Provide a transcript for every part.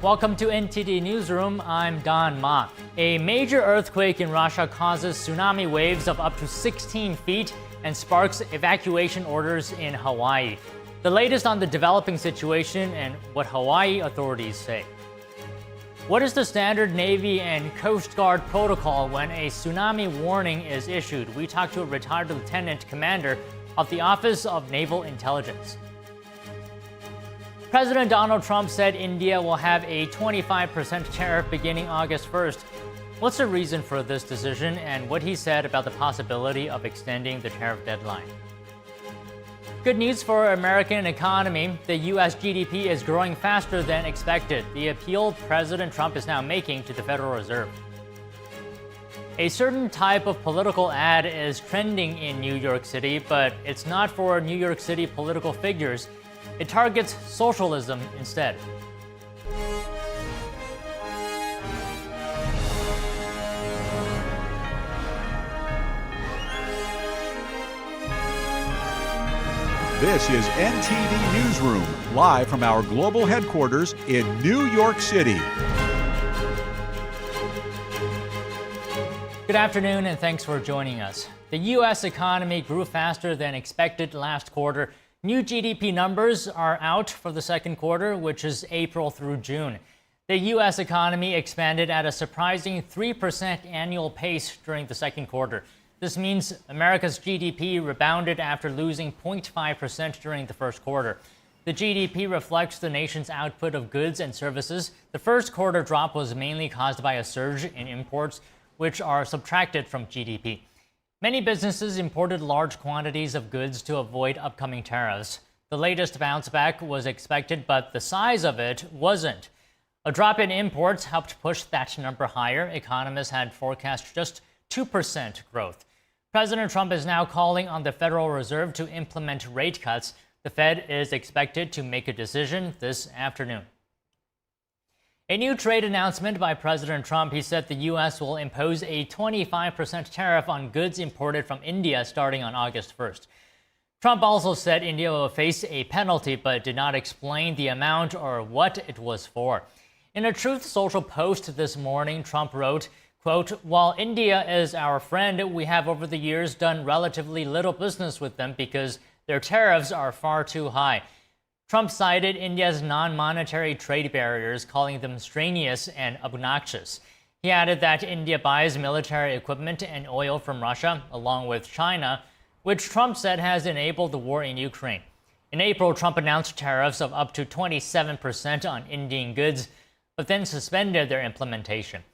Welcome to NTD Newsroom. I'm Don Ma. A major earthquake in Russia causes tsunami waves of up to 16 feet and sparks evacuation orders in Hawaii. The latest on the developing situation and what Hawaii authorities say. What is the standard Navy and Coast Guard protocol when a tsunami warning is issued? We talked to a retired lieutenant commander of the Office of Naval Intelligence. President Donald Trump said India will have a 25% tariff beginning August 1st. What's the reason for this decision and what he said about the possibility of extending the tariff deadline? Good news for American economy. The U.S. GDP is growing faster than expected. The appeal President Trump is now making to the Federal Reserve. A certain type of political ad is trending in New York City, but it's not for New York City political figures. It targets socialism instead. This is NTD Newsroom, live from our global headquarters in New York City. Good afternoon and thanks for joining us. The U.S. economy grew faster than expected last quarter. New GDP numbers are out for the second quarter, which is April through June. The U.S. economy expanded at a surprising 3% annual pace during the second quarter. This means America's GDP rebounded after losing 0.5% during the first quarter. The GDP reflects the nation's output of goods and services. The first quarter drop was mainly caused by a surge in imports, which are subtracted from GDP. Many businesses imported large quantities of goods to avoid upcoming tariffs. The latest bounce back was expected, but the size of it wasn't. A drop in imports helped push that number higher. Economists had forecast just 2% growth. President Trump is now calling on the Federal Reserve to implement rate cuts. The Fed is expected to make a decision this afternoon. A new trade announcement by President Trump. He said the U.S. will impose a 25% tariff on goods imported from India starting on August 1st. Trump also said India will face a penalty but did not explain the amount or what it was for. In a Truth Social post this morning, Trump wrote, quote, "While India is our friend, we have over the years done relatively little business with them because their tariffs are far too high." Trump cited India's non-monetary trade barriers, calling them strenuous and obnoxious. He added that India buys military equipment and oil from Russia, along with China, which Trump said has enabled the war in Ukraine. In April, Trump announced tariffs of up to 27% on Indian goods, but then suspended their implementation.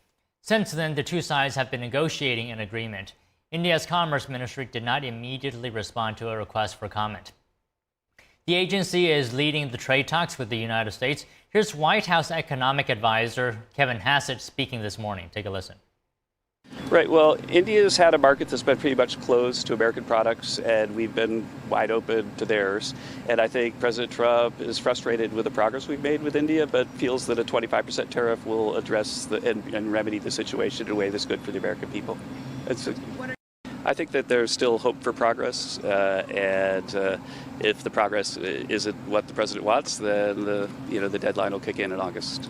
Since then, the two sides have been negotiating an agreement. India's Commerce Ministry did not immediately respond to a request for comment. The agency is leading the trade talks with the United States. Here's White House economic advisor Kevin Hassett speaking this morning. Take a listen. Right. Well, India's had a market that's been pretty much closed to American products, and we've been wide open to theirs. And I think President Trump is frustrated with the progress we've made with India, but feels that a 25% tariff will address and remedy the situation in a way that's good for the American people. I think that there's still hope for progress, and if the progress isn't what the president wants, then the deadline will kick in August.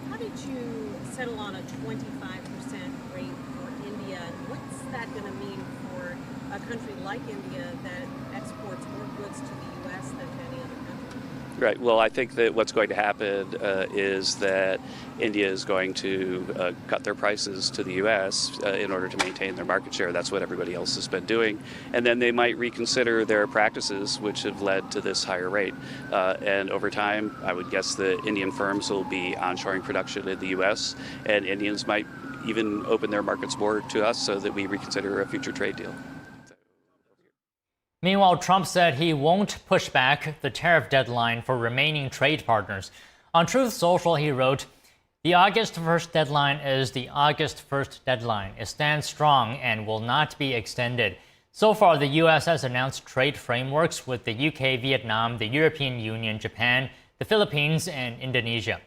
How did you settle on a 25% rate for India, and what's that going to mean for a country like India that exports more goods to the U.S. than to any other country? Right. Well, I think that what's going to happen is that India is going to cut their prices to the U.S. In order to maintain their market share. That's what everybody else has been doing. And then they might reconsider their practices, which have led to this higher rate. And over time, I would guess the Indian firms will be onshoring production in the U.S., and Indians might even open their markets more to us so that we reconsider a future trade deal. Meanwhile, Trump said he won't push back the tariff deadline for remaining trade partners. On Truth Social, he wrote, "The August 1st deadline is the August 1st deadline. It stands strong and will not be extended." So far, the U.S. has announced trade frameworks with the UK, Vietnam, the European Union, Japan, the Philippines, and Indonesia.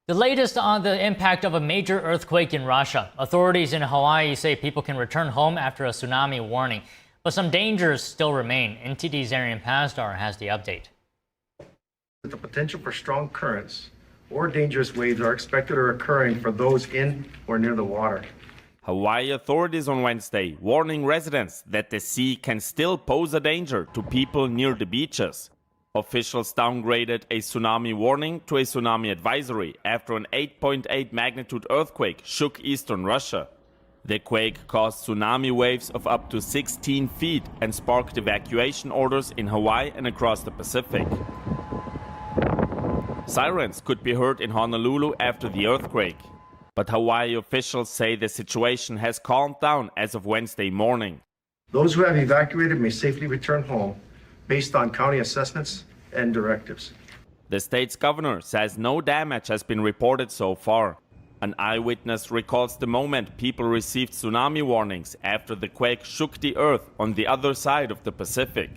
The latest on the impact of a major earthquake in Russia. Authorities in Hawaii say people can return home after a tsunami warning. But some dangers still remain. NTD's Arian Pasdar has the update. The potential for strong currents or dangerous waves are expected or occurring for those in or near the water. Hawaii authorities on Wednesday warning residents that the sea can still pose a danger to people near the beaches. Officials downgraded a tsunami warning to a tsunami advisory after an 8.8 magnitude earthquake shook eastern Russia. The quake caused tsunami waves of up to 16 feet and sparked evacuation orders in Hawaii and across the Pacific. Sirens could be heard in Honolulu after the earthquake. But Hawaii officials say the situation has calmed down as of Wednesday morning. Those who have evacuated may safely return home based on county assessments and directives. The state's governor says no damage has been reported so far. An eyewitness recalls the moment people received tsunami warnings after the quake shook the earth on the other side of the Pacific.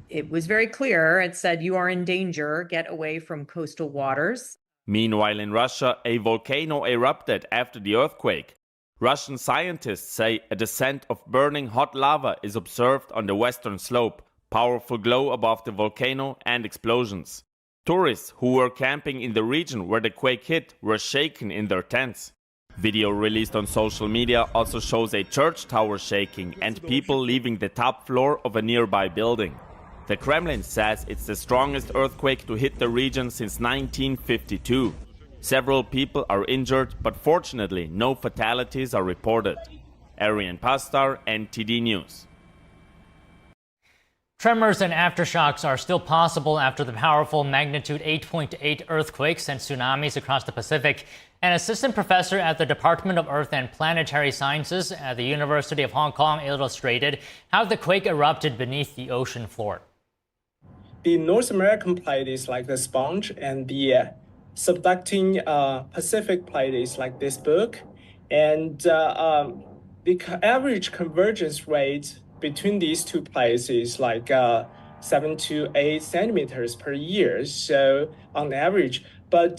It was very clear. It said, "You are in danger. Get away from coastal waters." Meanwhile, in Russia, a volcano erupted after the earthquake. Russian scientists say a descent of burning hot lava is observed on the western slope, powerful glow above the volcano and explosions. Tourists who were camping in the region where the quake hit were shaken in their tents. Video released on social media also shows a church tower shaking and people leaving the top floor of a nearby building. The Kremlin says it's the strongest earthquake to hit the region since 1952. Several people are injured, but fortunately no fatalities are reported. Arian Pastar, NTD News. Tremors and aftershocks are still possible after the powerful magnitude 8.8 earthquakes and tsunamis across the Pacific. An assistant professor at the Department of Earth and Planetary Sciences at the University of Hong Kong illustrated how the quake erupted beneath the ocean floor. The North American plate is like the sponge, and the subducting Pacific plate is like this book. And the average convergence rate between these two plates is like 7 to 8 centimeters per year, so on average. But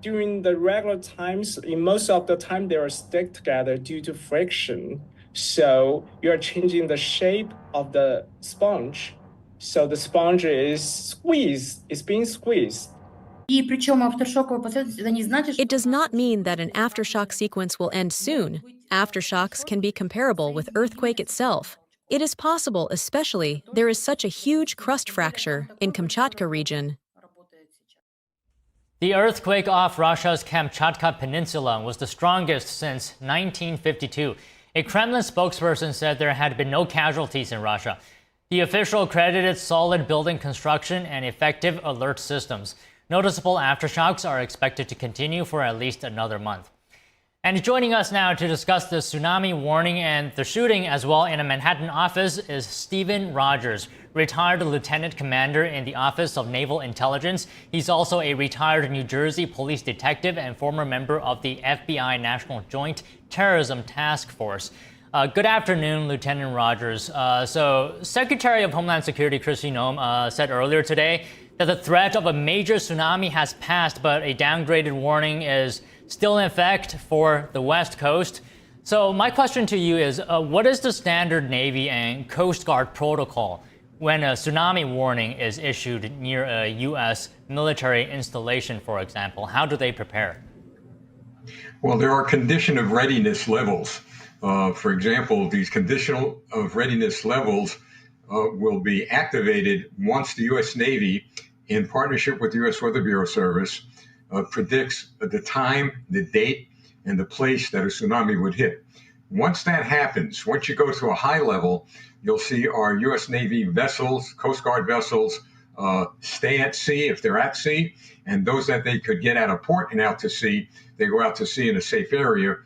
during the regular times, in most of the time, they are stick together due to friction. So you are changing the shape of the sponge. So the sponge is squeezed, it's being squeezed. It does not mean that an aftershock sequence will end soon. Aftershocks can be comparable with earthquake itself. It is possible, especially there is such a huge crust fracture in Kamchatka region. The earthquake off Russia's Kamchatka Peninsula was the strongest since 1952. A Kremlin spokesperson said there had been no casualties in Russia. The official credited solid building construction and effective alert systems. Noticeable aftershocks are expected to continue for at least another month. And joining us now to discuss the tsunami warning and the shooting as well in a Manhattan office is Stephen Rogers, retired lieutenant commander in the Office of Naval Intelligence. He's also a retired New Jersey police detective and former member of the FBI National Joint Terrorism Task Force. Good afternoon, Lieutenant Rogers. So Secretary of Homeland Security Kristi Noem said earlier today that the threat of a major tsunami has passed, but a downgraded warning is still in effect for the West Coast. So my question to you is, what is the standard Navy and Coast Guard protocol when a tsunami warning is issued near a U.S. military installation, for example? How do they prepare? Well, there are condition of readiness levels. For example, these conditional of readiness levels will be activated once the U.S. Navy, in partnership with the U.S. Weather Bureau Service, predicts the time, the date, and the place that a tsunami would hit. Once that happens, once you go to a high level, you'll see our U.S. Navy vessels, Coast Guard vessels, stay at sea if they're at sea, and those that they could get out of port and out to sea, they go out to sea in a safe area,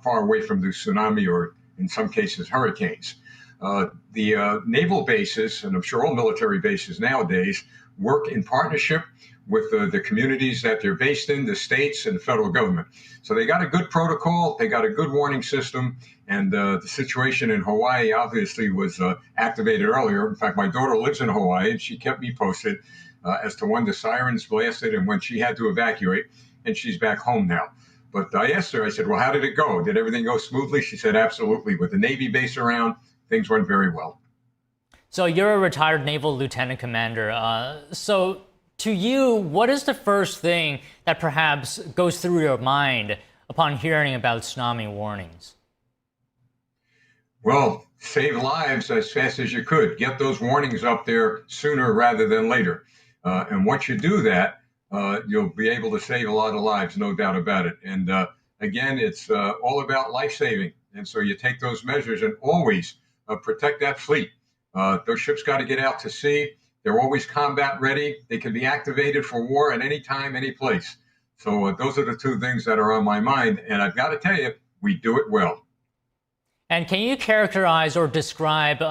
far away from the tsunami or, in some cases, hurricanes. The naval bases, and I'm sure all military bases nowadays, work in partnership with the communities that they're based in, the states and the federal government. So they got a good protocol, they got a good warning system, and the situation in Hawaii obviously was activated earlier. In fact, my daughter lives in Hawaii, and she kept me posted as to when the sirens blasted and when she had to evacuate, and she's back home now. But I asked her, I said, well, how did it go? Did everything go smoothly? She said, absolutely. With the Navy base around, things went very well. So you're a retired naval lieutenant commander. So To you, what is the first thing that perhaps goes through your mind upon hearing about tsunami warnings? Well, save lives as fast as you could. Get those warnings up there sooner rather than later. And once you do that, you'll be able to save a lot of lives, no doubt about it. And again, it's all about life saving. And so you take those measures and always protect that fleet. Those ships got to get out to sea. They're always combat ready. They can be activated for war at any time, any place. So those are the two things that are on my mind. And I've got to tell you, we do it well. And can you characterize or describe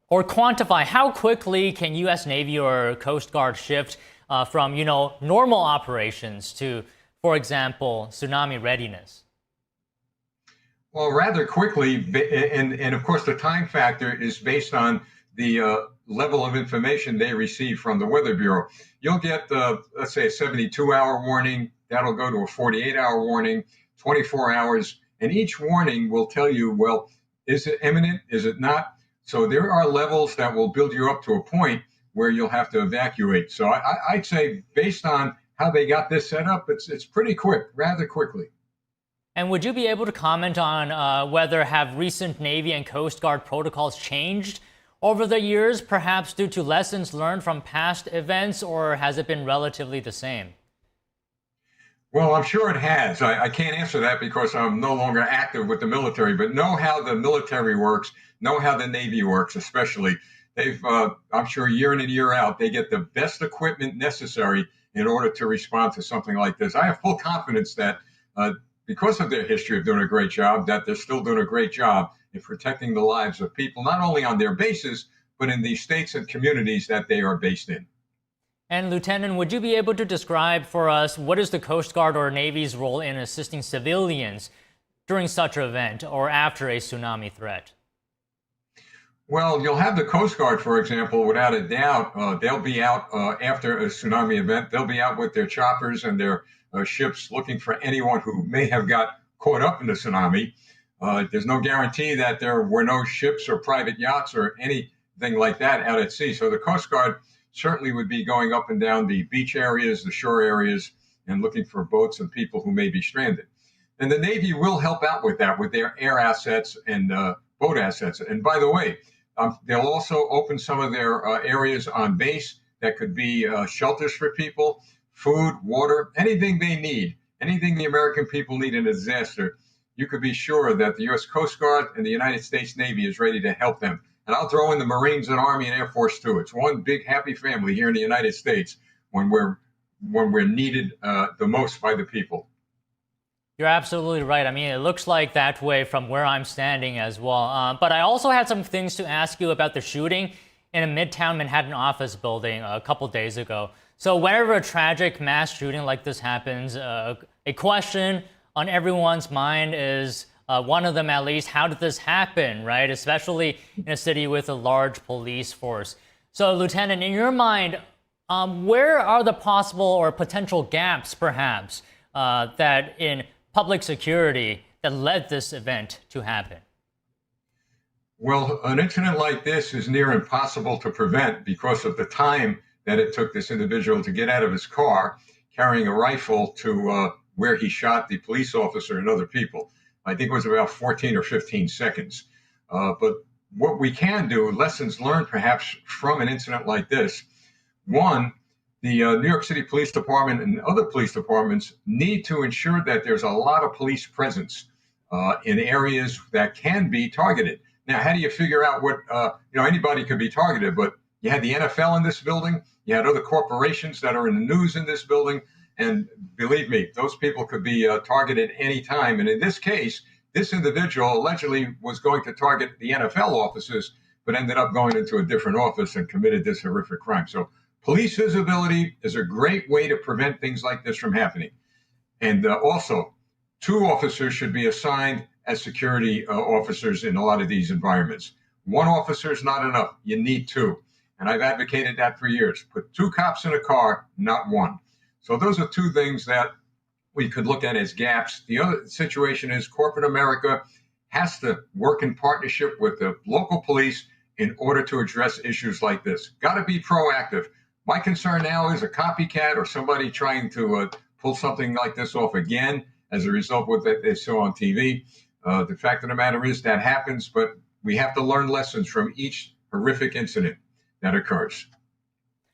or quantify how quickly can U.S. Navy or Coast Guard shift from, normal operations to, for example, tsunami readiness? Well, rather quickly, and of course the time factor is based on the level of information they receive from the Weather Bureau. You'll get, let's say, a 72-hour warning. That'll go to a 48-hour warning, 24 hours. And each warning will tell you, well, is it imminent? Is it not? So there are levels that will build you up to a point where you'll have to evacuate. So I'd say based on how they got this set up, it's pretty quick, rather quickly. And would you be able to comment on whether have recent Navy and Coast Guard protocols changed over the years, perhaps due to lessons learned from past events, or has it been relatively the same? Well, I'm sure it has. I can't answer that because I'm no longer active with the military, but know how the military works, know how the Navy works, especially. I'm sure year in and year out, they get the best equipment necessary in order to respond to something like this. I have full confidence that because of their history of doing a great job, that they're still doing a great job in protecting the lives of people, not only on their bases, but in the states and communities that they are based in. And Lieutenant, would you be able to describe for us what is the Coast Guard or Navy's role in assisting civilians during such an event or after a tsunami threat? Well, you'll have the Coast Guard, for example, without a doubt. They'll be out after a tsunami event. They'll be out with their choppers and their ships looking for anyone who may have got caught up in the tsunami. There's no guarantee that there were no ships or private yachts or anything like that out at sea. So the Coast Guard certainly would be going up and down the beach areas, the shore areas, and looking for boats and people who may be stranded. And the Navy will help out with that, with their air assets and boat assets. And by the way, they'll also open some of their areas on base that could be shelters for people, food, water, anything they need, anything the American people need in a disaster. You could be sure that the U.S. Coast Guard and the United States Navy is ready to help them. And I'll throw in the Marines and Army and Air Force too. It's one big happy family here in the United States when we're needed the most by the people. You're absolutely right. I mean, it looks like that way from where I'm standing as well. But I also had some things to ask you about the shooting in a Midtown Manhattan office building a couple days ago. So whenever a tragic mass shooting like this happens, a question on everyone's mind is, one of them at least, how did this happen, right? Especially in a city with a large police force. So, Lieutenant, in your mind, where are the possible or potential gaps, perhaps, that in public security that led this event to happen? Well, an incident like this is near impossible to prevent because of the time that it took this individual to get out of his car carrying a rifle to where he shot the police officer and other people. I think it was about 14 or 15 seconds. But what we can do, lessons learned perhaps from an incident like this. One, the New York City Police Department and other police departments need to ensure that there's a lot of police presence in areas that can be targeted. Now, how do you figure out what, anybody could be targeted, but you had the NFL in this building, you had other corporations that are in the news in this building, and believe me, those people could be targeted any time. And in this case, this individual allegedly was going to target the NFL offices, but ended up going into a different office and committed this horrific crime. So police visibility is a great way to prevent things like this from happening. And also, 2 officers should be assigned as security officers in a lot of these environments. 1 officer is not enough. You need 2. And I've advocated that for years. Put 2 cops in a car, not 1. So those are 2 things that we could look at as gaps. The other situation is corporate America has to work in partnership with the local police in order to address issues like this. Got to be proactive. My concern now is a copycat or somebody trying to pull something like this off again as a result of what they saw on TV. The fact of the matter is that happens, but we have to learn lessons from each horrific incident that occurs.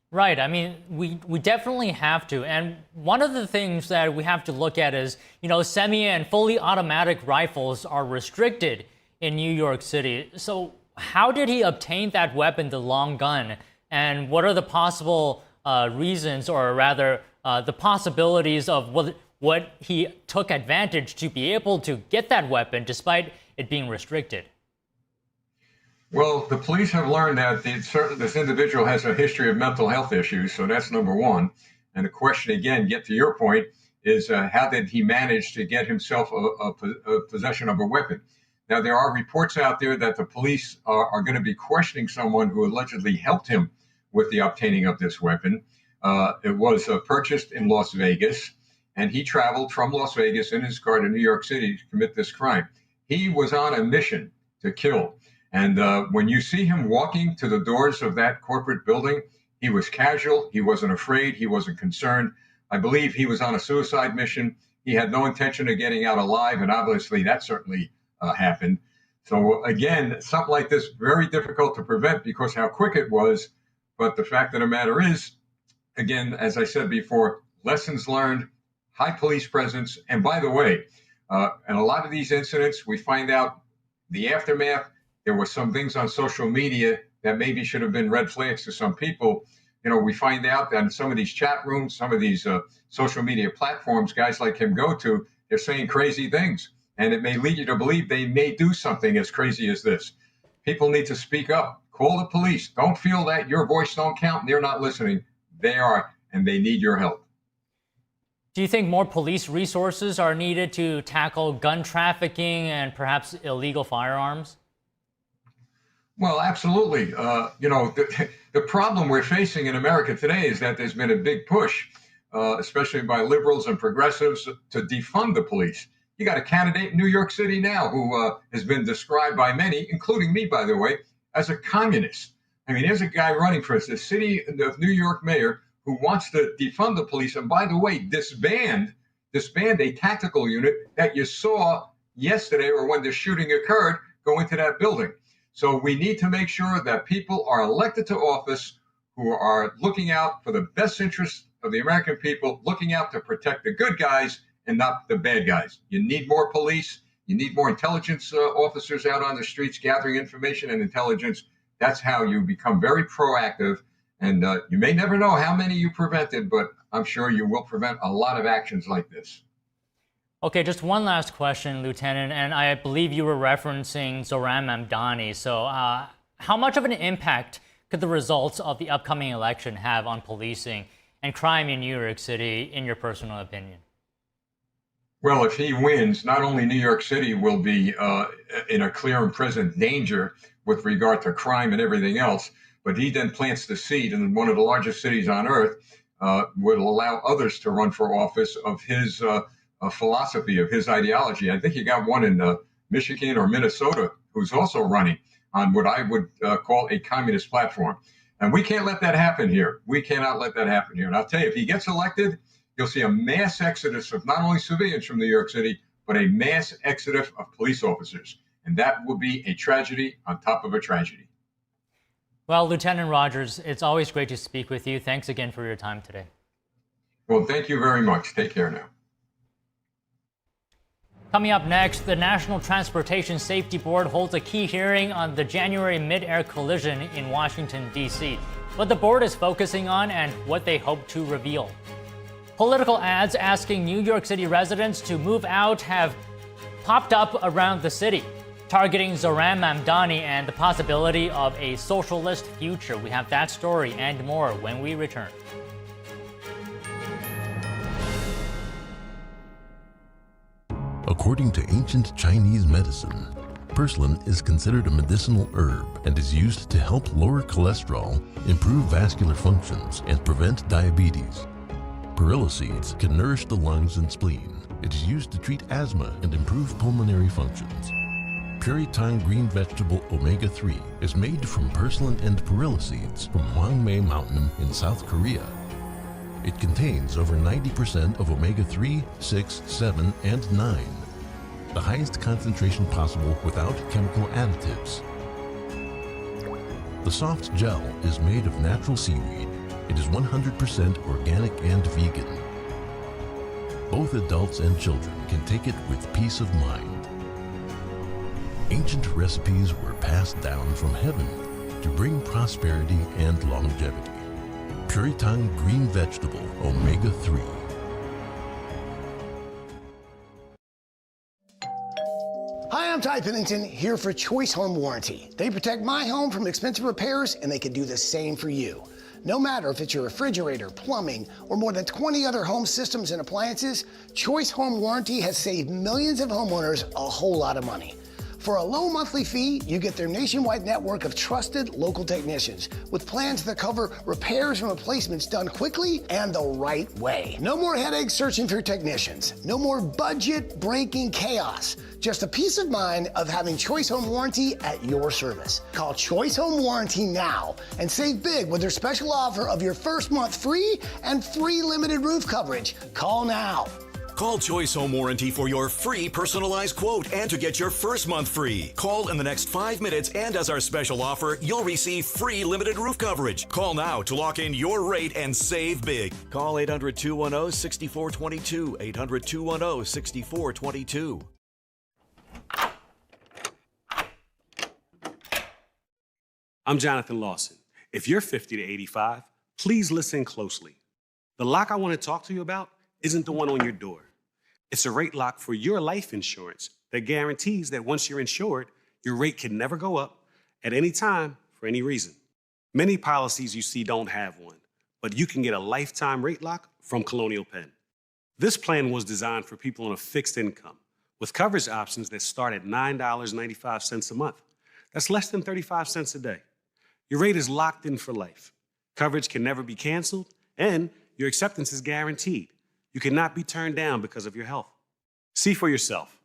Right. I mean, we definitely have to. And one of the things that we have to look at is, semi and fully automatic rifles are restricted in New York City. So how did he obtain that weapon, the long gun? And what are the possible reasons, or rather the possibilities of what he took advantage to be able to get that weapon despite it being restricted? Well, the police have learned that this individual has a history of mental health issues, so that's number one. And the question, again, get to your point, is how did he manage to get himself a possession of a weapon? Now, there are reports out there that the police are going to be questioning someone who allegedly helped him with the obtaining of this weapon. It was purchased in Las Vegas, and he traveled from Las Vegas in his car to New York City to commit this crime. He was on a mission to kill. And when you see him walking to the doors of that corporate building, he was casual. He wasn't afraid. He wasn't concerned. I believe he was on a suicide mission. He had no intention of getting out alive. And obviously that certainly happened. So again, something like this, very difficult to prevent because how quick it was. But the fact of the matter is, again, as I said before, lessons learned, high police presence. And by the way, in a lot of these incidents, we find out the aftermath. There were some things on social media that maybe should have been red flags to some people. We find out that in some of these chat rooms, some of these social media platforms, guys like him go to, they're saying crazy things. And it may lead you to believe they may do something as crazy as this. People need to speak up. Call the police. Don't feel that your voice don't count and they're not listening. They are, and they need your help. Do you think more police resources are needed to tackle gun trafficking and perhaps illegal firearms? Well, absolutely. The problem we're facing in America today is that there's been a big push, especially by liberals and progressives, to defund the police. You got a candidate in New York City now who has been described by many, including me, by the way, as a communist. I mean, there's a guy running for the city of New York mayor who wants to defund the police. And by the way, disband a tactical unit that you saw yesterday or when the shooting occurred go into that building. So we need to make sure that people are elected to office who are looking out for the best interests of the American people, looking out to protect the good guys and not the bad guys. You need more police. You need more intelligence officers out on the streets gathering information and intelligence. That's how you become very proactive. And you may never know how many you prevented, but I'm sure you will prevent a lot of actions like this. Okay, just one last question, Lieutenant, and I believe you were referencing Zohran Mamdani. So how much of an impact could the results of the upcoming election have on policing and crime in New York City, in your personal opinion? Well, if he wins, not only New York City will be in a clear and present danger with regard to crime and everything else, but he then plants the seed in one of the largest cities on earth, would allow others to run for office of his philosophy, of his ideology. I think you got one in Michigan or Minnesota who's also running on what I would call a communist platform. And we can't let that happen here. We cannot let that happen here. And I'll tell you, if he gets elected, you'll see a mass exodus of not only civilians from New York City, but a mass exodus of police officers. And that will be a tragedy on top of a tragedy. Well, Lieutenant Rogers, it's always great to speak with you. Thanks again for your time today. Well, thank you very much. Take care now. Coming up next, the National Transportation Safety Board holds a key hearing on the January mid-air collision in Washington, D.C. What the board is focusing on and what they hope to reveal. Political ads asking New York City residents to move out have popped up around the city, targeting Zohran Mamdani and the possibility of a socialist future. We have that story and more when we return. According to ancient Chinese medicine, purslane is considered a medicinal herb and is used to help lower cholesterol, improve vascular functions, and prevent diabetes. Perilla seeds can nourish the lungs and spleen. It is used to treat asthma and improve pulmonary functions. Puritan green vegetable omega-3 is made from purslane and perilla seeds from Hwangmae Mountain in South Korea. It contains over 90% of omega-3, 6, 7, and 9, the highest concentration possible without chemical additives. The soft gel is made of natural seaweed. It is 100% organic and vegan. Both adults and children can take it with peace of mind. Ancient recipes were passed down from heaven to bring prosperity and longevity. Puritan green vegetable omega-3. Hi, I'm Ty Pennington, here for Choice Home Warranty. They protect my home from expensive repairs, and they can do the same for you. No matter if it's your refrigerator, plumbing, or more than 20 other home systems and appliances, Choice Home Warranty has saved millions of homeowners a whole lot of money. For a low monthly fee, you get their nationwide network of trusted local technicians with plans that cover repairs and replacements done quickly and the right way. No more headaches searching for technicians. No more budget-breaking chaos. Just a peace of mind of having Choice Home Warranty at your service. Call Choice Home Warranty now and save big with their special offer of your first month free and free limited roof coverage. Call now. Call Choice Home Warranty for your free personalized quote and to get your first month free. Call in the next 5 minutes, and as our special offer, you'll receive free limited roof coverage. Call now to lock in your rate and save big. Call 800-210-6422. 800-210-6422. I'm Jonathan Lawson. If you're 50 to 85, please listen closely. The lock I want to talk to you about isn't the one on your door. It's a rate lock for your life insurance that guarantees that once you're insured, your rate can never go up at any time for any reason. Many policies you see don't have one, but you can get a lifetime rate lock from Colonial Penn. This plan was designed for people on a fixed income with coverage options that start at $9.95 a month. That's less than 35 cents a day. Your rate is locked in for life. Coverage can never be canceled, and your acceptance is guaranteed. You cannot be turned down because of your health. See for yourself.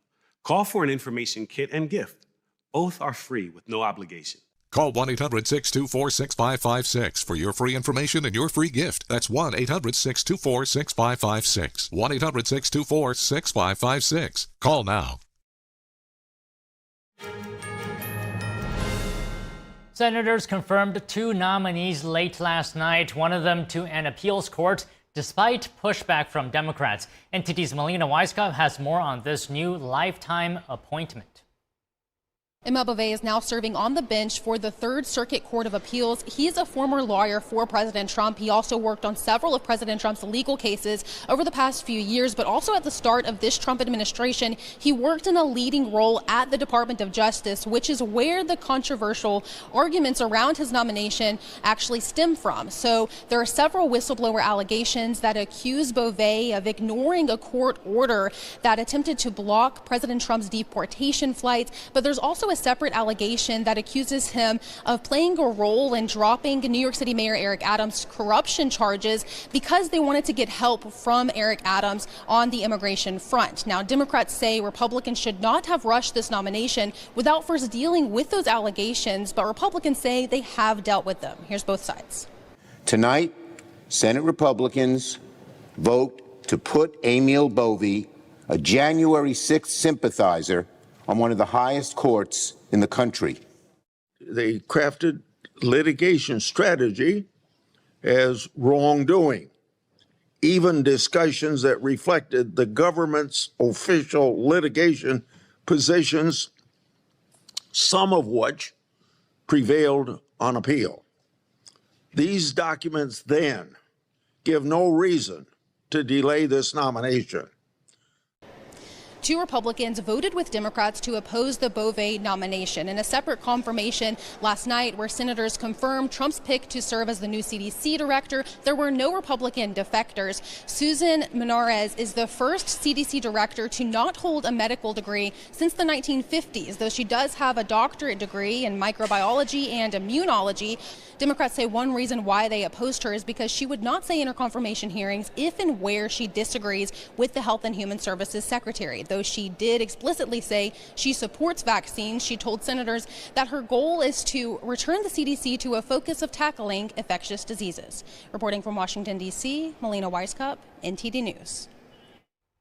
Call for an information kit and gift. Both are free with no obligation. Call 1-800-624-6556 for your free information and your free gift. That's 1-800-624-6556. 1-800-624-6556. Call now. Senators confirmed 2 nominees late last night, one of them to an appeals court, despite pushback from Democrats. NTD's Melina Weisskopf has more on this new lifetime appointment. Emma Bovee is now serving on the bench for the Third Circuit Court of Appeals. He's a former lawyer for President Trump. He also worked on several of President Trump's legal cases over the past few years, but also at the start of this Trump administration, he worked in a leading role at the Department of Justice, which is where the controversial arguments around his nomination actually stem from. So there are several whistleblower allegations that accuse Bovee of ignoring a court order that attempted to block President Trump's deportation flights, but there's also a separate allegation that accuses him of playing a role in dropping New York City Mayor Eric Adams' corruption charges because they wanted to get help from Eric Adams on the immigration front. Now, Democrats say Republicans should not have rushed this nomination without first dealing with those allegations, but Republicans say they have dealt with them. Here's both sides. Tonight, Senate Republicans vote to put Emil Bovee, a January 6th sympathizer, on one of the highest courts in the country. They crafted litigation strategy as wrongdoing, even discussions that reflected the government's official litigation positions, some of which prevailed on appeal. These documents then give no reason to delay this nomination. 2 Republicans voted with Democrats to oppose the Bovee nomination. In a separate confirmation last night where senators confirmed Trump's pick to serve as the new CDC director, there were no Republican defectors. Susan Menarez is the first CDC director to not hold a medical degree since the 1950s, though she does have a doctorate degree in microbiology and immunology. Democrats say one reason why they opposed her is because she would not say in her confirmation hearings if and where she disagrees with the Health and Human Services Secretary. though she did explicitly say she supports vaccines, she told senators that her goal is to return the CDC to a focus of tackling infectious diseases. Reporting from Washington, D.C., Melina Weisskopf, NTD News.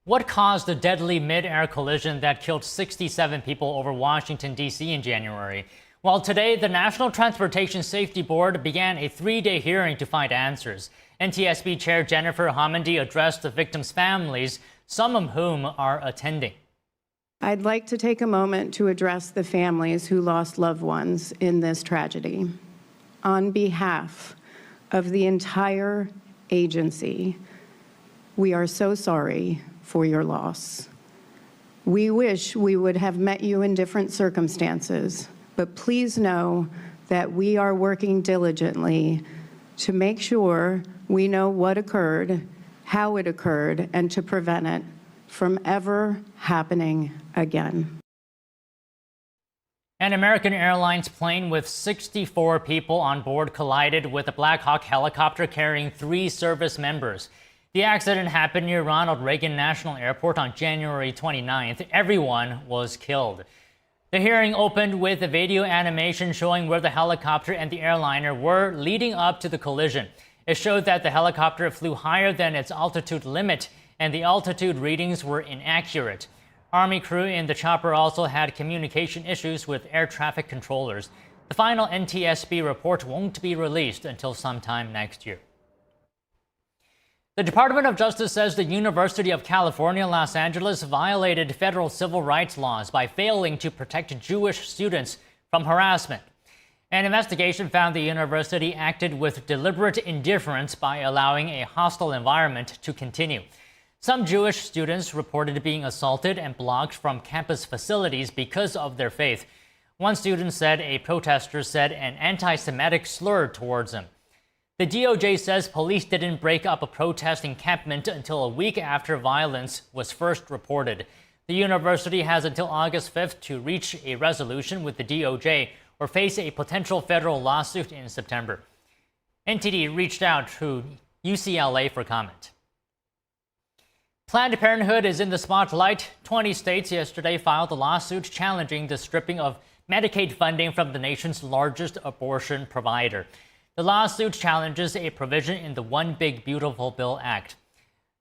What caused the deadly mid-air collision that killed 67 people over Washington, D.C. in January? Well, today, the National Transportation Safety Board began a 3-day hearing to find answers. NTSB Chair Jennifer Homendy addressed the victims' families, some of whom are attending. I'd like to take a moment to address the families who lost loved ones in this tragedy. On behalf of the entire agency, we are so sorry for your loss. We wish we would have met you in different circumstances, but please know that we are working diligently to make sure we know what occurred, how it occurred, and to prevent it from ever happening again. An American Airlines plane with 64 people on board collided with a Black Hawk helicopter carrying 3 service members. The accident happened near Ronald Reagan National Airport on January 29th. Everyone was killed. The hearing opened with a video animation showing where the helicopter and the airliner were leading up to the collision. It showed that the helicopter flew higher than its altitude limit, and the altitude readings were inaccurate. Army crew in the chopper also had communication issues with air traffic controllers. The final NTSB report won't be released until sometime next year. The Department of Justice says the University of California, Los Angeles violated federal civil rights laws by failing to protect Jewish students from harassment. An investigation found the university acted with deliberate indifference by allowing a hostile environment to continue. Some Jewish students reported being assaulted and blocked from campus facilities because of their faith. One student said a protester said an anti-Semitic slur towards him. The DOJ says police didn't break up a protest encampment until a week after violence was first reported. The university has until August 5th to reach a resolution with the DOJ or face a potential federal lawsuit in September. NTD reached out to UCLA for comment. Planned Parenthood is in the spotlight. 20 states yesterday filed a lawsuit challenging the stripping of Medicaid funding from the nation's largest abortion provider. The lawsuit challenges a provision in the One Big Beautiful Bill Act.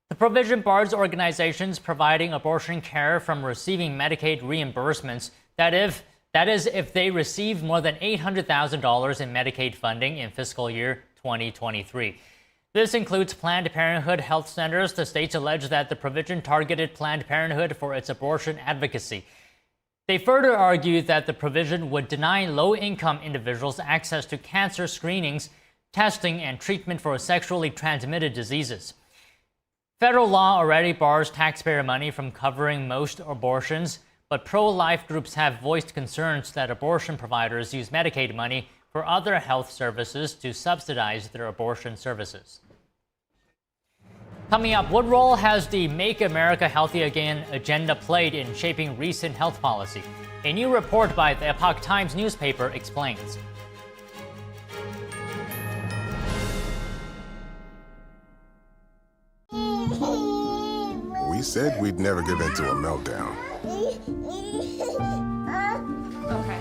The provision bars organizations providing abortion care from receiving Medicaid reimbursements, that is, if they receive more than $800,000 in Medicaid funding in fiscal year 2023. This includes Planned Parenthood health centers. The states allege that the provision targeted Planned Parenthood for its abortion advocacy. They further argue that the provision would deny low-income individuals access to cancer screenings, testing, and treatment for sexually transmitted diseases. Federal law already bars taxpayer money from covering most abortions, but pro-life groups have voiced concerns that abortion providers use Medicaid money for other health services to subsidize their abortion services. Coming up, what role has the Make America Healthy Again agenda played in shaping recent health policy? A new report by the Epoch Times newspaper explains. We said we'd never give in to a meltdown. Okay.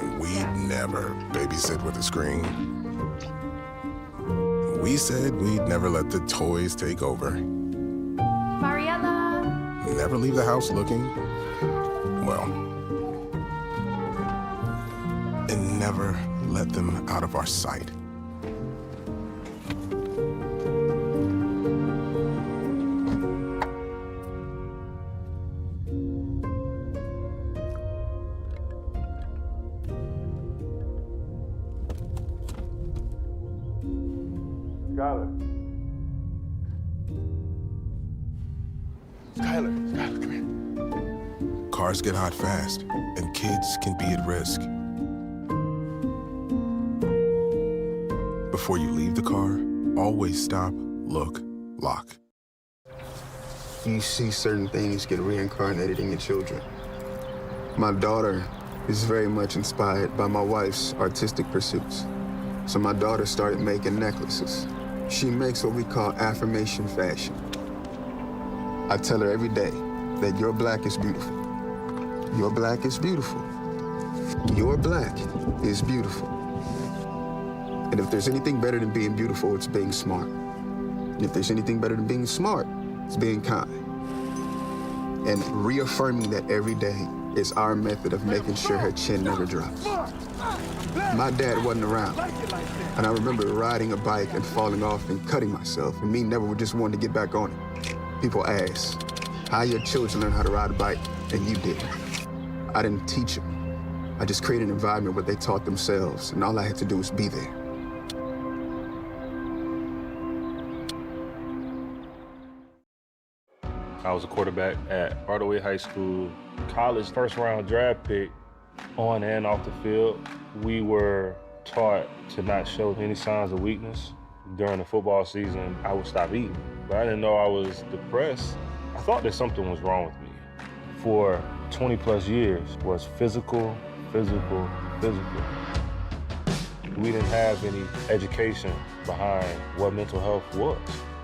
And we'd never babysit with a screen. We said we'd never let the toys take over. Mariella! Never leave the house looking, well, and never let them out of our sight. Skylar, come here. Cars get hot fast, and kids can be at risk. Before you leave the car, always stop, look, lock. You see certain things get reincarnated in your children. My daughter is very much inspired by my wife's artistic pursuits. So my daughter started making necklaces. She makes what we call affirmation fashion. I tell her every day, that your black is beautiful. Your black is beautiful. Your black is beautiful. And if there's anything better than being beautiful, it's being smart. And if there's anything better than being smart, it's being kind. And reaffirming that every day is our method of making sure her chin never drops. My dad wasn't around, and I remember riding a bike and falling off and cutting myself, and me never just wanting to get back on it. People ask, how your children learn how to ride a bike, and you didn't. I didn't teach them. I just created an environment where they taught themselves, and all I had to do was be there. I was a quarterback at Hardaway High School, college first-round draft pick. On and off the field, we were taught to not show any signs of weakness. During the football season, I would stop eating, but I didn't know I was depressed. I thought that something was wrong with me. For 20 plus years was physical. We didn't have any education behind what mental health was.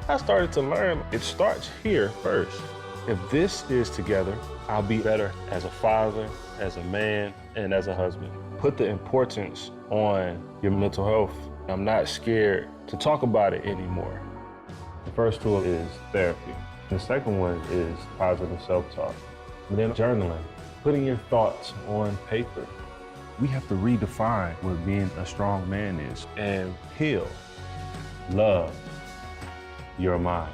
I started to learn it starts here first. If this is together, I'll be better as a father, as a man, and as a husband. Put the importance on your mental health. I'm not scared to talk about it anymore. The first tool is therapy. The second one is positive self-talk. And then journaling, putting your thoughts on paper. We have to redefine what being a strong man is and heal, love your mind.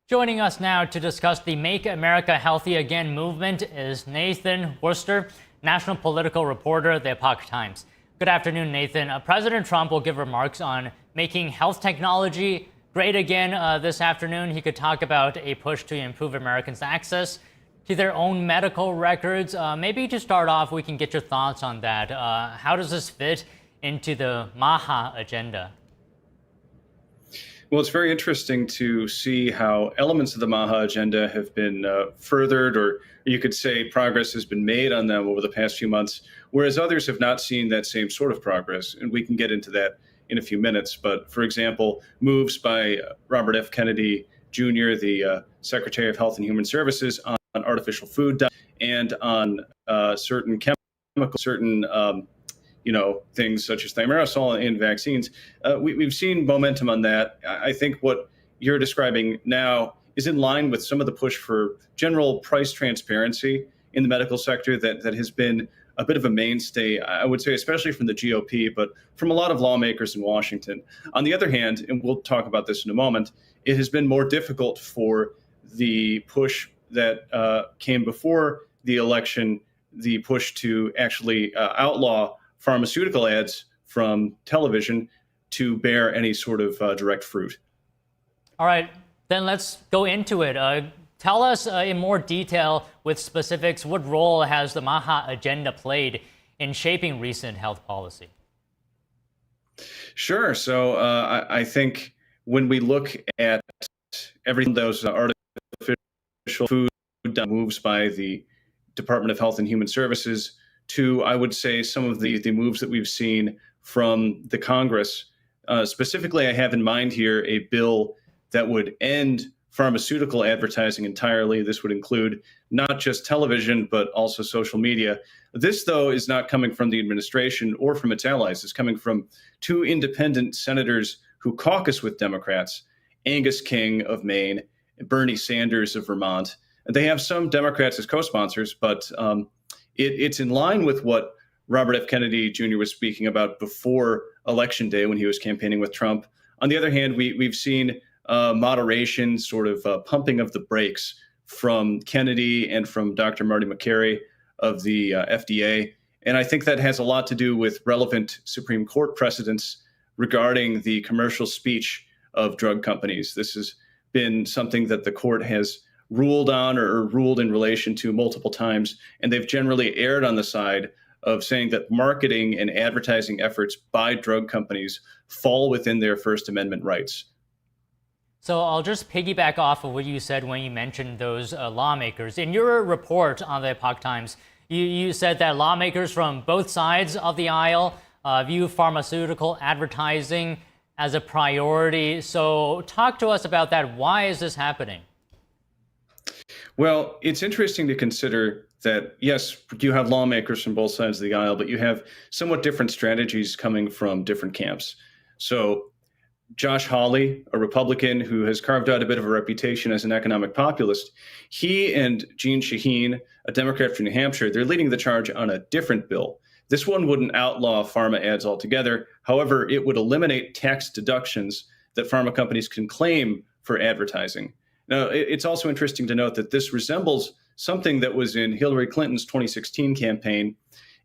Joining us now to discuss the Make America Healthy Again movement is Nathan Worcester, national political reporter at the Epoch Times. Good afternoon, Nathan. President Trump will give remarks on making health technology great again this afternoon. He could talk about a push to improve Americans' access to their own medical records. Maybe to start off, we can get your thoughts on that. How does this fit into the MAHA agenda? Well, it's very interesting to see how elements of the MAHA agenda have been furthered, or you could say progress has been made on them over the past few months, whereas others have not seen that same sort of progress. And we can get into that in a few minutes. But for example, moves by Robert F. Kennedy Jr., the Secretary of Health and Human Services, on artificial food and on certain chemicals, certain things such as thimerosal in vaccines. We've seen momentum on that. I think what you're describing now is in line with some of the push for general price transparency in the medical sector that has been a bit of a mainstay, I would say, especially from the GOP, but from a lot of lawmakers in Washington. On the other hand, and we'll talk about this in a moment, it has been more difficult for the push that came before the election, the push to actually outlaw pharmaceutical ads from television, to bear any sort of direct fruit. All right, then let's go into it. Tell us in more detail with specifics, what role has the MAHA agenda played in shaping recent health policy? Sure. So I think when we look at everything, those artificial food moves by the Department of Health and Human Services, to, I would say, some of the moves that we've seen from the Congress. Specifically, I have in mind here a bill that would end pharmaceutical advertising entirely. This would include not just television, but also social media. This, though, is not coming from the administration or from its allies. It's coming from two independent senators who caucus with Democrats, Angus King of Maine, and Bernie Sanders of Vermont. And they have some Democrats as co-sponsors, but it's in line with what Robert F. Kennedy Jr. was speaking about before Election Day when he was campaigning with Trump. On the other hand, we've seen moderation, sort of pumping of the brakes from Kennedy and from Dr. Marty Makary of the FDA. And I think that has a lot to do with relevant Supreme Court precedents regarding the commercial speech of drug companies. This has been something that the court has ruled on or ruled in relation to multiple times, and they've generally erred on the side of saying that marketing and advertising efforts by drug companies fall within their First Amendment rights. So I'll just piggyback off of what you said when you mentioned those lawmakers. In your report on the Epoch Times, you said that lawmakers from both sides of the aisle view pharmaceutical advertising as a priority. So talk to us about that. Why is this happening? Well, it's interesting to consider that, yes, you have lawmakers from both sides of the aisle, but you have somewhat different strategies coming from different camps. So Josh Hawley, a Republican who has carved out a bit of a reputation as an economic populist, he and Jeanne Shaheen, a Democrat from New Hampshire, they're leading the charge on a different bill. This one wouldn't outlaw pharma ads altogether. However, it would eliminate tax deductions that pharma companies can claim for advertising. Now, it's also interesting to note that this resembles something that was in Hillary Clinton's 2016 campaign,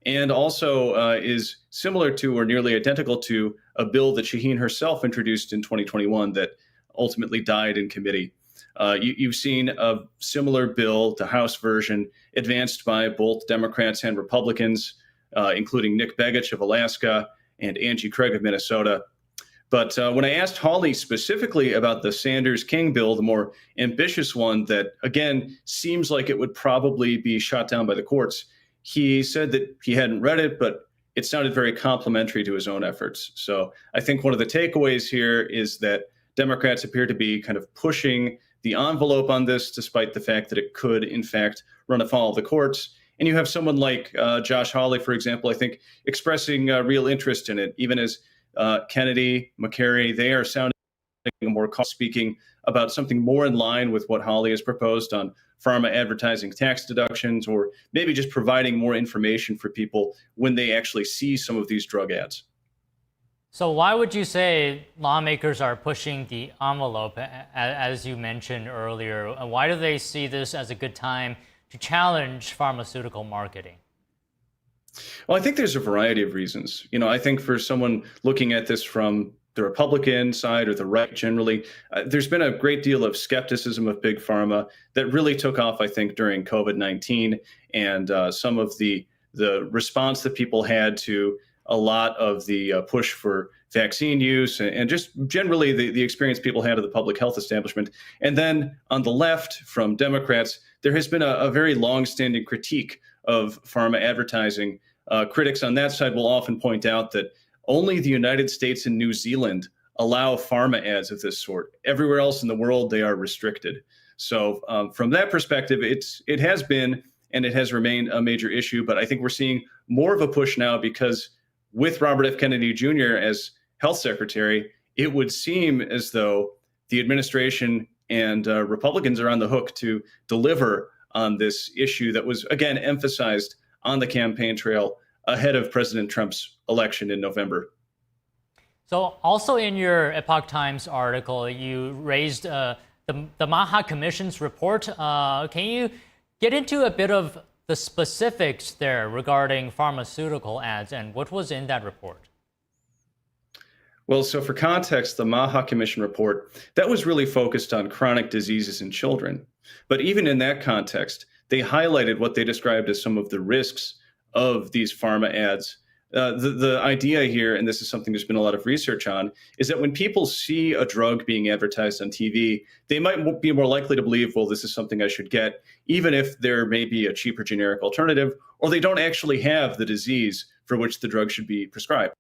and also is similar to or nearly identical to a bill that Shaheen herself introduced in 2021 that ultimately died in committee. You've seen a similar bill, the House version, advanced by both Democrats and Republicans, including Nick Begich of Alaska and Angie Craig of Minnesota. But when I asked Hawley specifically about the Sanders-King bill, the more ambitious one that, again, seems like it would probably be shot down by the courts, he said that he hadn't read it, but it sounded very complimentary to his own efforts. So I think one of the takeaways here is that Democrats appear to be kind of pushing the envelope on this, despite the fact that it could, in fact, run afoul of the courts. And you have someone like Josh Hawley, for example, I think, expressing real interest in it, even as Kennedy, McCary, they are sounding more speaking about something more in line with what Hawley has proposed on pharma advertising tax deductions, or maybe just providing more information for people when they actually see some of these drug ads. So why would you say lawmakers are pushing the envelope, as you mentioned earlier? Why do they see this as a good time to challenge pharmaceutical marketing? Well, I think there's a variety of reasons. I think for someone looking at this from the Republican side or the right generally, there's been a great deal of skepticism of big pharma that really took off, I think, during COVID-19 and some of the response that people had to a lot of the push for vaccine use and just generally the experience people had of the public health establishment. And then on the left, from Democrats, there has been a very long-standing critique of pharma advertising. Critics on that side will often point out that only the United States and New Zealand allow pharma ads of this sort. Everywhere else in the world, they are restricted. So from that perspective, it has been and it has remained a major issue. But I think we're seeing more of a push now because with Robert F. Kennedy Jr. as health secretary, it would seem as though the administration and Republicans are on the hook to deliver on this issue that was, again, emphasized on the campaign trail ahead of President Trump's election in November. So also in your Epoch Times article, you raised the Maha Commission's report. Can you get into a bit of the specifics there regarding pharmaceutical ads and what was in that report? Well, so for context, the Maha Commission report, that was really focused on chronic diseases in children. But even in that context, they highlighted what they described as some of the risks of these pharma ads. The idea here, and this is something there's been a lot of research on, is that when people see a drug being advertised on TV, they might be more likely to believe, well, this is something I should get, even if there may be a cheaper generic alternative, or they don't actually have the disease for which the drug should be prescribed.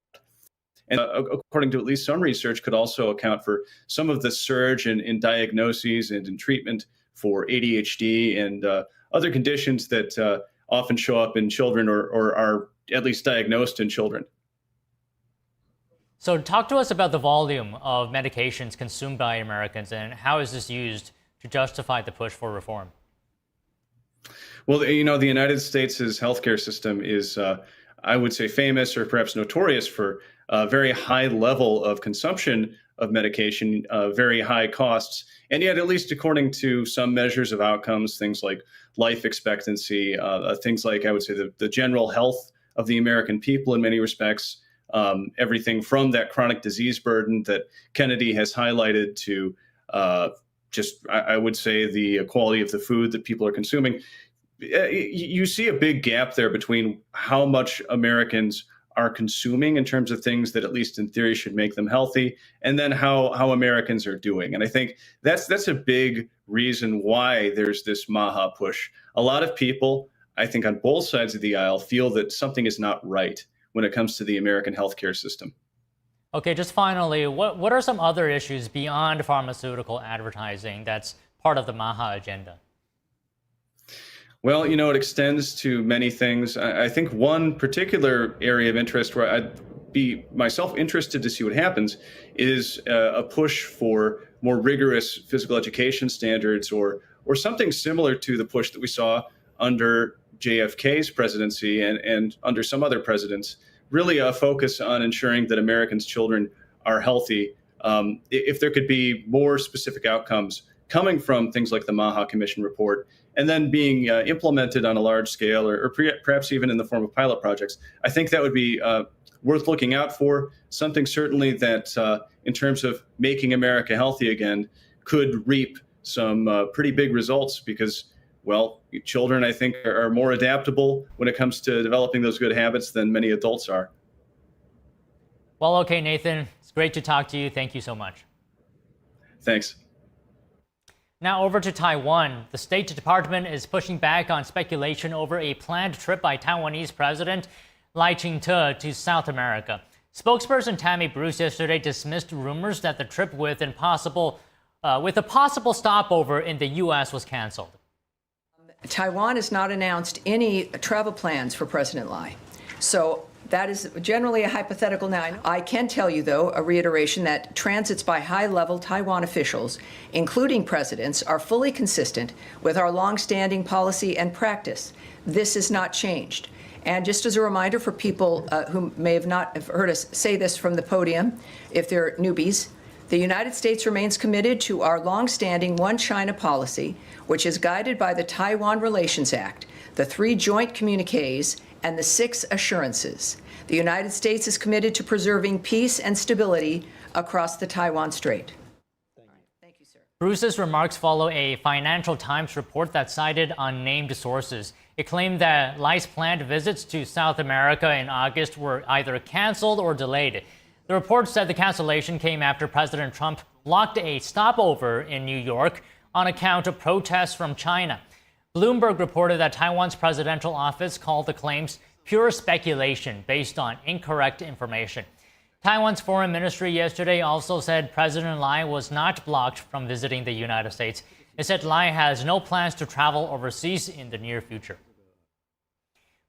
And according to at least some research, could also account for some of the surge in diagnoses and in treatment for ADHD and other conditions that often show up in children or are at least diagnosed in children. So talk to us about the volume of medications consumed by Americans and how is this used to justify the push for reform? Well, the United States' healthcare system is, I would say, famous or perhaps notorious for a very high level of consumption of medication, very high costs. And yet, at least according to some measures of outcomes, things like life expectancy, things like, I would say, the general health of the American people in many respects, everything from that chronic disease burden that Kennedy has highlighted to I would say, the quality of the food that people are consuming. You see a big gap there between how much Americans are consuming in terms of things that, at least in theory, should make them healthy, and then how Americans are doing. And I think that's a big reason why there's this Maha push. A lot of people, I think on both sides of the aisle, feel that something is not right when it comes to the American healthcare system. Okay, just finally, what are some other issues beyond pharmaceutical advertising that's part of the MAHA agenda? Well, you know, it extends to many things. I think one particular area of interest where I'd be myself interested to see what happens is a push for more rigorous physical education standards or something similar to the push that we saw under JFK's presidency and under some other presidents, really a focus on ensuring that Americans' children are healthy. If there could be more specific outcomes coming from things like the MAHA Commission report, and then being implemented on a large scale or perhaps even in the form of pilot projects, I think that would be worth looking out for, something certainly that in terms of making America healthy again could reap some pretty big results because, well, children, I think, are more adaptable when it comes to developing those good habits than many adults are. Well, okay, Nathan, it's great to talk to you. Thank you so much. Thanks. Now over to Taiwan. The State Department is pushing back on speculation over a planned trip by Taiwanese President Lai Ching-te to South America. Spokesperson Tammy Bruce yesterday dismissed rumors that the trip with a possible stopover in the U.S. was canceled. Taiwan has not announced any travel plans for President Lai. So that is generally a hypothetical now. I can tell you, though, a reiteration that transits by high-level Taiwan officials, including presidents, are fully consistent with our longstanding policy and practice. This has not changed. And just as a reminder for people who may have not heard us say this from the podium, if they're newbies, the United States remains committed to our longstanding One China policy, which is guided by the Taiwan Relations Act, the 3 joint communiques, and the 6 assurances. The United States is committed to preserving peace and stability across the Taiwan Strait. Thank you, sir. Bruce's remarks follow a Financial Times report that cited unnamed sources. It claimed that Lai's planned visits to South America in August were either canceled or delayed. The report said the cancellation came after President Trump blocked a stopover in New York on account of protests from China. Bloomberg reported that Taiwan's presidential office called the claims pure speculation based on incorrect information. Taiwan's foreign ministry yesterday also said President Lai was not blocked from visiting the United States. It said Lai has no plans to travel overseas in the near future.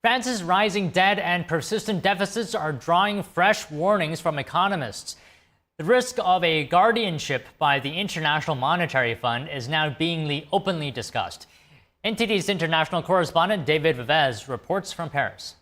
France's rising debt and persistent deficits are drawing fresh warnings from economists. The risk of a guardianship by the International Monetary Fund is now being openly discussed. NTD's international correspondent David Vivez reports from Paris.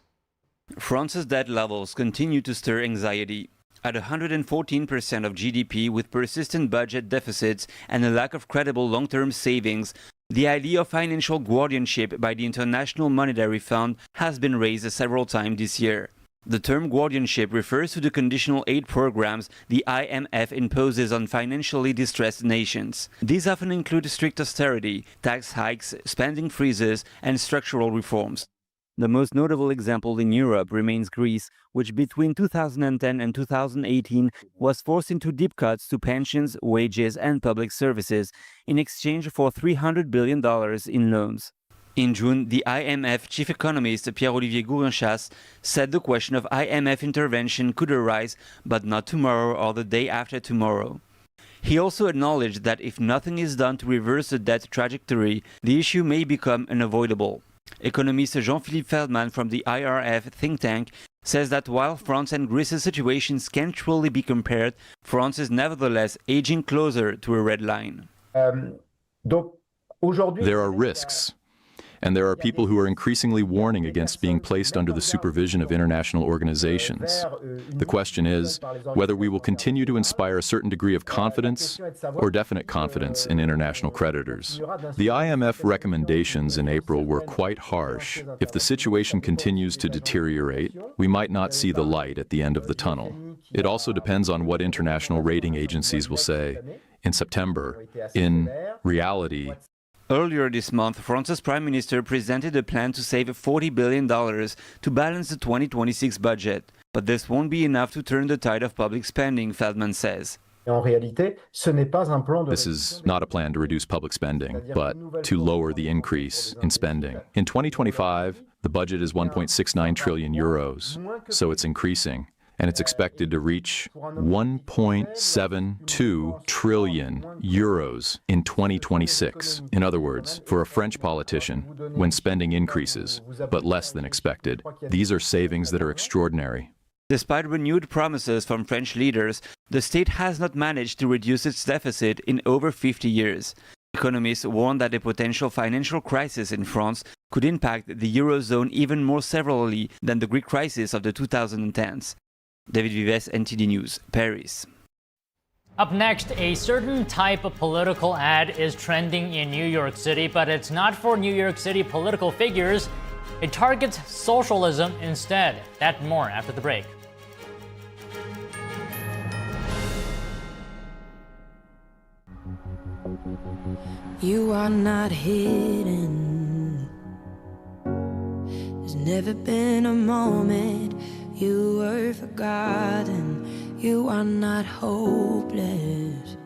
France's debt levels continue to stir anxiety. At 114% of GDP with persistent budget deficits and a lack of credible long-term savings, the idea of financial guardianship by the International Monetary Fund has been raised several times this year. The term guardianship refers to the conditional aid programs the IMF imposes on financially distressed nations. These often include strict austerity, tax hikes, spending freezes, and structural reforms. The most notable example in Europe remains Greece, which between 2010 and 2018 was forced into deep cuts to pensions, wages, and public services in exchange for $300 billion in loans. In June, the IMF chief economist Pierre-Olivier Gourinchas said the question of IMF intervention could arise, but not tomorrow or the day after tomorrow. He also acknowledged that if nothing is done to reverse the debt trajectory, the issue may become unavoidable. Economist Jean-Philippe Feldman from the IRF think tank says that while France and Greece's situations can't truly be compared, France is nevertheless aging closer to a red line. There are risks. And there are people who are increasingly warning against being placed under the supervision of international organizations. The question is whether we will continue to inspire a certain degree of confidence or definite confidence in international creditors. The IMF recommendations in April were quite harsh. If the situation continues to deteriorate, we might not see the light at the end of the tunnel. It also depends on what international rating agencies will say. In September, in reality, earlier this month, France's Prime Minister presented a plan to save $40 billion to balance the 2026 budget. But this won't be enough to turn the tide of public spending, Feldman says. This is not a plan to reduce public spending, but to lower the increase in spending. In 2025, the budget is 1.69 trillion euros, so it's increasing. and it's expected to reach 1.72 trillion euros in 2026. In other words, for a French politician, when spending increases, but less than expected, these are savings that are extraordinary. Despite renewed promises from French leaders, the state has not managed to reduce its deficit in over 50 years. Economists warn that a potential financial crisis in France could impact the Eurozone even more severely than the Greek crisis of the 2010s. David Vives, NTD News, Paris. Up next, a certain type of political ad is trending in New York City, but it's not for New York City political figures. It targets socialism instead. That and more after the break. You are not hidden. There's never been a moment you were forgotten. You are not hopeless.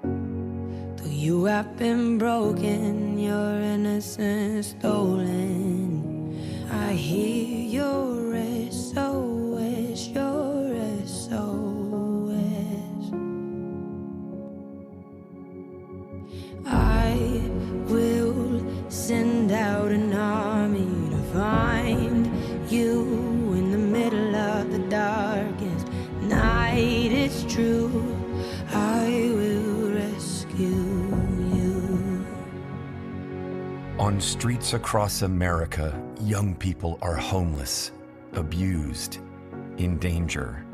Though you have been broken, your innocence stolen. I hear your SOS, your SOS. I will send out an army to find you in the middle of the darkest night. It's true, I will rescue you. On streets across America, young people are homeless, abused, in danger.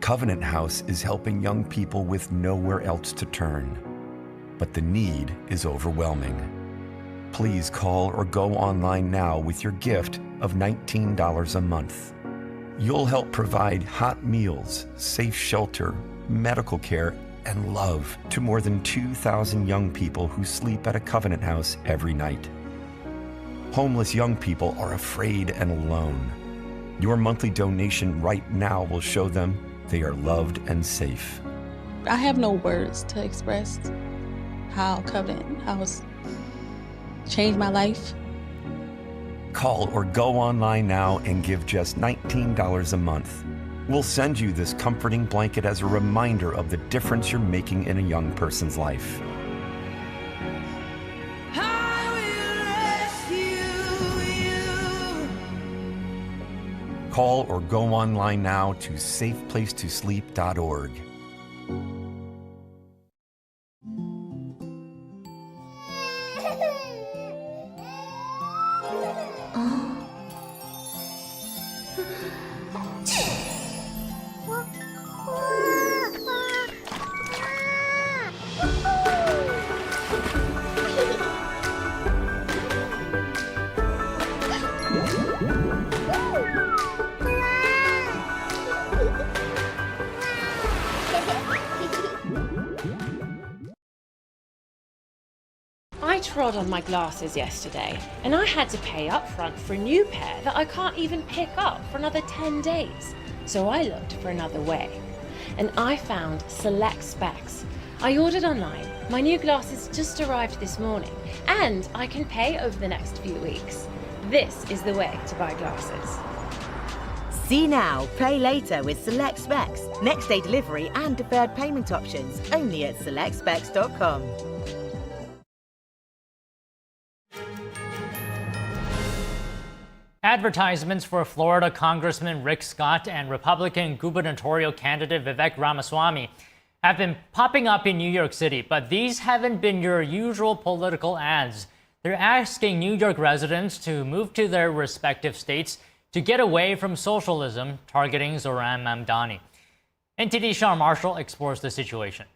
Covenant House is helping young people with nowhere else to turn. But the need is overwhelming. Please call or go online now with your gift of $19 a month. You'll help provide hot meals, safe shelter, medical care, and love to more than 2,000 young people who sleep at a Covenant House every night. Homeless young people are afraid and alone. Your monthly donation right now will show them they are loved and safe. I have no words to express how Covenant House changed my life. Call or go online now and give just $19 a month. We'll send you this comforting blanket as a reminder of the difference you're making in a young person's life. Call or go online now to safeplacetosleep.org. I trod on my glasses yesterday, and I had to pay up front for a new pair that I can't even pick up for another 10 days. So I looked for another way, and I found Select Specs. I ordered online. My new glasses just arrived this morning, and I can pay over the next few weeks. This is the way to buy glasses. See now, pay later with Select Specs. Next day delivery and deferred payment options only at selectspecs.com. Advertisements for Florida Congressman Rick Scott and Republican gubernatorial candidate Vivek Ramaswamy have been popping up in New York City, but these haven't been your usual political ads. They're asking New York residents to move to their respective states to get away from socialism, targeting Zohran Mamdani. NTD Sean Marshall explores the situation.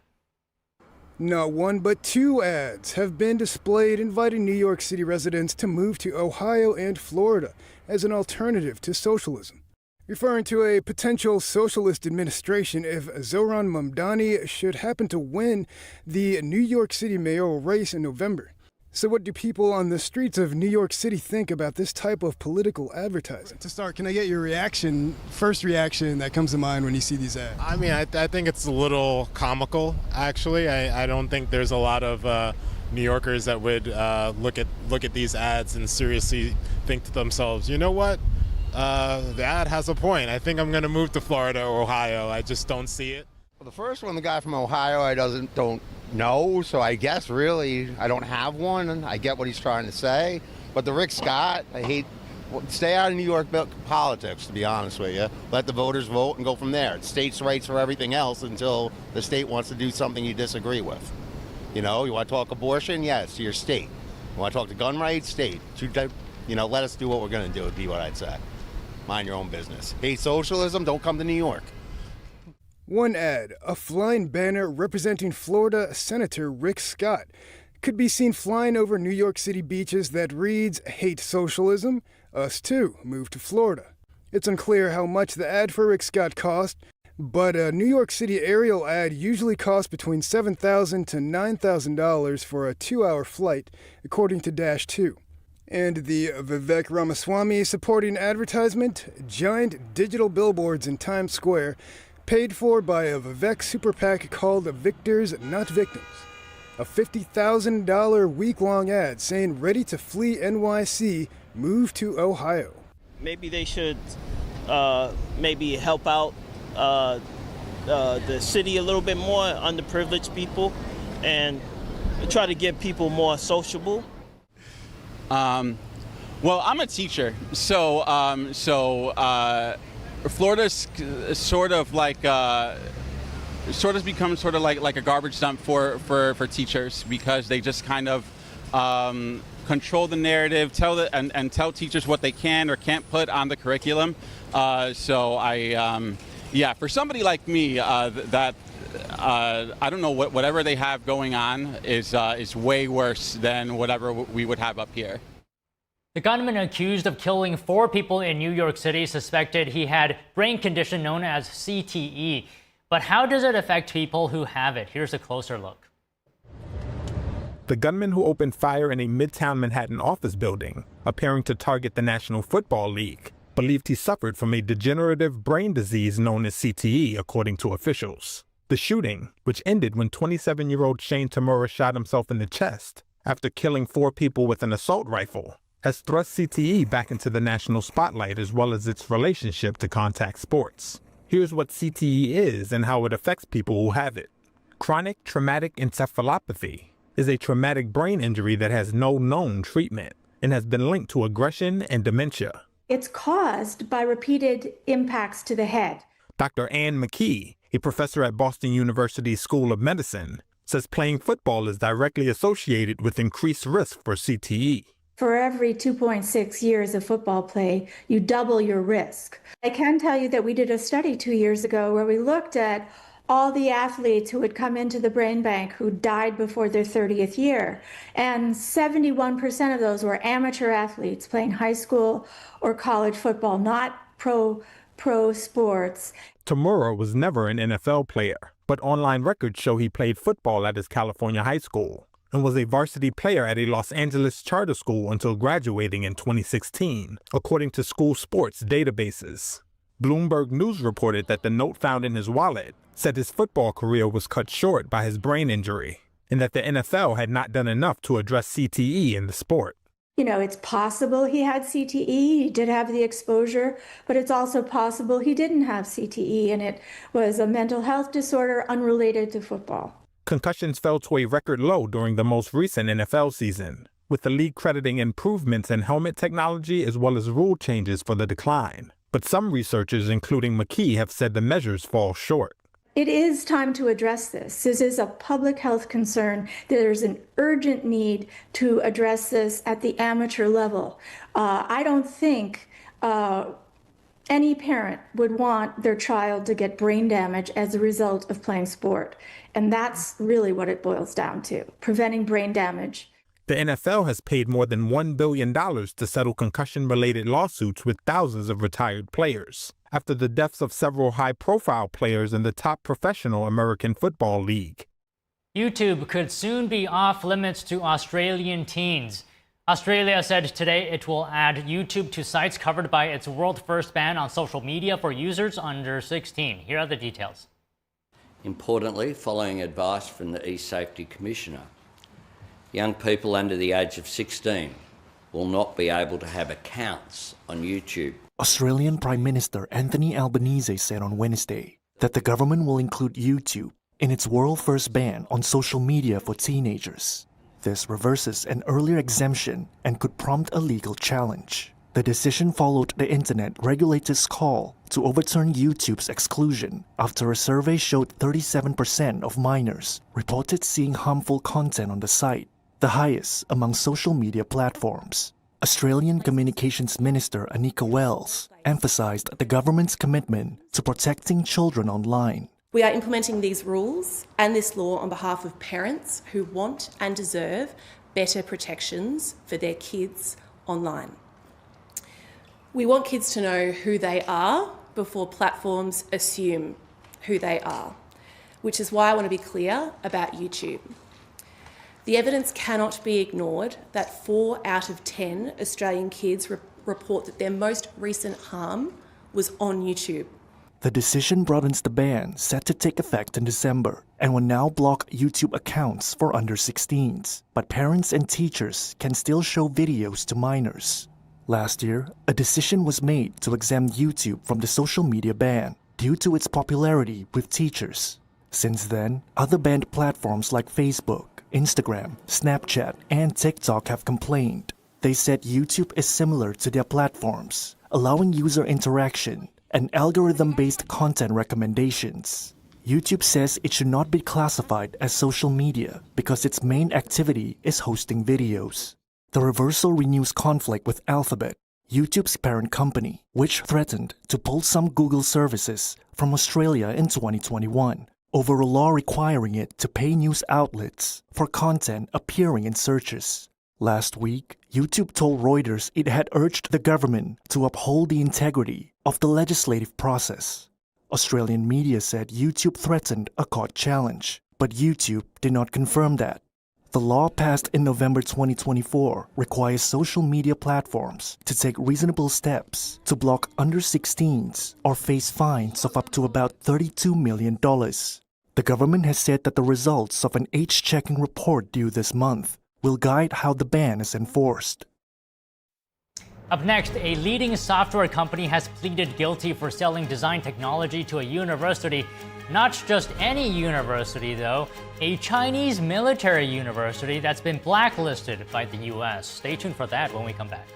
Not one, but two ads have been displayed inviting New York City residents to move to Ohio and Florida as an alternative to socialism, referring to a potential socialist administration if Zohran Mamdani should happen to win the New York City mayoral race in November. So what do people on the streets of New York City think about this type of political advertising? To start, can I get your reaction, first reaction that comes to mind when you see these ads? I mean, I think it's a little comical, actually. I don't think there's a lot of New Yorkers that would look at these ads and seriously think to themselves, you know what? the ad has a point. I think I'm going to move to Florida or Ohio. I just don't see it. Well, the first one, the guy from Ohio, I don't know, so I guess really I don't have one, and I get what he's trying to say. But the Rick Scott, stay out of New York politics, to be honest with you. Let the voters vote and go from there. It's states' rights for everything else until the state wants to do something you disagree with. You know, you want to talk abortion? Yes, to your state. You want to talk to gun rights? State. Let us do what we're going to do, would be what I'd say. Mind your own business. Hate socialism? Don't come to New York. One ad, a flying banner representing Florida Senator Rick Scott, could be seen flying over New York City beaches that reads, "Hate socialism? Us too, move to Florida." It's unclear how much the ad for Rick Scott cost, but a New York City aerial ad usually costs between $7,000 to $9,000 for a 2-hour flight, according to Dash 2. And the Vivek Ramaswamy supporting advertisement, giant digital billboards in Times Square, paid for by a Vivek super PAC called Victors Not Victims. A $50,000 week-long ad saying ready to flee NYC, move to Ohio. Maybe they should maybe help out the city a little bit more, underprivileged people, and try to get people more sociable. Well, I'm a teacher, so Florida's sort of become sort of like a garbage dump for teachers, because they just kind of control the narrative, tell teachers what they can or can't put on the curriculum. For somebody like me, I don't know, whatever they have going on is way worse than whatever we would have up here. The gunman accused of killing 4 people in New York City suspected he had brain condition known as CTE. But how does it affect people who have it? Here's a closer look. The gunman who opened fire in a Midtown Manhattan office building, appearing to target the National Football League, believed he suffered from a degenerative brain disease known as CTE, according to officials. The shooting, which ended when 27-year-old Shane Tamura shot himself in the chest after killing 4 people with an assault rifle, has thrust CTE back into the national spotlight, as well as its relationship to contact sports. Here's what CTE is and how it affects people who have it. Chronic traumatic encephalopathy is a traumatic brain injury that has no known treatment and has been linked to aggression and dementia. It's caused by repeated impacts to the head. Dr. Ann McKee, a professor at Boston University's School of Medicine, says playing football is directly associated with increased risk for CTE. For every 2.6 years of football play, you double your risk. I can tell you that we did a study 2 years ago where we looked at all the athletes who had come into the brain bank who died before their 30th year. And 71% of those were amateur athletes playing high school or college football, not pro sports. Tamura was never an NFL player, but online records show he played football at his California high school and was a varsity player at a Los Angeles charter school until graduating in 2016, according to school sports databases. Bloomberg News reported that the note found in his wallet said his football career was cut short by his brain injury, and that the NFL had not done enough to address CTE in the sport. You know, it's possible he had CTE, he did have the exposure, but it's also possible he didn't have CTE and it was a mental health disorder unrelated to football. Concussions fell to a record low during the most recent NFL season, with the league crediting improvements in helmet technology as well as rule changes for the decline. But some researchers, including McKee, have said the measures fall short. It is time to address this. This is a public health concern. There's an urgent need to address this at the amateur level. I don't think any parent would want their child to get brain damage as a result of playing sport. And that's really what it boils down to, preventing brain damage. The NFL has paid more than $1 billion to settle concussion-related lawsuits with thousands of retired players, after the deaths of several high-profile players in the top professional American Football League. YouTube could soon be off limits to Australian teens. Australia said today it will add YouTube to sites covered by its world-first ban on social media for users under 16. Here are the details. Importantly, following advice from the eSafety Commissioner, young people under the age of 16 will not be able to have accounts on YouTube. Australian Prime Minister Anthony Albanese said on Wednesday that the government will include YouTube in its world-first ban on social media for teenagers. This reverses an earlier exemption and could prompt a legal challenge. The decision followed the internet regulator's call to overturn YouTube's exclusion after a survey showed 37% of minors reported seeing harmful content on the site, the highest among social media platforms. Australian Communications Minister Anika Wells emphasized the government's commitment to protecting children online. We are implementing these rules and this law on behalf of parents who want and deserve better protections for their kids online. We want kids to know who they are before platforms assume who they are, which is why I want to be clear about YouTube. The evidence cannot be ignored that 4 out of 10 Australian kids report that their most recent harm was on YouTube. The decision broadens the ban set to take effect in December and will now block YouTube accounts for under 16s, but parents and teachers can still show videos to minors. Last year, a decision was made to exempt YouTube from the social media ban due to its popularity with teachers. Since then, other banned platforms like Facebook, Instagram, Snapchat, and TikTok have complained. They said YouTube is similar to their platforms, allowing user interaction and algorithm-based content recommendations. YouTube says it should not be classified as social media because its main activity is hosting videos. The reversal renews conflict with Alphabet, YouTube's parent company, which threatened to pull some Google services from Australia in 2021 over a law requiring it to pay news outlets for content appearing in searches. Last week, YouTube told Reuters it had urged the government to uphold the integrity of the legislative process. Australian media said YouTube threatened a court challenge, but YouTube did not confirm that. The law passed in November 2024 requires social media platforms to take reasonable steps to block under 16s or face fines of up to about $32 million. The government has said that the results of an age-checking report due this month will guide how the ban is enforced. Up next, a leading software company has pleaded guilty for selling design technology to a university. Not just any university, though, a Chinese military university that's been blacklisted by the US. Stay tuned for that when we come back.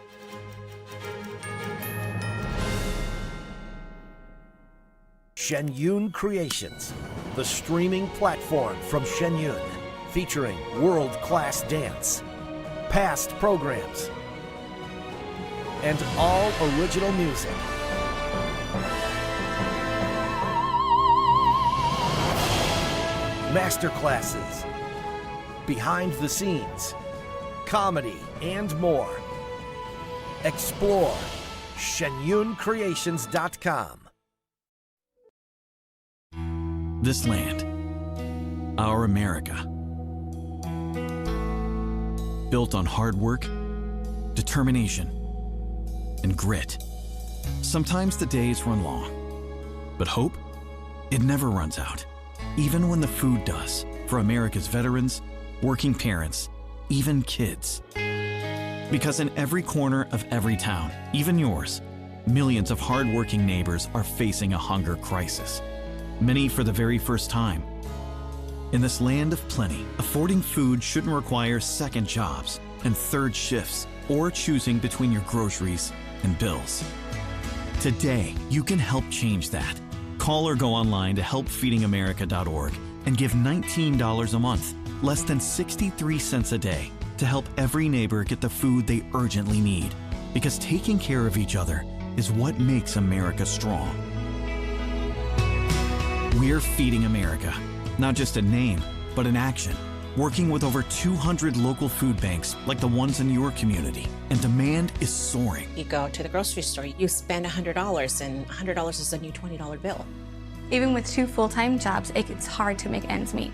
Shenyun Creations, the streaming platform from Shenyun, featuring world-class dance, past programs, and all original music. Masterclasses, behind the scenes, comedy, and more. Explore shenyuncreations.com. This land, our America, built on hard work, determination, and grit. Sometimes the days run long, but hope, it never runs out, even when the food does, for America's veterans, working parents, even kids. Because in every corner of every town, even yours, millions of hard-working neighbors are facing a hunger crisis, many for the very first time. In this land of plenty, affording food shouldn't require second jobs and third shifts or choosing between your groceries and bills. Today, you can help change that. Call or go online to helpfeedingamerica.org and give $19 a month, less than 63 cents a day, to help every neighbor get the food they urgently need. Because taking care of each other is what makes America strong. We're Feeding America, not just a name, but an action. Working with over 200 local food banks like the ones in your community, and demand is soaring. You go to the grocery store, you spend $100, and $100 is a new $20 bill. Even with 2 full-time jobs, it's hard to make ends meet.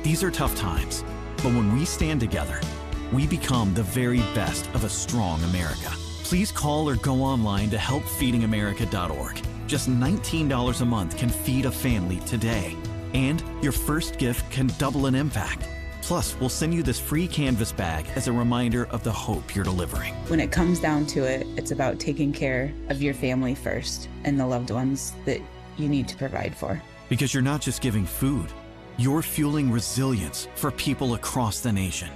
These are tough times, but when we stand together, we become the very best of a strong America. Please call or go online to helpfeedingamerica.org. Just $19 a month can feed a family today, and your first gift can double an impact. Plus, we'll send you this free canvas bag as a reminder of the hope you're delivering. When it comes down to it, it's about taking care of your family first and the loved ones that you need to provide for. Because you're not just giving food, you're fueling resilience for people across the nation.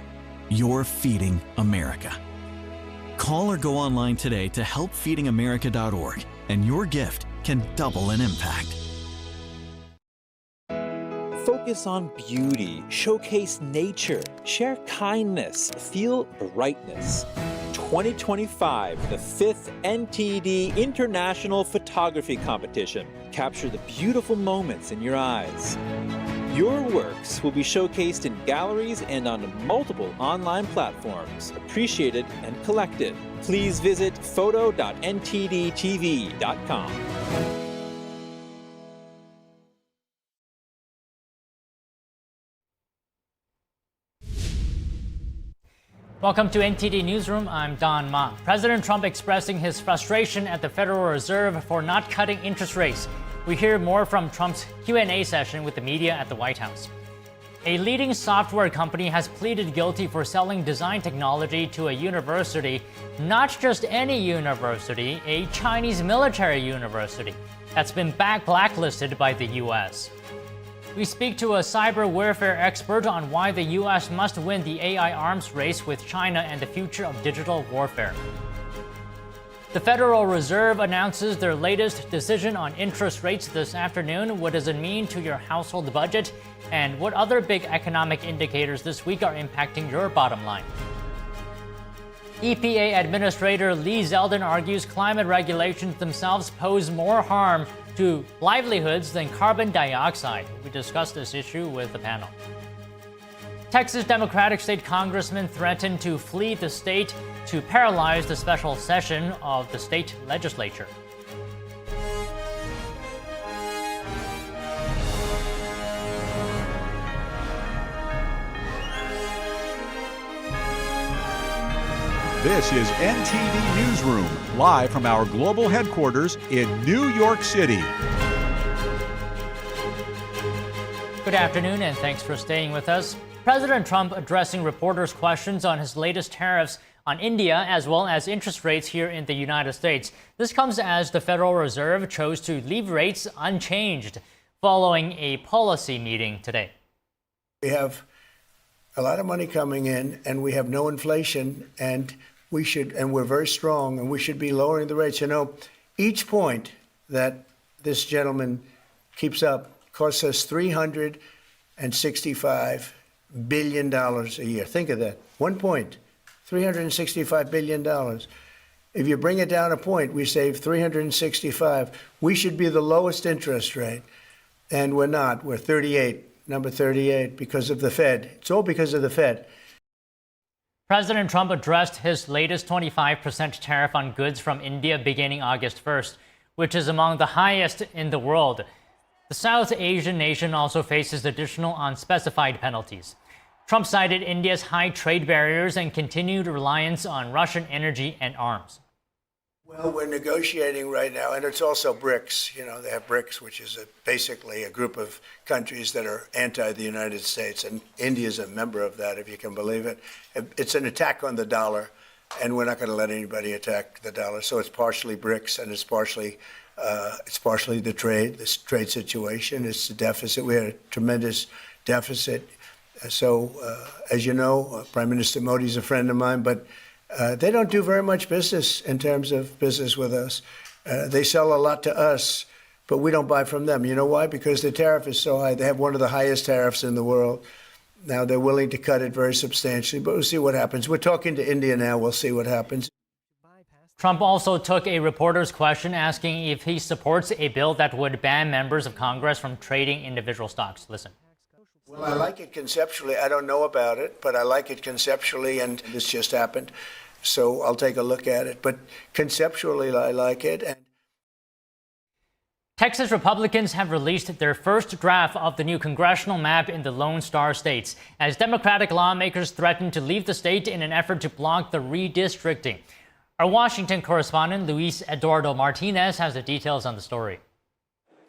You're feeding America. Call or go online today to helpfeedingamerica.org, and your gift can double an impact. Focus on beauty, showcase nature, share kindness, feel brightness. 2025, the 5th NTD International Photography Competition. Capture the beautiful moments in your eyes. Your works will be showcased in galleries and on multiple online platforms, appreciated and collected. Please visit photo.ntdtv.com. Welcome to NTD Newsroom. I'm Don Ma. President Trump expressing his frustration at the Federal Reserve for not cutting interest rates. We hear more from Trump's Q&A session with the media at the White House. A leading software company has pleaded guilty for selling design technology to a university, not just any university, a Chinese military university that's been blacklisted by the U.S. We speak to a cyber warfare expert on why the U.S. must win the AI arms race with China and the future of digital warfare. The Federal Reserve announces their latest decision on interest rates this afternoon. What does it mean to your household budget? And what other big economic indicators this week are impacting your bottom line? EPA Administrator Lee Zeldin argues climate regulations themselves pose more harm to livelihoods than carbon dioxide. We discussed this issue with the panel. Texas Democratic State Congressman threatened to flee the state to paralyze the special session of the state legislature. This is NTD Newsroom, live from our global headquarters in New York City. Good afternoon, and thanks for staying with us. President Trump addressing reporters' questions on his latest tariffs on India, as well as interest rates here in the United States. This comes as the Federal Reserve chose to leave rates unchanged following a policy meeting today. We have a lot of money coming in, and we have no inflation, and we're very strong, and we should be lowering the rates. You know, each point that this gentleman keeps up costs us $365 billion a year. Think of that. 1 point, $365 billion. If you bring it down a point, we save 365. We should be the lowest interest rate, and we're not. We're 38, number 38, because of the Fed. It's all because of the Fed. President Trump addressed his latest 25% tariff on goods from India beginning August 1st, which is among the highest in the world. The South Asian nation also faces additional unspecified penalties. Trump cited India's high trade barriers and continued reliance on Russian energy and arms. Well, we're negotiating right now, and it's also BRICS. You know, they have BRICS, which is basically a group of countries that are anti the United States, and India is a member of that, if you can believe it. It's an attack on the dollar, and we're not going to let anybody attack the dollar. So it's partially BRICS, and it's partially the trade situation. It's the deficit. We had a tremendous deficit. So, as you know, Prime Minister Modi is a friend of mine, but they don't do very much business in terms of business with us. They sell a lot to us, but we don't buy from them. You know why? Because the tariff is so high. They have one of the highest tariffs in the world. Now, they're willing to cut it very substantially, but we'll see what happens. We're talking to India now. We'll see what happens. Trump also took a reporter's question asking if he supports a bill that would ban members of Congress from trading individual stocks. Listen. Well, I like it conceptually. I don't know about it, but I like it conceptually, and this just happened. So I'll take a look at it. But conceptually, I like it. And Texas Republicans have released their first draft of the new congressional map in the Lone Star states, as Democratic lawmakers threaten to leave the state in an effort to block the redistricting. Our Washington correspondent, Luis Eduardo Martinez, has the details on the story.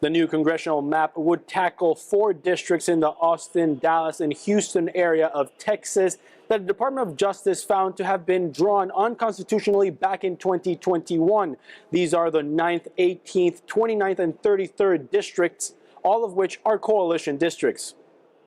The new congressional map would tackle 4 districts in the Austin, Dallas, and Houston area of Texas that the Department of Justice found to have been drawn unconstitutionally back in 2021. These are the 9th, 18th, 29th, and 33rd districts, all of which are coalition districts.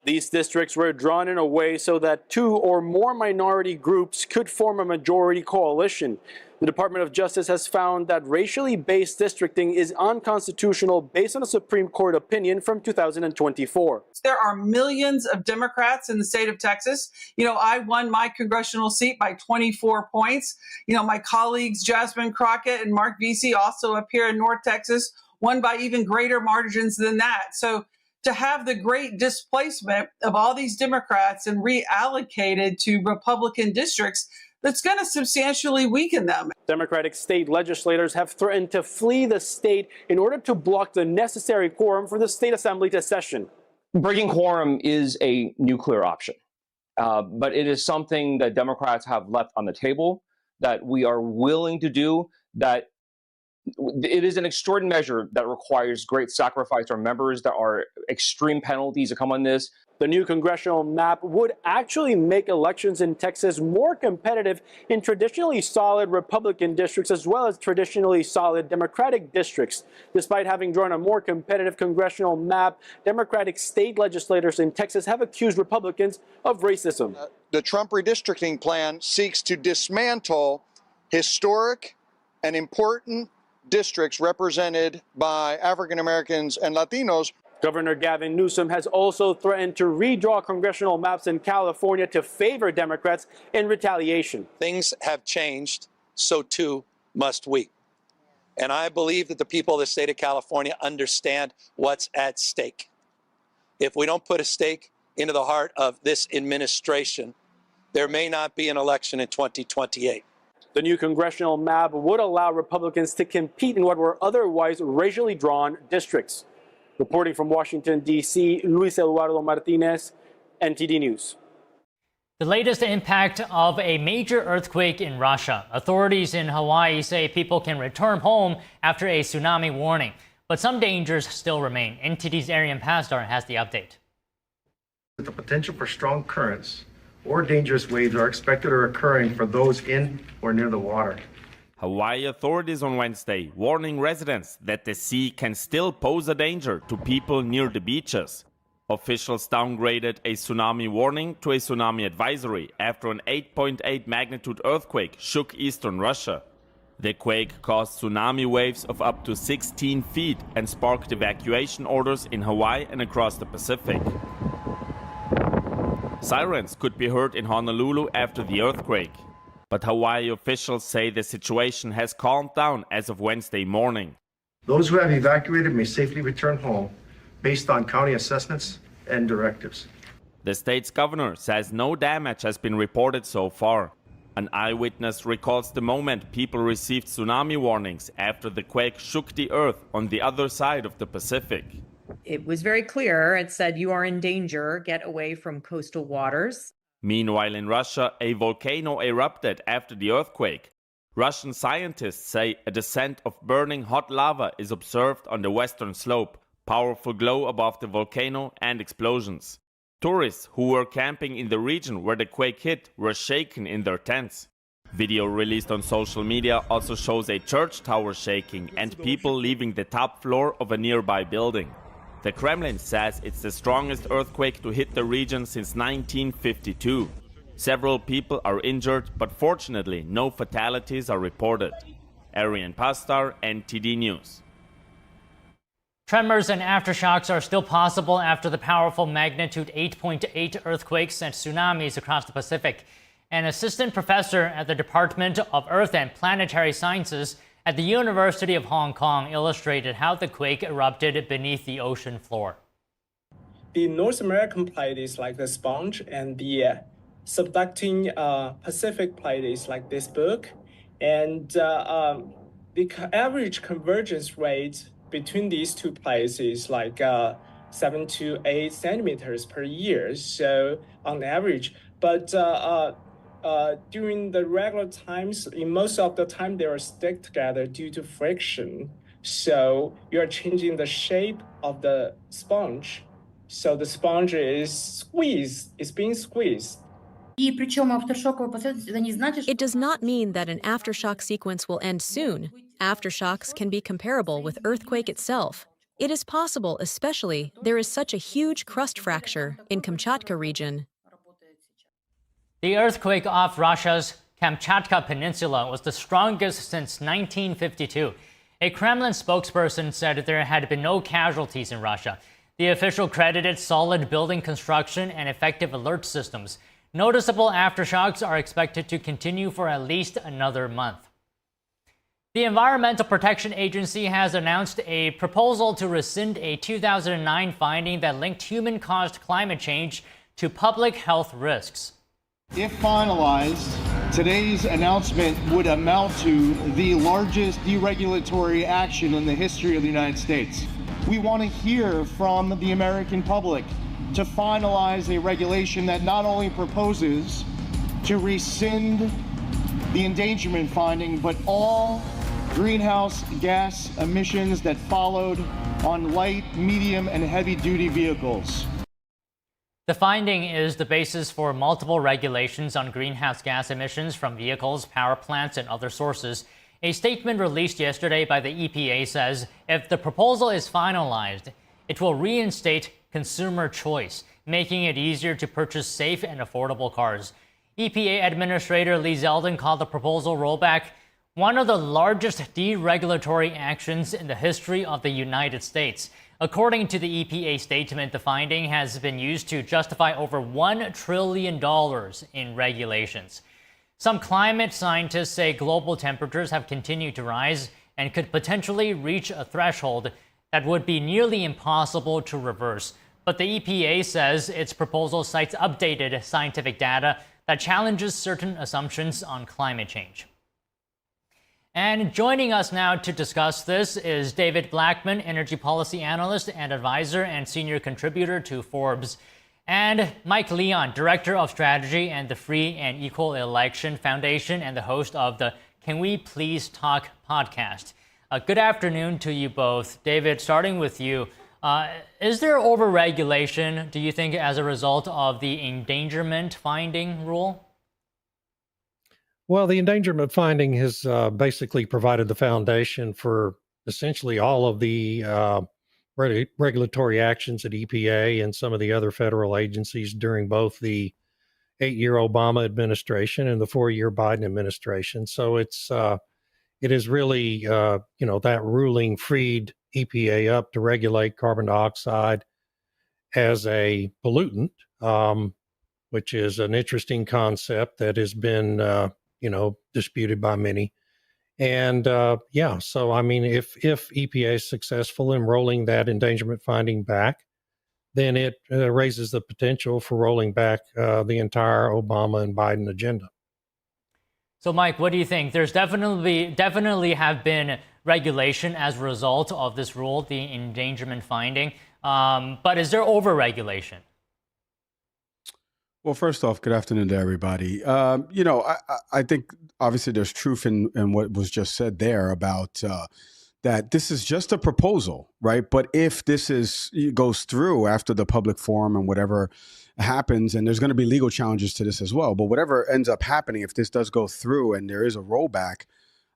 These districts were drawn in a way so that 2 or more minority groups could form a majority coalition. The Department of Justice has found that racially based districting is unconstitutional based on a Supreme Court opinion from 2024. There are millions of Democrats in the state of Texas. I won my congressional seat by 24 points. My colleagues Jasmine Crockett and Mark Vesey also up here in North Texas won by even greater margins than that. So to have the great displacement of all these Democrats and reallocated to Republican districts, that's going to substantially weaken them. Democratic state legislators have threatened to flee the state in order to block the necessary quorum for the state assembly to session. Breaking quorum is a nuclear option, but it is something that Democrats have left on the table that we are willing to do. That it is an extraordinary measure that requires great sacrifice from members. There are extreme penalties that come on this. The new congressional map would actually make elections in Texas more competitive in traditionally solid Republican districts as well as traditionally solid Democratic districts. Despite having drawn a more competitive congressional map, Democratic state legislators in Texas have accused Republicans of racism. The Trump redistricting plan seeks to dismantle historic and important districts represented by African Americans and Latinos. Governor Gavin Newsom has also threatened to redraw congressional maps in California to favor Democrats in retaliation. Things have changed, so too must we. And I believe that the people of the state of California understand what's at stake. If we don't put a stake into the heart of this administration, there may not be an election in 2028. The new congressional map would allow Republicans to compete in what were otherwise racially drawn districts. Reporting from Washington, D.C., Luis Eduardo Martinez, NTD News. The latest impact of a major earthquake in Russia. Authorities in Hawaii say people can return home after a tsunami warning, but some dangers still remain. NTD's Arian Pasdar has the update. The potential for strong currents or dangerous waves are expected or occurring for those in or near the water. Hawaii authorities on Wednesday warning residents that the sea can still pose a danger to people near the beaches. Officials downgraded a tsunami warning to a tsunami advisory after an 8.8 magnitude earthquake shook eastern Russia. The quake caused tsunami waves of up to 16 feet and sparked evacuation orders in Hawaii and across the Pacific. Sirens could be heard in Honolulu after the earthquake. But Hawaii officials say the situation has calmed down as of Wednesday morning. Those who have evacuated may safely return home based on county assessments and directives. The state's governor says no damage has been reported so far. An eyewitness recalls the moment people received tsunami warnings after the quake shook the earth on the other side of the Pacific. It was very clear. It said, "You are in danger. Get away from coastal waters." Meanwhile, in Russia, a volcano erupted after the earthquake. Russian scientists say a descent of burning hot lava is observed on the western slope, powerful glow above the volcano and explosions. Tourists who were camping in the region where the quake hit were shaken in their tents. Video released on social media also shows a church tower shaking and people leaving the top floor of a nearby building. The Kremlin says it's the strongest earthquake to hit the region since 1952. Several people are injured, but fortunately no fatalities are reported. Arian Pastar, NTD News. Tremors and aftershocks are still possible after the powerful magnitude 8.8 earthquakes and tsunamis across the Pacific. An assistant professor at the Department of Earth and Planetary Sciences at the University of Hong Kong illustrated how the quake erupted beneath the ocean floor. The North American plate is like the sponge, and the subducting Pacific plate is like this book. And the average convergence rate between these two plates is like 7 to 8 centimeters per year, so on average. But during the regular times, in most of the time, they are stick together due to friction. So you're changing the shape of the sponge. So the sponge is squeezed, it's being squeezed. It does not mean that an aftershock sequence will end soon. Aftershocks can be comparable with earthquake itself. It is possible, especially, there is such a huge crust fracture in Kamchatka region. The earthquake off Russia's Kamchatka Peninsula was the strongest since 1952. A Kremlin spokesperson said there had been no casualties in Russia. The official credited solid building construction and effective alert systems. Noticeable aftershocks are expected to continue for at least another month. The Environmental Protection Agency has announced a proposal to rescind a 2009 finding that linked human-caused climate change to public health risks. If finalized, today's announcement would amount to the largest deregulatory action in the history of the United States. We want to hear from the American public to finalize a regulation that not only proposes to rescind the endangerment finding, but all greenhouse gas emissions that followed on light, medium, and heavy-duty vehicles. The finding is the basis for multiple regulations on greenhouse gas emissions from vehicles, power plants, and other sources. A statement released yesterday by the EPA says if the proposal is finalized, it will reinstate consumer choice, making it easier to purchase safe and affordable cars. EPA Administrator Lee Zeldin called the proposal rollback one of the largest deregulatory actions in the history of the United States. According to the EPA statement, the finding has been used to justify over $1 trillion in regulations. Some climate scientists say global temperatures have continued to rise and could potentially reach a threshold that would be nearly impossible to reverse. But the EPA says its proposal cites updated scientific data that challenges certain assumptions on climate change. And joining us now to discuss this is David Blackman, energy policy analyst and advisor and senior contributor to Forbes, and Mike Leon, director of strategy and the Free and Equal Election Foundation and the host of the Can We Please Talk podcast. Good afternoon to you both. David, starting with you, is there overregulation, do you think, as a result of the endangerment finding rule? Well, the endangerment finding has basically provided the foundation for essentially all of the regulatory actions at EPA and some of the other federal agencies during both the 8-year Obama administration and the 4-year Biden administration. So it is really, that ruling freed EPA up to regulate carbon dioxide as a pollutant, which is an interesting concept that has been disputed by many. And so I mean, if EPA is successful in rolling that endangerment finding back, then it raises the potential for rolling back the entire Obama and Biden agenda. So, Mike, what do you think? There's definitely have been regulation as a result of this rule, the endangerment finding. But is there overregulation? Well, first off, good afternoon to everybody. I think obviously there's truth in what was just said there about that this is just a proposal, right? But if this goes through after the public forum and whatever happens, and there's going to be legal challenges to this as well, but whatever ends up happening, if this does go through and there is a rollback,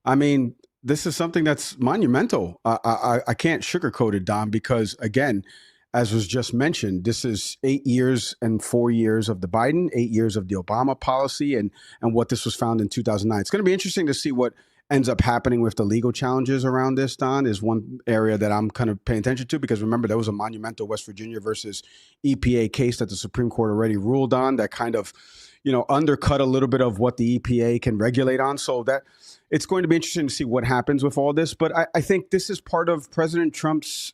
I mean, this is something that's monumental. I can't sugarcoat it, Don, because again, as was just mentioned, this is 8 years and 4 years of the Biden, 8 years of the Obama policy, and what this was found in 2009. It's going to be interesting to see what ends up happening with the legal challenges around this, Don, is one area that I'm kind of paying attention to, because remember, there was a monumental West Virginia versus EPA case that the Supreme Court already ruled on that kind of, undercut a little bit of what the EPA can regulate on. So that it's going to be interesting to see what happens with all this. But I think this is part of President Trump's,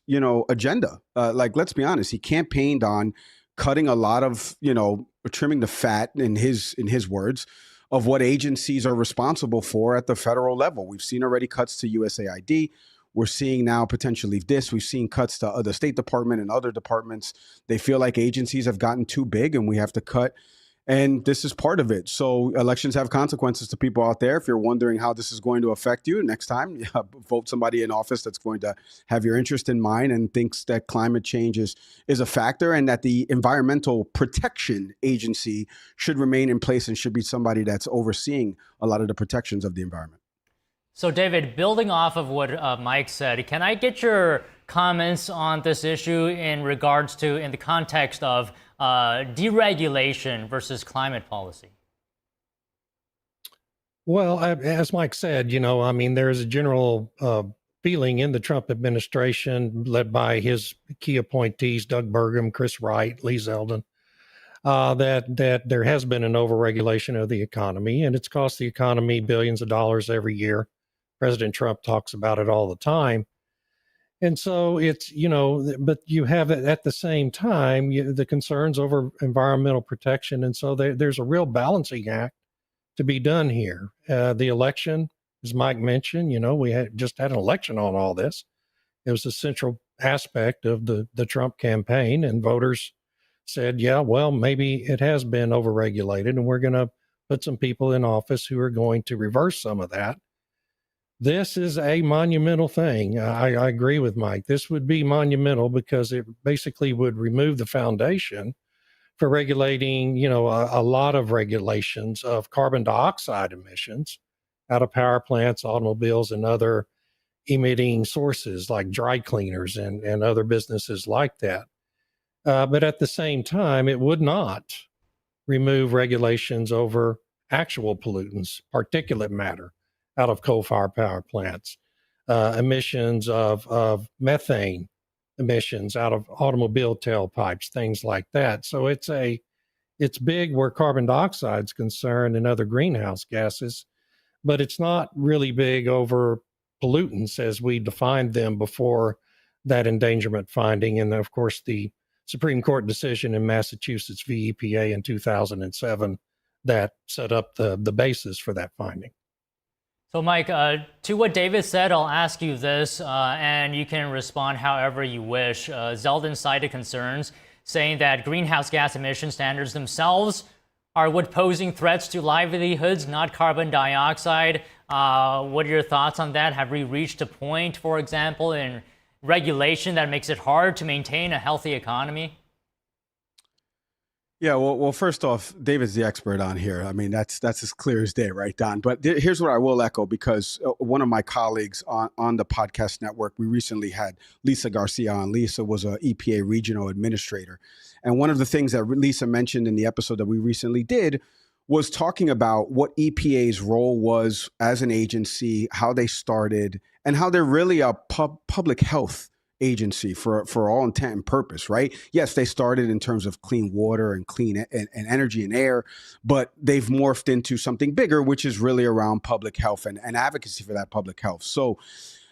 agenda. Let's be honest, he campaigned on cutting a lot of, trimming the fat, in his words, of what agencies are responsible for at the federal level. We've seen already cuts to USAID. We're seeing now potentially this. We've seen cuts to the State Department and other departments. They feel like agencies have gotten too big and we have to cut. And this is part of it. So elections have consequences to people out there. If you're wondering how this is going to affect you next time, vote somebody in office that's going to have your interest in mind and thinks that climate change is a factor, and that the Environmental Protection Agency should remain in place and should be somebody that's overseeing a lot of the protections of the environment. So, David, building off of what Mike said, can I get your comments on this issue in regards to, in the context of deregulation versus climate policy? Well, as Mike said, I mean, there's a general feeling in the Trump administration, led by his key appointees, Doug Burgum, Chris Wright, Lee Zeldin, that there has been an overregulation of the economy, and it's cost the economy billions of dollars every year. President Trump talks about it all the time. And so it's, but you have it at the same time, the concerns over environmental protection. And so there's a real balancing act to be done here. The election, as Mike mentioned, we just had an election on all this. It was a central aspect of the Trump campaign, and voters said, yeah, well, maybe it has been overregulated, and we're going to put some people in office who are going to reverse some of that. This is a monumental thing. I agree with Mike. This would be monumental because it basically would remove the foundation for regulating, a lot of regulations of carbon dioxide emissions out of power plants, automobiles, and other emitting sources like dry cleaners and other businesses like that. But at the same time, it would not remove regulations over actual pollutants, particulate matter out of coal-fired power plants, emissions of methane emissions out of automobile tailpipes, things like that. So it's big where carbon dioxide is concerned and other greenhouse gases, but it's not really big over pollutants as we defined them before that endangerment finding. And of course, the Supreme Court decision in Massachusetts v. EPA in 2007 that set up the basis for that finding. So, Mike, to what David said, I'll ask you this, and you can respond however you wish. Zeldin cited concerns saying that greenhouse gas emission standards themselves are what posing threats to livelihoods, not carbon dioxide. What are your thoughts on that? Have we reached a point, for example, in regulation that makes it hard to maintain a healthy economy? Yeah, well, first off, David's the expert on here. I mean, that's as clear as day, right, Don? But here's what I will echo, because one of my colleagues on the podcast network, we recently had Lisa Garcia on. Lisa was an EPA regional administrator. And one of the things that Lisa mentioned in the episode that we recently did was talking about what EPA's role was as an agency, how they started, and how they're really a public health agency for all intent and purpose, right? Yes, they started in terms of clean water and clean and energy and air, but they've morphed into something bigger, which is really around public health and advocacy for that public health. So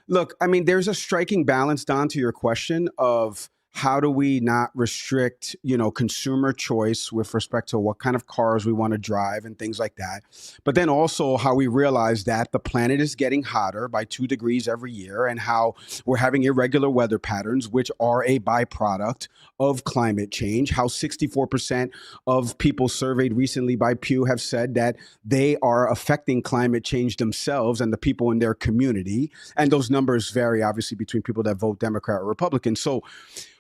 look, I mean, there's a striking balance, Don, to your question of how do we not restrict, consumer choice with respect to what kind of cars we want to drive and things like that. But then also how we realize that the planet is getting hotter by 2 degrees every year, and how we're having irregular weather patterns, which are a byproduct of climate change. How 64% of people surveyed recently by Pew have said that they are affecting climate change themselves and the people in their community. And those numbers vary, obviously, between people that vote Democrat or Republican. So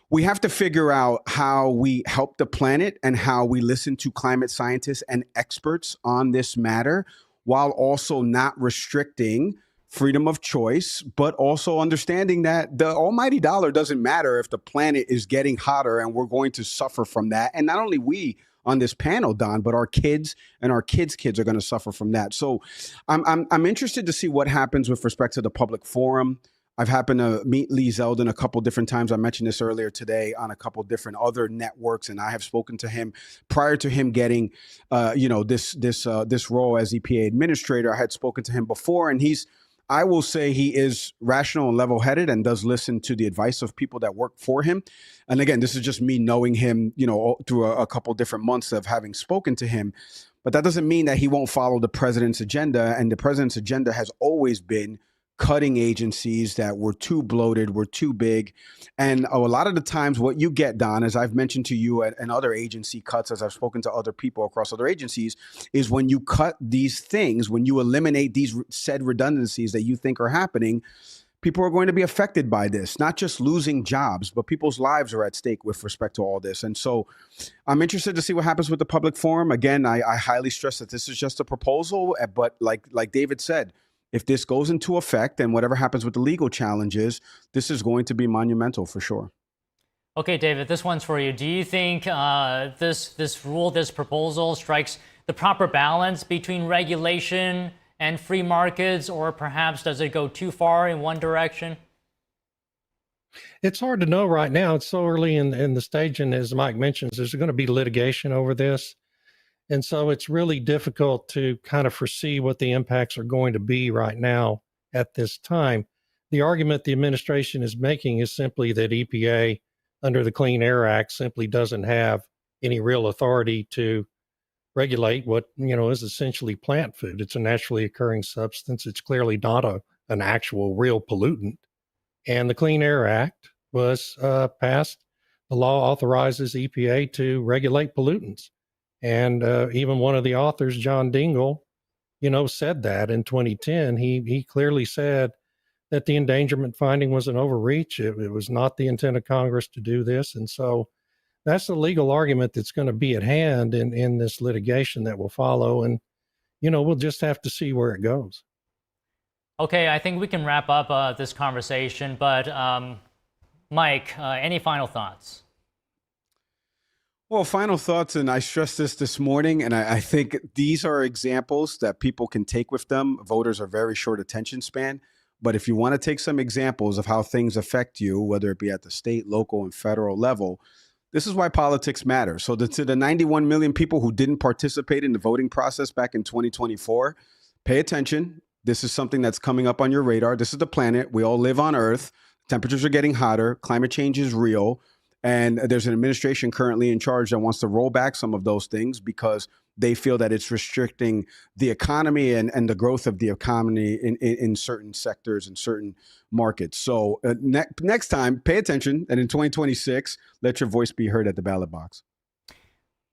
we have to figure out how we help the planet and how we listen to climate scientists and experts on this matter, while also not restricting freedom of choice, but also understanding that the almighty dollar doesn't matter if the planet is getting hotter and we're going to suffer from that. And not only we on this panel, Don, but our kids and our kids' kids are going to suffer from that. So I'm interested to see what happens with respect to the public forum. I've happened to meet Lee Zeldin a couple different times. I mentioned this earlier today on a couple different other networks, and I have spoken to him prior to him getting, this role as EPA administrator. I had spoken to him before, and I will say he is rational and level-headed and does listen to the advice of people that work for him. And again, this is just me knowing him, through a couple different months of having spoken to him. But that doesn't mean that he won't follow the president's agenda. And the president's agenda has always been cutting agencies that were too bloated, were too big. And a lot of the times what you get, Don, as I've mentioned to you and other agency cuts, as I've spoken to other people across other agencies, is when you cut these things, when you eliminate these said redundancies that you think are happening, people are going to be affected by this, not just losing jobs, but people's lives are at stake with respect to all this. And so I'm interested to see what happens with the public forum. Again, I highly stress that this is just a proposal, but like David said, if this goes into effect and whatever happens with the legal challenges, this is going to be monumental for sure. Okay, David, this one's for you. Do you think this rule, this proposal strikes the proper balance between regulation and free markets, or perhaps does it go too far in one direction? It's hard to know right now. It's so early in the stage, and as Mike mentions, there's going to be litigation over this. And so it's really difficult to kind of foresee what the impacts are going to be right now at this time. The argument the administration is making is simply that EPA, under the Clean Air Act, simply doesn't have any real authority to regulate what, is essentially plant food. It's a naturally occurring substance. It's clearly not an actual real pollutant. And the Clean Air Act was passed. The law authorizes EPA to regulate pollutants. And even one of the authors, John Dingell, said that in 2010. He clearly said that the endangerment finding was an overreach. It was not the intent of Congress to do this. And so that's the legal argument that's going to be at hand in this litigation that will follow. And, we'll just have to see where it goes. Okay, I think we can wrap up this conversation. But Mike, any final thoughts? Well, final thoughts, and I stressed this morning, and I think these are examples that people can take with them. Voters are very short attention span. But if you want to take some examples of how things affect you, whether it be at the state, local, and federal level, this is why politics matter. So to the 91 million people who didn't participate in the voting process back in 2024, pay attention. This is something that's coming up on your radar. This is the planet. We all live on Earth. Temperatures are getting hotter. Climate change is real. And there's an administration currently in charge that wants to roll back some of those things because they feel that it's restricting the economy and the growth of the economy in certain sectors and certain markets. So next time, pay attention. And in 2026, let your voice be heard at the ballot box.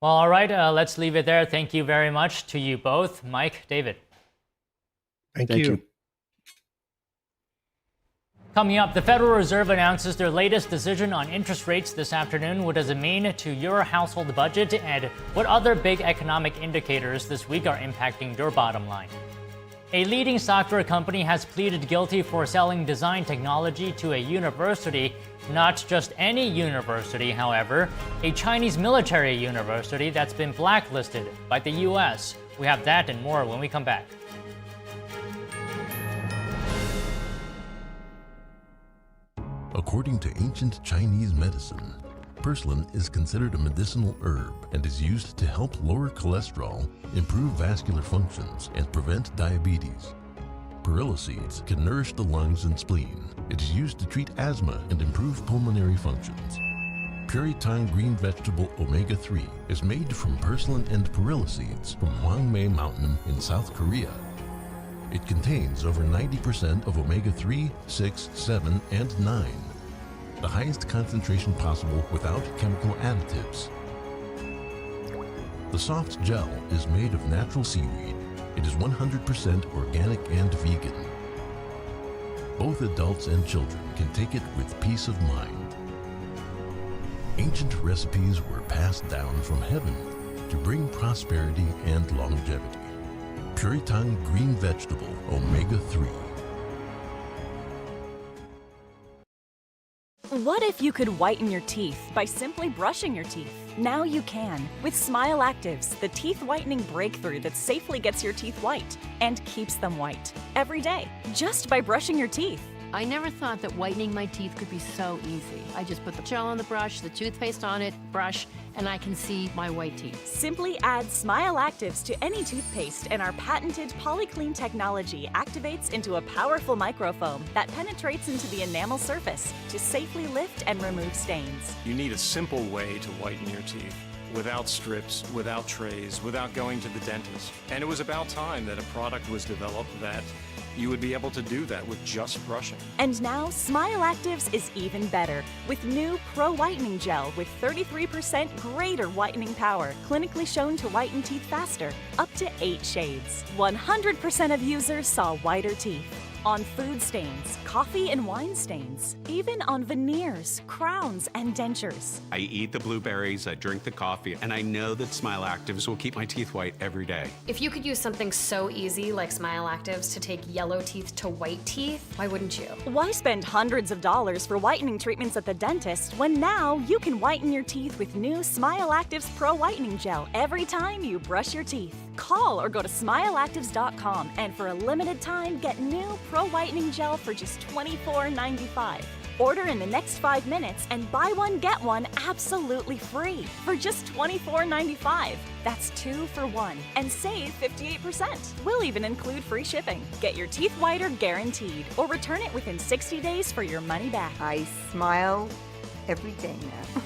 Well, all right. Let's leave it there. Thank you very much to you both, Mike, David. Thank you. Coming up, the Federal Reserve announces their latest decision on interest rates this afternoon. What does it mean to your household budget? And what other big economic indicators this week are impacting your bottom line? A leading software company has pleaded guilty for selling design technology to a university. Not just any university, however, a Chinese military university that's been blacklisted by the U.S. We have that and more when we come back. According to ancient Chinese medicine, purslane is considered a medicinal herb and is used to help lower cholesterol, improve vascular functions, and prevent diabetes. Perilla seeds can nourish the lungs and spleen. It is used to treat asthma and improve pulmonary functions. Puritang green vegetable omega-3 is made from purslane and perilla seeds from Hwangmae Mountain in South Korea. It contains over 90% of omega-3, 6, 7, and 9, the highest concentration possible without chemical additives. The soft gel is made of natural seaweed. It is 100% organic and vegan. Both adults and children can take it with peace of mind. Ancient recipes were passed down from heaven to bring prosperity and longevity. Puritang green vegetable omega-3. What if you could whiten your teeth by simply brushing your teeth? Now you can with Smile Actives, the teeth whitening breakthrough that safely gets your teeth white and keeps them white every day just by brushing your teeth. I never thought that whitening my teeth could be so easy. I just put the gel on the brush, the toothpaste on it, brush, and I can see my white teeth. Simply add Smile Actives to any toothpaste and our patented PolyClean technology activates into a powerful microfoam that penetrates into the enamel surface to safely lift and remove stains. You need a simple way to whiten your teeth. Without strips, without trays, without going to the dentist. And it was about time that a product was developed that you would be able to do that with just brushing. And now, Smile Actives is even better with new Pro Whitening Gel with 33% greater whitening power, clinically shown to whiten teeth faster, up to 8 shades. 100% of users saw whiter teeth. On food stains, coffee and wine stains, even on veneers, crowns, and dentures. I eat the blueberries, I drink the coffee, and I know that Smile Actives will keep my teeth white every day. If you could use something so easy like Smile Actives to take yellow teeth to white teeth, why wouldn't you? Why spend hundreds of dollars for whitening treatments at the dentist when now you can whiten your teeth with new Smile Actives Pro Whitening Gel every time you brush your teeth? Call or go to smileactives.com and for a limited time get new Pro Whitening Gel for just $24.95. Order in the next 5 minutes and buy one get one absolutely free for just $24.95. That's 2 for 1 and save 58%. We'll even include free shipping. Get your teeth whiter guaranteed or return it within 60 days for your money back. I smile every day now.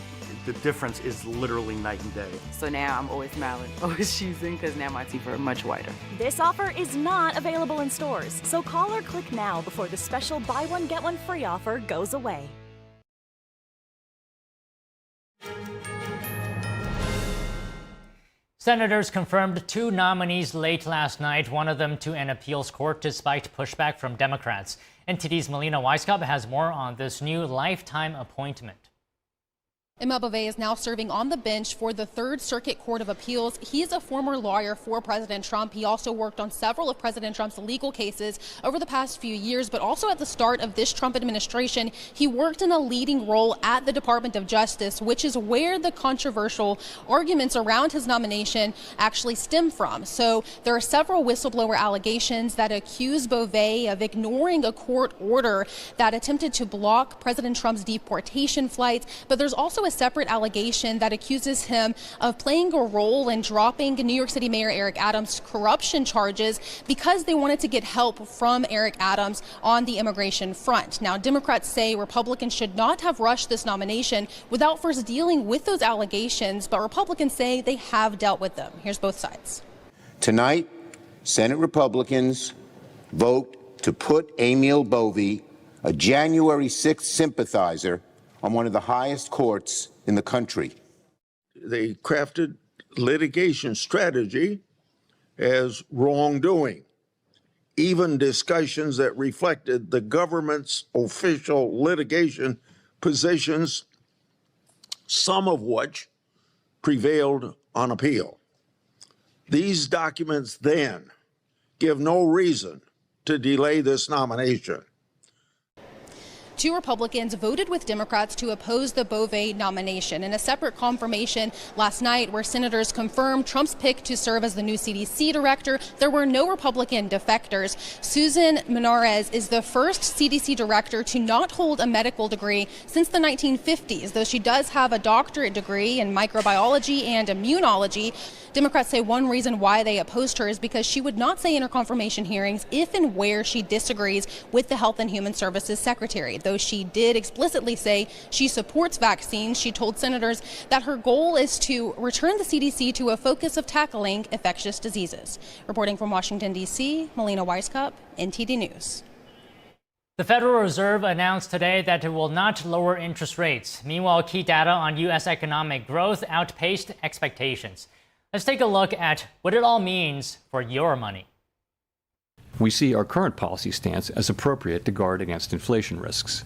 The difference is literally night and day. So now I'm always smiling, always choosing, because now my teeth are much whiter. This offer is not available in stores, so call or click now before the special buy one get one free offer goes away. Senators confirmed 2 nominees late last night, one of them to an appeals court despite pushback from Democrats. NTD's Melina Weisskopf has more on this new lifetime appointment. Emma Bovee is now serving on the bench for the Third Circuit Court of Appeals. He's a former lawyer for President Trump. He also worked on several of President Trump's legal cases over the past few years, but also at the start of this Trump administration, he worked in a leading role at the Department of Justice, which is where the controversial arguments around his nomination actually stem from. So there are several whistleblower allegations that accuse Bovee of ignoring a court order that attempted to block President Trump's deportation flights, but there's also a separate allegation that accuses him of playing a role in dropping New York City Mayor Eric Adams' corruption charges because they wanted to get help from Eric Adams on the immigration front. Now, Democrats say Republicans should not have rushed this nomination without first dealing with those allegations, but Republicans say they have dealt with them. Here's both sides. Tonight, Senate Republicans vote to put Emil Bovee, a January 6th sympathizer, on one of the highest courts in the country. They crafted litigation strategy as wrongdoing, even discussions that reflected the government's official litigation positions, some of which prevailed on appeal. These documents then give no reason to delay this nomination. 2 Republicans voted with Democrats to oppose the Bovee nomination. In a separate confirmation last night where senators confirmed Trump's pick to serve as the new CDC director, there were no Republican defectors. Susan Menarez is the first CDC director to not hold a medical degree since the 1950s, though she does have a doctorate degree in microbiology and immunology. Democrats say one reason why they opposed her is because she would not say in her confirmation hearings if and where she disagrees with the Health and Human Services Secretary. Though she did explicitly say she supports vaccines, she told senators that her goal is to return the CDC to a focus of tackling infectious diseases. Reporting from Washington, D.C., Melina Weisskopf, NTD News. The Federal Reserve announced today that it will not lower interest rates. Meanwhile, key data on U.S. economic growth outpaced expectations. Let's take a look at what it all means for your money. We see our current policy stance as appropriate to guard against inflation risks.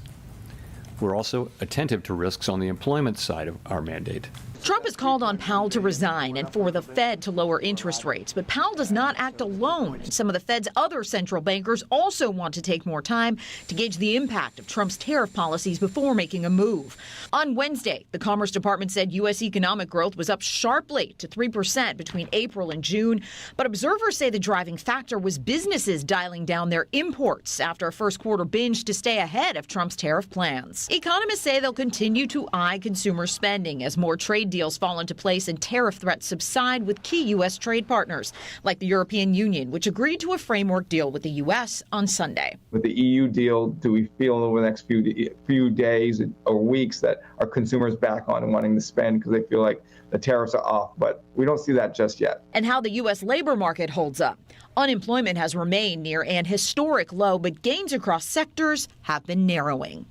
We're also attentive to risks on the employment side of our mandate. Trump has called on Powell to resign and for the Fed to lower interest rates. But Powell does not act alone. Some of the Fed's other central bankers also want to take more time to gauge the impact of Trump's tariff policies before making a move. On Wednesday, the Commerce Department said U.S. economic growth was up sharply to 3% between April and June. But observers say the driving factor was businesses dialing down their imports after a first quarter binge to stay ahead of Trump's tariff plans. Economists say they'll continue to eye consumer spending as more trade deals fall into place and tariff threats subside with key U.S. trade partners, like the European Union, which agreed to a framework deal with the U.S. on Sunday. With the EU deal, do we feel over the next few days or weeks that our consumers back on and wanting to spend because they feel like the tariffs are off? But we don't see that just yet. And how the U.S. labor market holds up. Unemployment has remained near an historic low, but gains across sectors have been narrowing.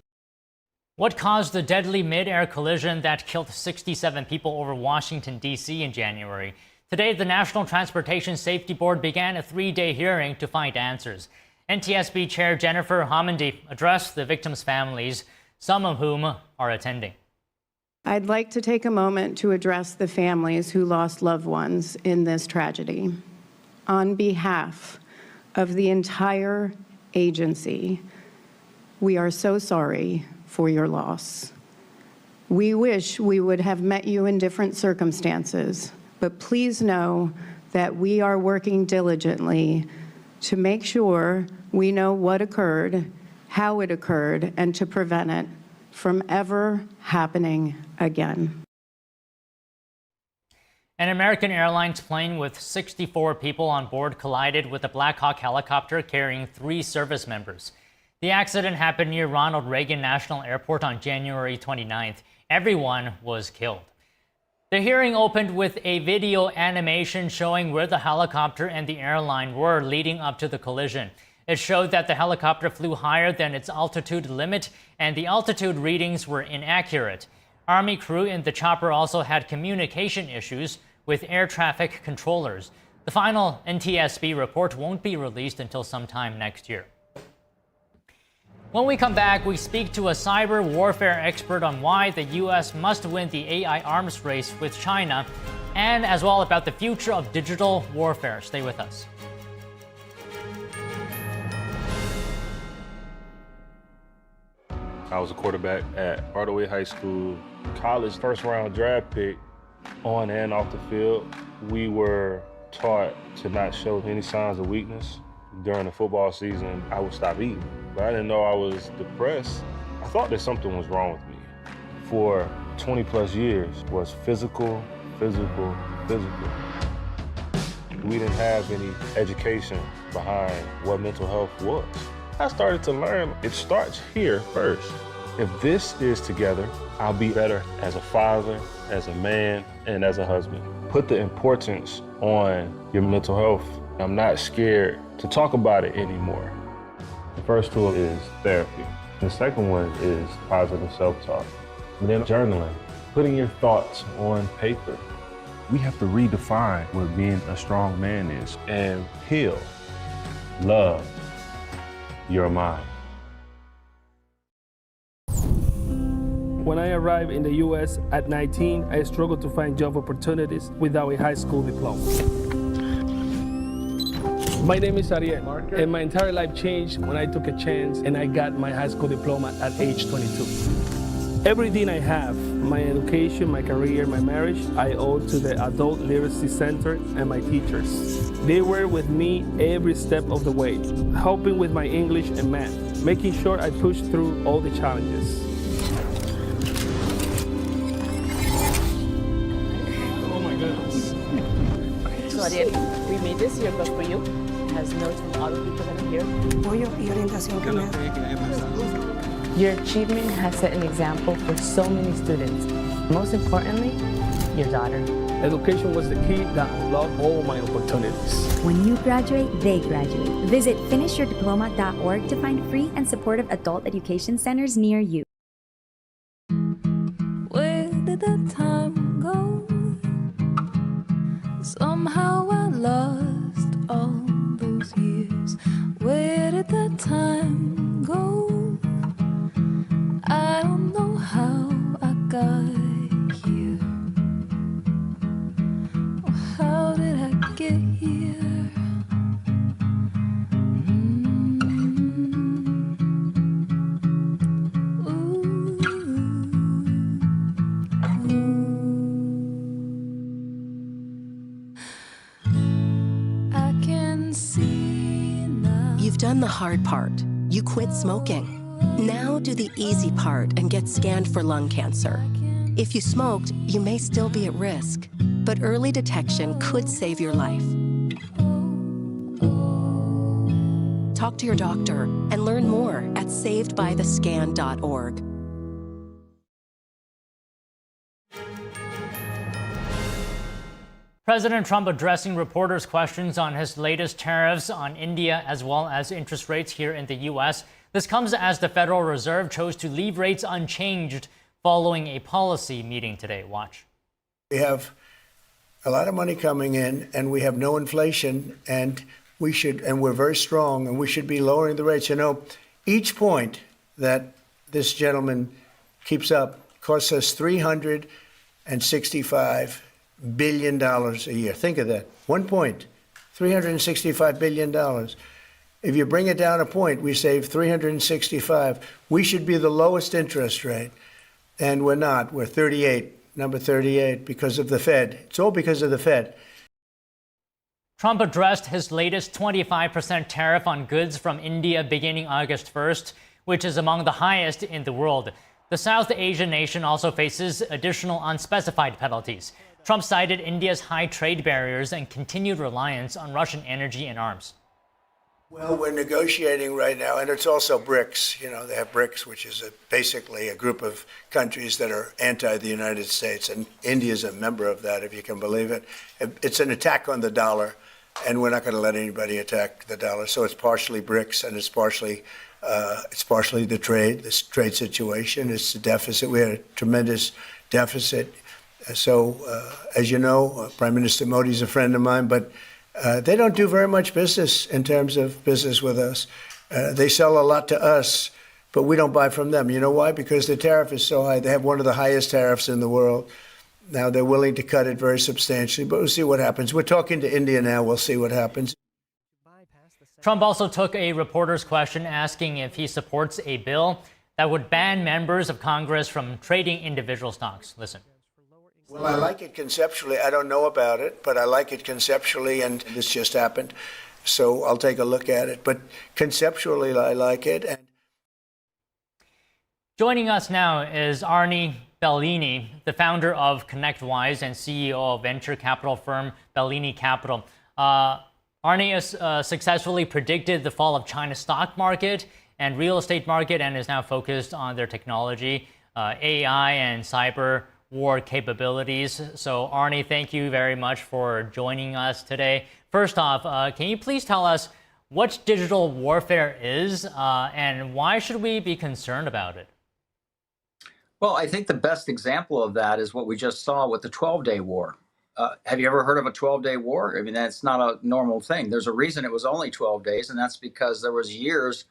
What caused the deadly mid-air collision that killed 67 people over Washington, D.C. in January? Today, the National Transportation Safety Board began a 3-day hearing to find answers. NTSB Chair Jennifer Homendy addressed the victims' families, some of whom are attending. I'd like to take a moment to address the families who lost loved ones in this tragedy. On behalf of the entire agency, we are so sorry for your loss. We wish we would have met you in different circumstances, but please know that we are working diligently to make sure we know what occurred, how it occurred, and to prevent it from ever happening again. An American Airlines plane with 64 people on board collided with a Black Hawk helicopter carrying 3 service members. The accident happened near Ronald Reagan National Airport on January 29th. Everyone was killed. The hearing opened with a video animation showing where the helicopter and the airline were leading up to the collision. It showed that the helicopter flew higher than its altitude limit, and the altitude readings were inaccurate. Army crew in the chopper also had communication issues with air traffic controllers. The final NTSB report won't be released until sometime next year. When we come back, we speak to a cyber warfare expert on why the U.S. must win the AI arms race with China, and as well about the future of digital warfare. Stay with us. I was a quarterback at Hardaway High School. College first-round draft pick, on and off the field. We were taught to not show any signs of weakness. During the football season, I would stop eating, but I didn't know I was depressed. I thought that something was wrong with me. For 20 plus years was physical. We didn't have any education behind what mental health was. I started to learn it starts here first. If this is together, I'll be better as a father, as a man, and as a husband. Put the importance on your mental health. I'm not scared to talk about it anymore. The first tool is therapy. The second one is positive self-talk. And then journaling, putting your thoughts on paper. We have to redefine what being a strong man is and heal, love your mind. When I arrived in the U.S. at 19, I struggled to find job opportunities without a high school diploma. My name is Ariel, and my entire life changed when I took a chance and I got my high school diploma at age 22. Everything I have, my education, my career, my marriage, I owe to the Adult Literacy Center and my teachers. They were with me every step of the way, helping with my English and math, making sure I pushed through all the challenges. Oh my goodness. So Ariel, we made this yearbook for you. It has notes from all the people that are here. Your achievement has set an example for so many students. Most importantly, your daughter. Education was the key that unlocked all my opportunities. When you graduate, they graduate. Visit finishyourdiploma.org to find free and supportive adult education centers near you. Where did the time go? Somehow I lost all those years. Where did the time go? I don't know how I got here. Or how did I get here? I can see now. You've done the hard part. You quit smoking. Now do the easy part and get scanned for lung cancer. If you smoked, you may still be at risk, but early detection could save your life. Talk to your doctor and learn more at savedbythescan.org. President Trump addressing reporters' questions on his latest tariffs on India as well as interest rates here in the U.S. This comes as the Federal Reserve chose to leave rates unchanged following a policy meeting today. Watch. We have a lot of money coming in and we have no inflation and we're very strong and we should be lowering the rates. You know, each point that this gentleman keeps up costs us $365 billion a year. Think of that. 1 point, $365 billion. If you bring it down a point, we save 365. We should be the lowest interest rate, and we're not. We're 38, number 38, because of the Fed. It's all because of the Fed. Trump addressed his latest 25% tariff on goods from India beginning August 1st, which is among the highest in the world. The South Asian nation also faces additional unspecified penalties. Trump cited India's high trade barriers and continued reliance on Russian energy and arms. Well, we're negotiating right now, and it's also BRICS. You know, they have BRICS, which is basically a group of countries that are anti the United States, and India is a member of that, if you can believe it. It's an attack on the dollar, and we're not going to let anybody attack the dollar. So it's partially BRICS, and it's partially the trade, this trade situation. It's the deficit. We had a tremendous deficit. So, as you know, Prime Minister Modi is a friend of mine, but they don't do very much business in terms of business with us. They sell a lot to us, but we don't buy from them. You know why? Because the tariff is so high. They have one of the highest tariffs in the world. Now they're willing to cut it very substantially, but we'll see what happens. We're talking to India now. We'll see what happens. Trump also took a reporter's question asking if he supports a bill that would ban members of Congress from trading individual stocks. Listen. Well, I like it conceptually. I don't know about it, but I like it conceptually, and this just happened. So I'll take a look at it. But conceptually, I like it. And joining us now is Arnie Bellini, the founder of ConnectWise and CEO of venture capital firm Bellini Capital. Arnie has successfully predicted the fall of China's stock market and real estate market and is now focused on their technology, AI and cyber war capabilities. So Arnie, thank you very much for joining us today. First off, can you please tell us what digital warfare is and why should we be concerned about it? Well, I think the best example of that is what we just saw with the 12-day war. Have you ever heard of a 12-day war? I mean, that's not a normal thing. There's a reason it was only 12 days, and that's because there was years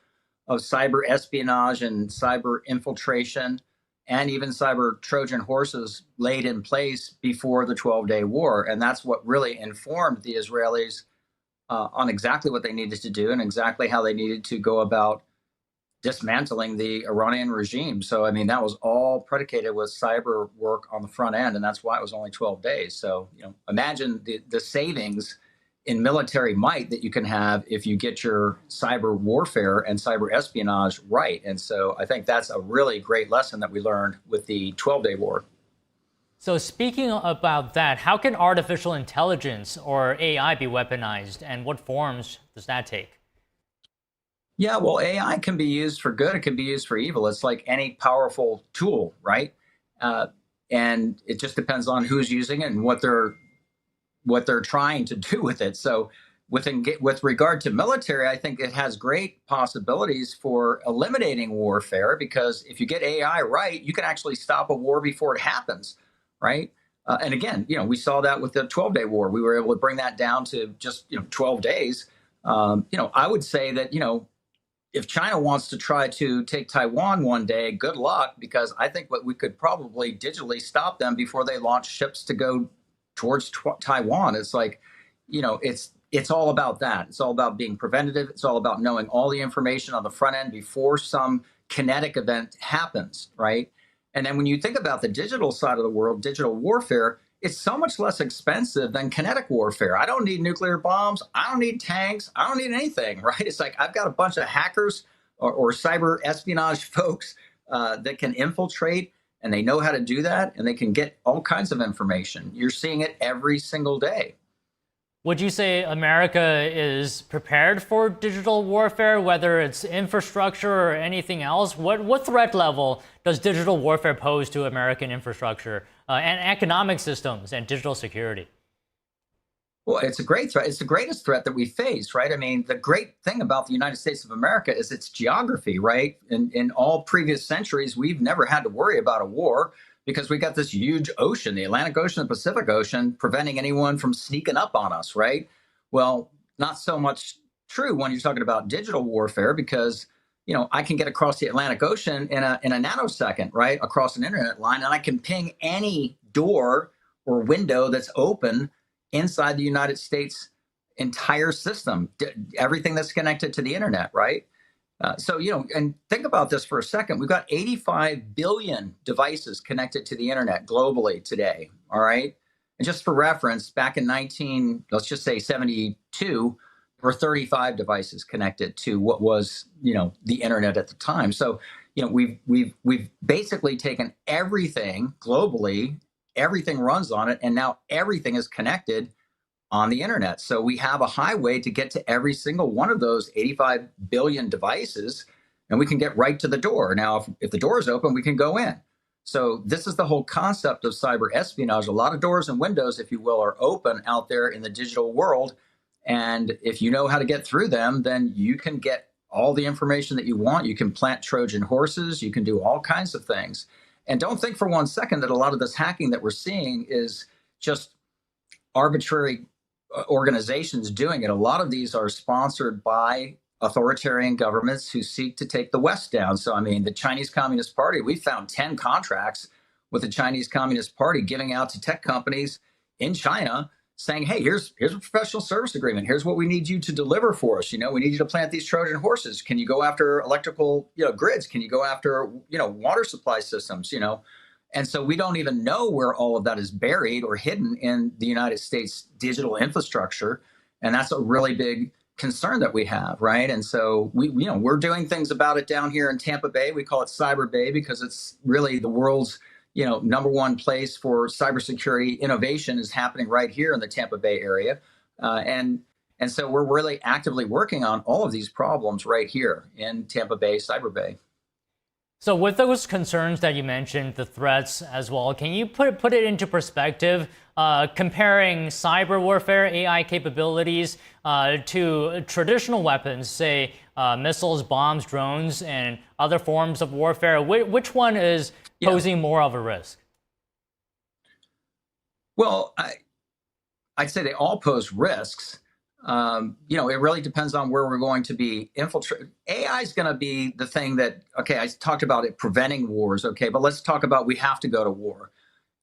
of cyber espionage and cyber infiltration and even cyber Trojan horses laid in place before the 12-day war. And that's what really informed the Israelis on exactly what they needed to do and exactly how they needed to go about dismantling the Iranian regime. So, I mean, that was all predicated with cyber work on the front end, and that's why it was only 12 days. So, you know, imagine the savings in military might that you can have if you get your cyber warfare and cyber espionage right. And so I think that's a really great lesson that we learned with the 12-day war. So speaking about that, how can artificial intelligence or AI be weaponized, and what forms does that take? Yeah, well, AI can be used for good. It can be used for evil. It's like any powerful tool, right? And it just depends on who's using it and what they're trying to do with it. So with regard to military, I think it has great possibilities for eliminating warfare, because if you get AI right, you can actually stop a war before it happens, right? And again, you know, we saw that with the 12-day war. We were able to bring that down to just, 12 days. I would say that, if China wants to try to take Taiwan one day, good luck, because I think we could probably digitally stop them before they launch ships to go towards Taiwan. It's like, it's all about that. It's all about being preventative. It's all about knowing all the information on the front end before some kinetic event happens, right? And then when you think about the digital side of the world, digital warfare, it's so much less expensive than kinetic warfare. I don't need nuclear bombs. I don't need tanks. I don't need anything, right? It's like I've got a bunch of hackers or cyber espionage folks that can infiltrate and they know how to do that, and they can get all kinds of information. You're seeing it every single day. Would you say America is prepared for digital warfare, whether it's infrastructure or anything else? What threat level does digital warfare pose to American infrastructure and economic systems and digital security? Well, it's a great threat. It's the greatest threat that we face, right? I mean, the great thing about the United States of America is its geography, right? In all previous centuries, we've never had to worry about a war because we got this huge ocean, the Atlantic Ocean, the Pacific Ocean, preventing anyone from sneaking up on us, right? Well, not so much true when you're talking about digital warfare because, you know, I can get across the Atlantic Ocean in a nanosecond, right? Across an internet line, and I can ping any door or window that's open inside the United States entire system, everything that's connected to the internet, right? So, you know, and think about this for a second. We've got 85 billion devices connected to the internet globally today, all right? And just for reference, back in let's just say 72, there were 35 devices connected to what was, you know, the internet at the time. So, you know, we've basically taken everything globally, everything runs on it, and now everything is connected on the internet. So we have a highway to get to every single one of those 85 billion devices, and we can get right to the door. Now, if the door is open, we can go in. So this is the whole concept of cyber espionage. A lot of doors and windows, if you will, are open out there in the digital world. And if you know how to get through them, then you can get all the information that you want. You can plant Trojan horses. You can do all kinds of things. And don't think for one second that a lot of this hacking that we're seeing is just arbitrary organizations doing it. A lot of these are sponsored by authoritarian governments who seek to take the West down. So, I mean, the Chinese Communist Party, we found 10 contracts with the Chinese Communist Party giving out to tech companies in China saying, hey, here's a professional service agreement. Here's what we need you to deliver for us. You know, we need you to plant these Trojan horses. Can you go after electrical, grids? Can you go after, water supply systems, And so we don't even know where all of that is buried or hidden in the United States digital infrastructure. And that's a really big concern that we have, right? And so we're doing things about it down here in Tampa Bay. We call it Cyber Bay because it's really the world's number one place for cybersecurity innovation is happening right here in the Tampa Bay area. And so we're really actively working on all of these problems right here in Tampa Bay, Cyber Bay. So with those concerns that you mentioned, the threats as well, can you put it into perspective, comparing cyber warfare, AI capabilities to traditional weapons, say missiles, bombs, drones, and other forms of warfare? Which one is posing more of a risk? Well, I'd say they all pose risks. It really depends on where we're going to be infiltrated. AI is going to be the thing that, I talked about it preventing wars, but let's talk about we have to go to war.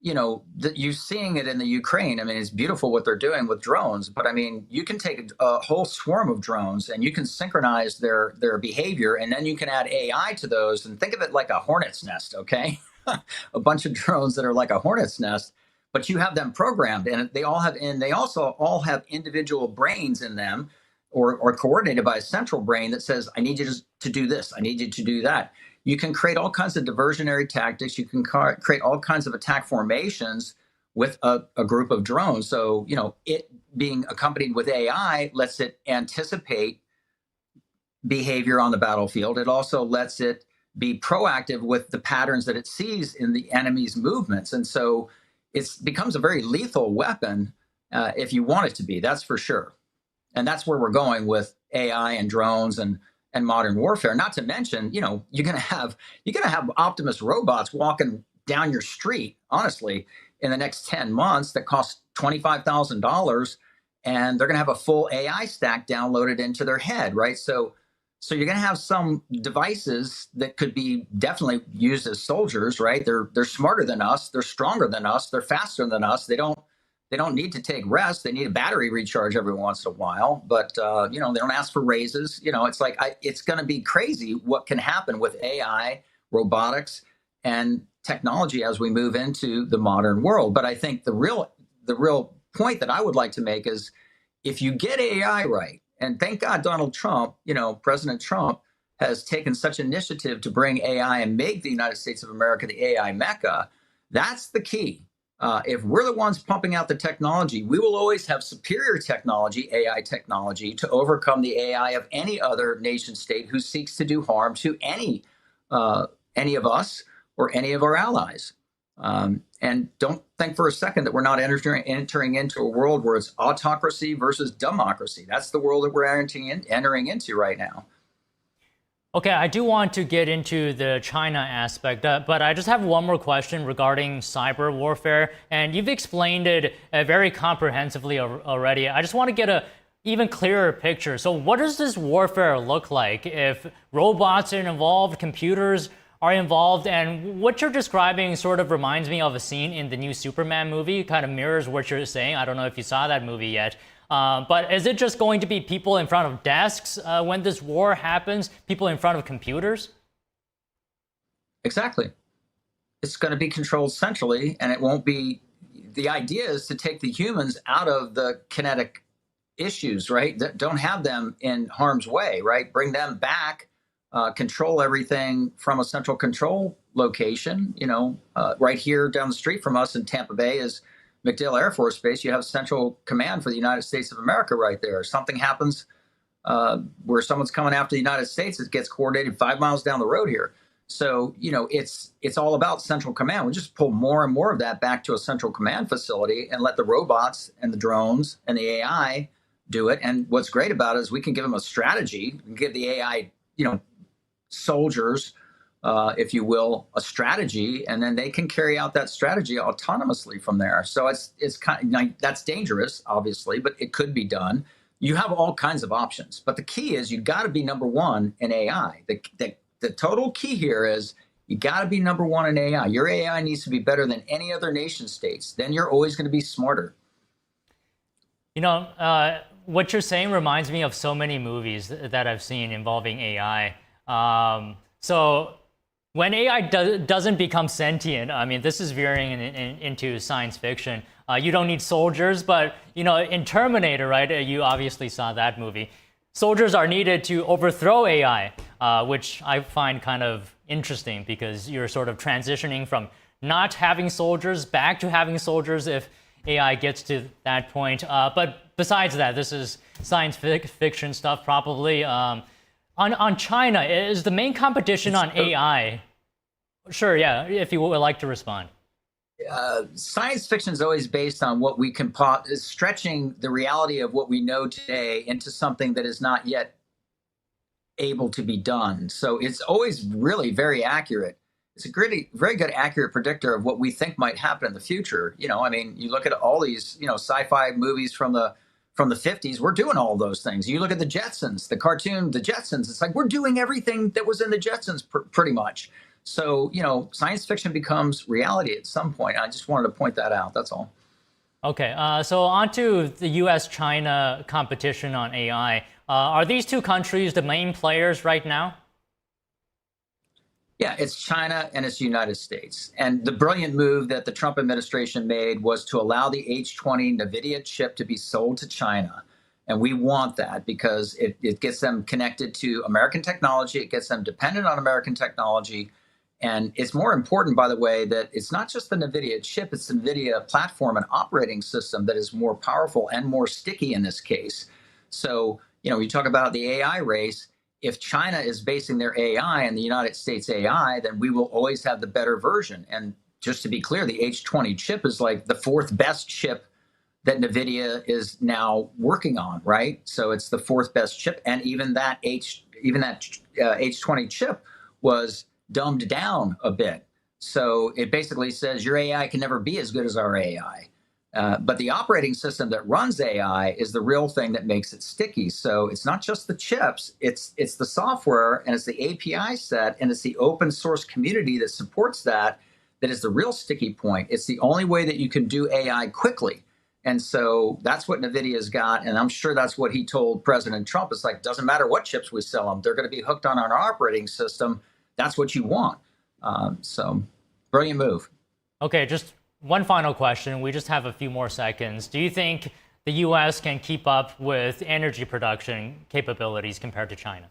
You're seeing it in the Ukraine. I mean, it's beautiful what they're doing with drones, but I mean, you can take a whole swarm of drones and you can synchronize their behavior, and then you can add AI to those and think of it like a hornet's nest, a bunch of drones that are like a hornet's nest. But you have them programmed, and they also all have individual brains in them, or coordinated by a central brain that says, I need you to do this, I need you to do that. You can create all kinds of diversionary tactics. You can create all kinds of attack formations with a group of drones. So, it being accompanied with AI lets it anticipate behavior on the battlefield. It also lets it be proactive with the patterns that it sees in the enemy's movements. And so it becomes a very lethal weapon if you want it to be, that's for sure. And that's where we're going with AI and drones and modern warfare. Not to mention, you're gonna have Optimus robots walking down your street, honestly, in the next 10 months that cost $25,000, and they're gonna have a full AI stack downloaded into their head, right? So you're going to have some devices that could be definitely used as soldiers, right? They're smarter than us. They're stronger than us. They're faster than us. They don't need to take rest. They need a battery recharge every once in a while, but they don't ask for raises. It's like it's going to be crazy what can happen with AI, robotics, and technology as we move into the modern world. But I think the real point that I would like to make is if you get AI right. And thank God Donald Trump, President Trump, has taken such initiative to bring AI and make the United States of America the AI Mecca. That's the key. If we're the ones pumping out the technology, we will always have superior technology, AI technology, to overcome the AI of any other nation state who seeks to do harm to any of us or any of our allies. And don't think for a second that we're not entering into a world where it's autocracy versus democracy. That's the world that we're entering into right now. Okay, I do want to get into the China aspect, but I just have one more question regarding cyber warfare, and you've explained it very comprehensively already. I just want to get a even clearer picture. So what does this warfare look like if robots are involved, computers are involved, and what you're describing sort of reminds me of a scene in the new Superman movie, kind of mirrors what you're saying. I don't know if you saw that movie yet. But is it just going to be people in front of desks when this war happens, people in front of computers? Exactly. It's going to be controlled centrally, and it won't be. The idea is to take the humans out of the kinetic issues, right? Don't have them in harm's way, right? Bring them back, control everything from a central control location. Right here down the street from us in Tampa Bay is MacDill Air Force Base. You have central command for the United States of America right there. Something happens where someone's coming after the United States, it gets coordinated 5 miles down the road here. So, it's all about central command. We just pull more and more of that back to a central command facility and let the robots and the drones and the AI do it. And what's great about it is we can give them a strategy. We can give the AI, soldiers, if you will, a strategy, and then they can carry out that strategy autonomously from there. So it's kind of, that's dangerous, obviously, but it could be done. You have all kinds of options, but the key is you got to be number one in AI. The total key here is you got to be number one in AI. Your AI needs to be better than any other nation states. Then you're always going to be smarter. What you're saying reminds me of so many movies that I've seen involving AI. So when AI doesn't become sentient, I mean, this is veering into science fiction. You don't need soldiers, but in Terminator, right? You obviously saw that movie. Soldiers are needed to overthrow AI, which I find kind of interesting because you're sort of transitioning from not having soldiers back to having soldiers if AI gets to that point. But besides that, this is science fiction stuff probably. On China, is the main competition on AI? Sure, yeah, if you would like to respond. Science fiction is always based on what we can is stretching the reality of what we know today into something that is not yet able to be done. So it's always really very accurate. It's a very good, accurate predictor of what we think might happen in the future. You look at all these, sci-fi movies from the 50s. We're doing all those things. You look at the Jetsons, the cartoon, the Jetsons. It's like we're doing everything that was in the Jetsons pretty much. So, science fiction becomes reality at some point. I just wanted to point that out. That's all. Okay, so on to the U.S.-China competition on AI. Are these two countries the main players right now? Yeah, it's China and it's the United States. And the brilliant move that the Trump administration made was to allow the H20 NVIDIA chip to be sold to China. And we want that because it gets them connected to American technology. It gets them dependent on American technology. And it's more important, by the way, that it's not just the NVIDIA chip, it's the NVIDIA platform and operating system that is more powerful and more sticky in this case. So, you talk about the AI race. If China is basing their AI on the United States AI, then we will always have the better version. And just to be clear, the H20 chip is like the fourth best chip that NVIDIA is now working on, right? So it's the fourth best chip. And even that H20 chip was dumbed down a bit. So it basically says your AI can never be as good as our AI. But the operating system that runs AI is the real thing that makes it sticky. So it's not just the chips, it's the software and it's the API set and it's the open source community that supports that is the real sticky point. It's the only way that you can do AI quickly. And so that's what NVIDIA's got. And I'm sure that's what he told President Trump. It's like, doesn't matter what chips we sell them. They're going to be hooked on our operating system. That's what you want. So brilliant move. Okay, just one final question. We just have a few more seconds. Do you think the U.S. can keep up with energy production capabilities compared to China?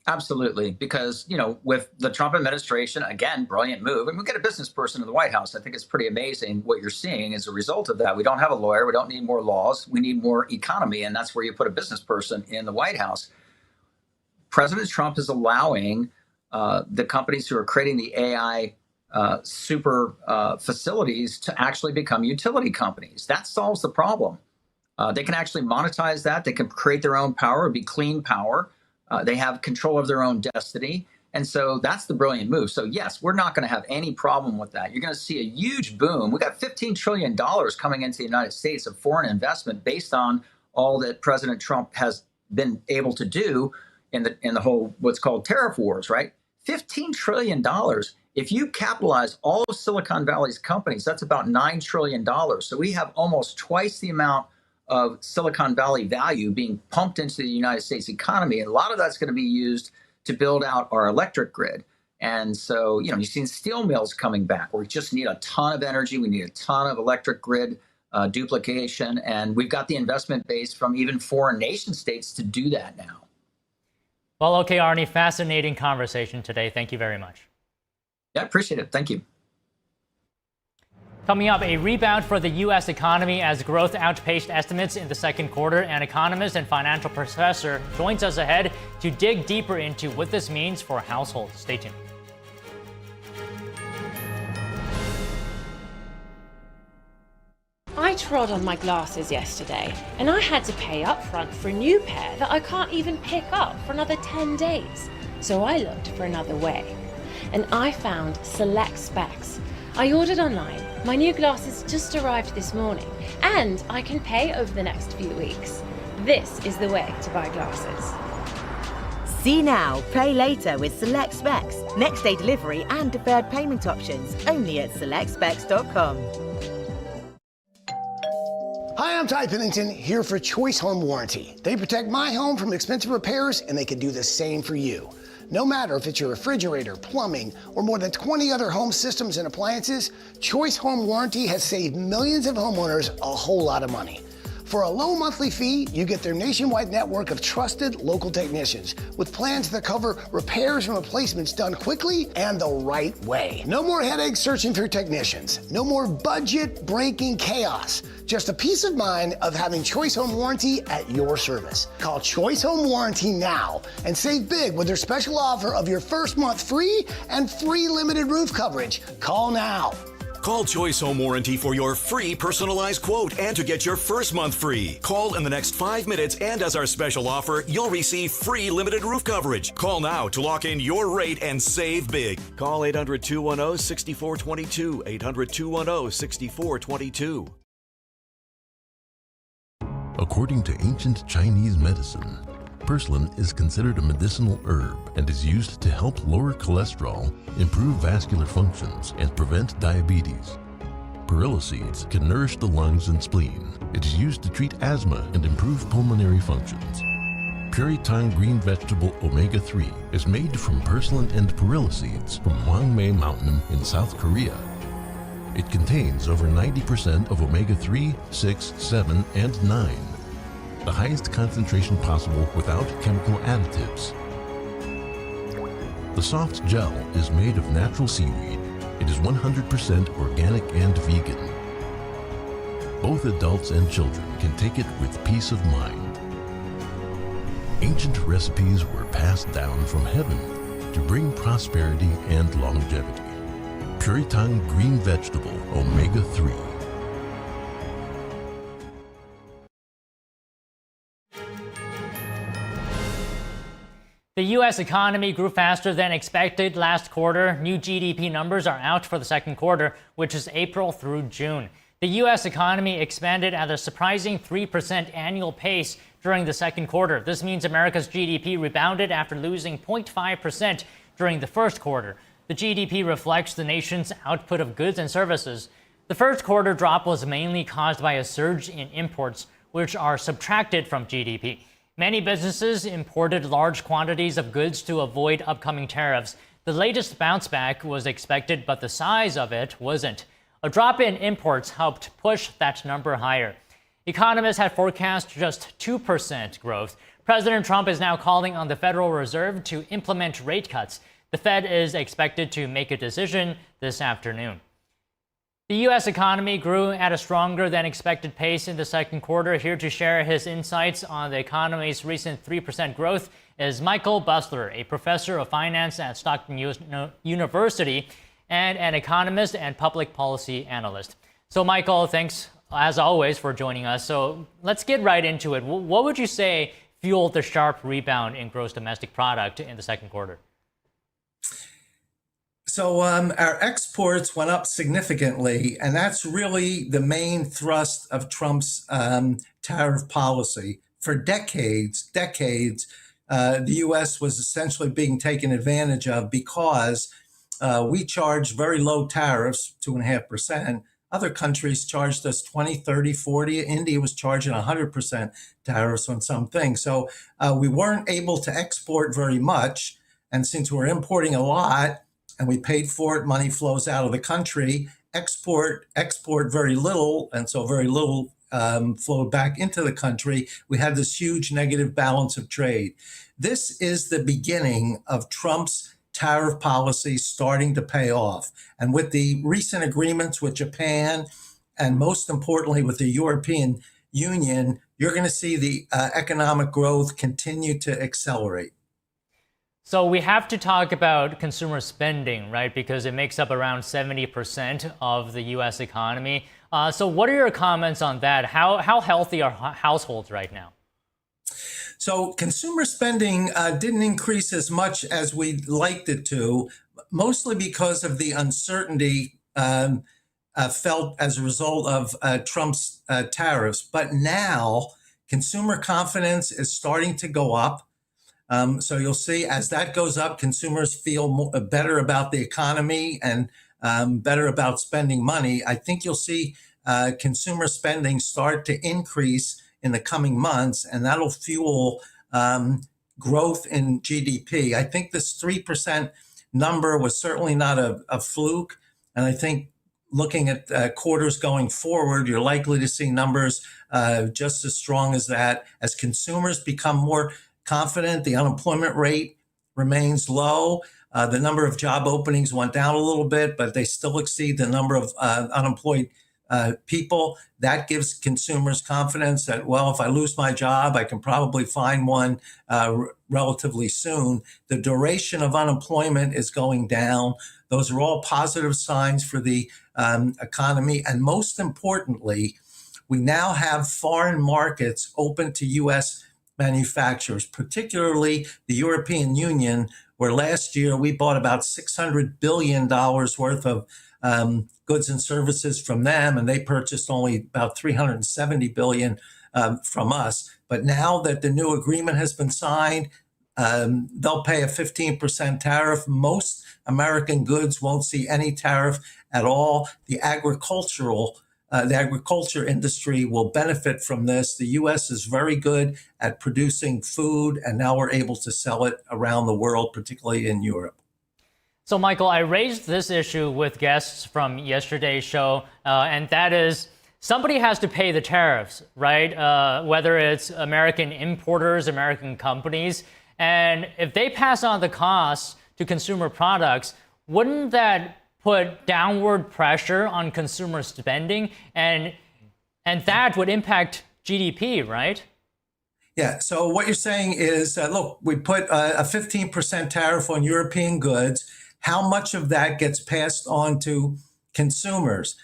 Absolutely, because, with the Trump administration, again, brilliant move. And we get a business person in the White House. I think it's pretty amazing what you're seeing as a result of that. We don't have a lawyer. We don't need more laws. We need more economy. And that's where you put a business person in the White House. President Trump is allowing the companies who are creating the AI super facilities to actually become utility companies. That solves the problem. They can actually monetize that. They can create their own power. It'd be clean power. They have control of their own destiny. And so that's the brilliant move. So yes, we're not going to have any problem with that. You're going to see a huge boom. We got $15 trillion coming into the United States of foreign investment based on all that President Trump has been able to do in the whole what's called tariff wars, right? $15 trillion. If you capitalize all of Silicon Valley's companies, that's about $9 trillion. So we have almost twice the amount of Silicon Valley value being pumped into the United States economy. And a lot of that's going to be used to build out our electric grid. And so, you've seen steel mills coming back. We just need a ton of energy. We need a ton of electric grid duplication. And we've got the investment base from even foreign nation states to do that now. Well, okay, Arnie, fascinating conversation today. Thank you very much. Yeah, I appreciate it. Thank you. Coming up, a rebound for the U.S. economy as growth outpaced estimates in the second quarter. An economist and financial professor joins us ahead to dig deeper into what this means for households. Stay tuned. I trod on my glasses yesterday, and I had to pay up front for a new pair that I can't even pick up for another 10 days. So I looked for another way, and I found Select Specs. I ordered online. My new glasses just arrived this morning, and I can pay over the next few weeks. This is the way to buy glasses. See now, pay later with Select Specs. Next day delivery and deferred payment options only at selectspecs.com. Hi, I'm Ty Pennington, here for Choice Home Warranty. They protect my home from expensive repairs, and they can do the same for you. No matter if it's your refrigerator, plumbing, or more than 20 other home systems and appliances, Choice Home Warranty has saved millions of homeowners a whole lot of money. For a low monthly fee, you get their nationwide network of trusted local technicians with plans that cover repairs and replacements done quickly and the right way. No more headaches searching for technicians. No more budget-breaking chaos. Just a peace of mind of having Choice Home Warranty at your service. Call Choice Home Warranty now and save big with their special offer of your first month free and free limited roof coverage. Call now. Call Choice Home Warranty for your free personalized quote and to get your first month free. Call in the next 5 minutes, and as our special offer, you'll receive free limited roof coverage. Call now to lock in your rate and save big. Call 800-210-6422. 800-210-6422. According to ancient Chinese medicine, purslane is considered a medicinal herb and is used to help lower cholesterol, improve vascular functions, and prevent diabetes. Perilla seeds can nourish the lungs and spleen. It is used to treat asthma and improve pulmonary functions. Puritang green vegetable omega-3 is made from purslane and perilla seeds from Hwangmae Mountain in South Korea. It contains over 90% of omega-3, 6, 7, and 9. The highest concentration possible without chemical additives. The soft gel is made of natural seaweed. It is 100% organic and vegan. Both adults and children can take it with peace of mind. Ancient recipes were passed down from heaven to bring prosperity and longevity. Puritang green vegetable omega-3. The U.S. economy grew faster than expected last quarter. New GDP numbers are out for the second quarter, which is April through June. The U.S. economy expanded at a surprising 3% annual pace during the second quarter. This means America's GDP rebounded after losing 0.5% during the first quarter. The GDP reflects the nation's output of goods and services. The first quarter drop was mainly caused by a surge in imports, which are subtracted from GDP. Many businesses imported large quantities of goods to avoid upcoming tariffs. The latest bounce back was expected, but the size of it wasn't. A drop in imports helped push that number higher. Economists had forecast just 2% growth. President Trump is now calling on the Federal Reserve to implement rate cuts. The Fed is expected to make a decision this afternoon. The U.S. economy grew at a stronger than expected pace in the second quarter. Here to share his insights on the economy's recent 3% growth is Michael Busler, a professor of finance at Stockton University and an economist and public policy analyst. So, Michael, thanks as always for joining us. So let's get right into it. What would you say fueled the sharp rebound in gross domestic product in the second quarter? So our exports went up significantly, and that's really the main thrust of Trump's tariff policy. For decades, the U.S. was essentially being taken advantage of because we charged very low tariffs, 2.5%. Other countries charged us 20, 30, 40. India was charging 100% tariffs on some things. So we weren't able to export very much. And since we're importing a lot, and we paid for it, money flows out of the country, export very little, and so very little flowed back into the country. We had this huge negative balance of trade. This is the beginning of Trump's tariff policy starting to pay off. And with the recent agreements with Japan, and most importantly with the European Union, you're going to see the economic growth continue to accelerate. So we have to talk about consumer spending, right? Because it makes up around 70% of the U.S. economy. So what are your comments on that? How healthy are households right now? So consumer spending didn't increase as much as we'd liked it to, mostly because of the uncertainty felt as a result of Trump's tariffs. But now consumer confidence is starting to go up. So you'll see as that goes up, consumers feel better about the economy and better about spending money. I think you'll see consumer spending start to increase in the coming months, and that'll fuel growth in GDP. I think this 3% number was certainly not a fluke. And I think looking at quarters going forward, you're likely to see numbers just as strong as that. As consumers become more confident, the unemployment rate remains low. The number of job openings went down a little bit, but they still exceed the number of unemployed people. That gives consumers confidence that, well, if I lose my job, I can probably find one relatively soon. The duration of unemployment is going down. Those are all positive signs for the economy. And most importantly, we now have foreign markets open to U.S. manufacturers, particularly the European Union, where last year we bought about $600 billion worth of goods and services from them, and they purchased only about $370 billion from us. But now that the new agreement has been signed, they'll pay a 15% tariff. Most American goods won't see any tariff at all. The agriculture industry will benefit from this. The U.S. is very good at producing food, and now we're able to sell it around the world, particularly in Europe. So, Michael, I raised this issue with guests from yesterday's show, and that is somebody has to pay the tariffs, right? Whether it's American importers, American companies. And if they pass on the costs to consumer products, wouldn't that put downward pressure on consumer spending, and that would impact GDP, right? Yeah, so what you're saying is, look, we put a 15% tariff on European goods. How much of that gets passed on to consumers?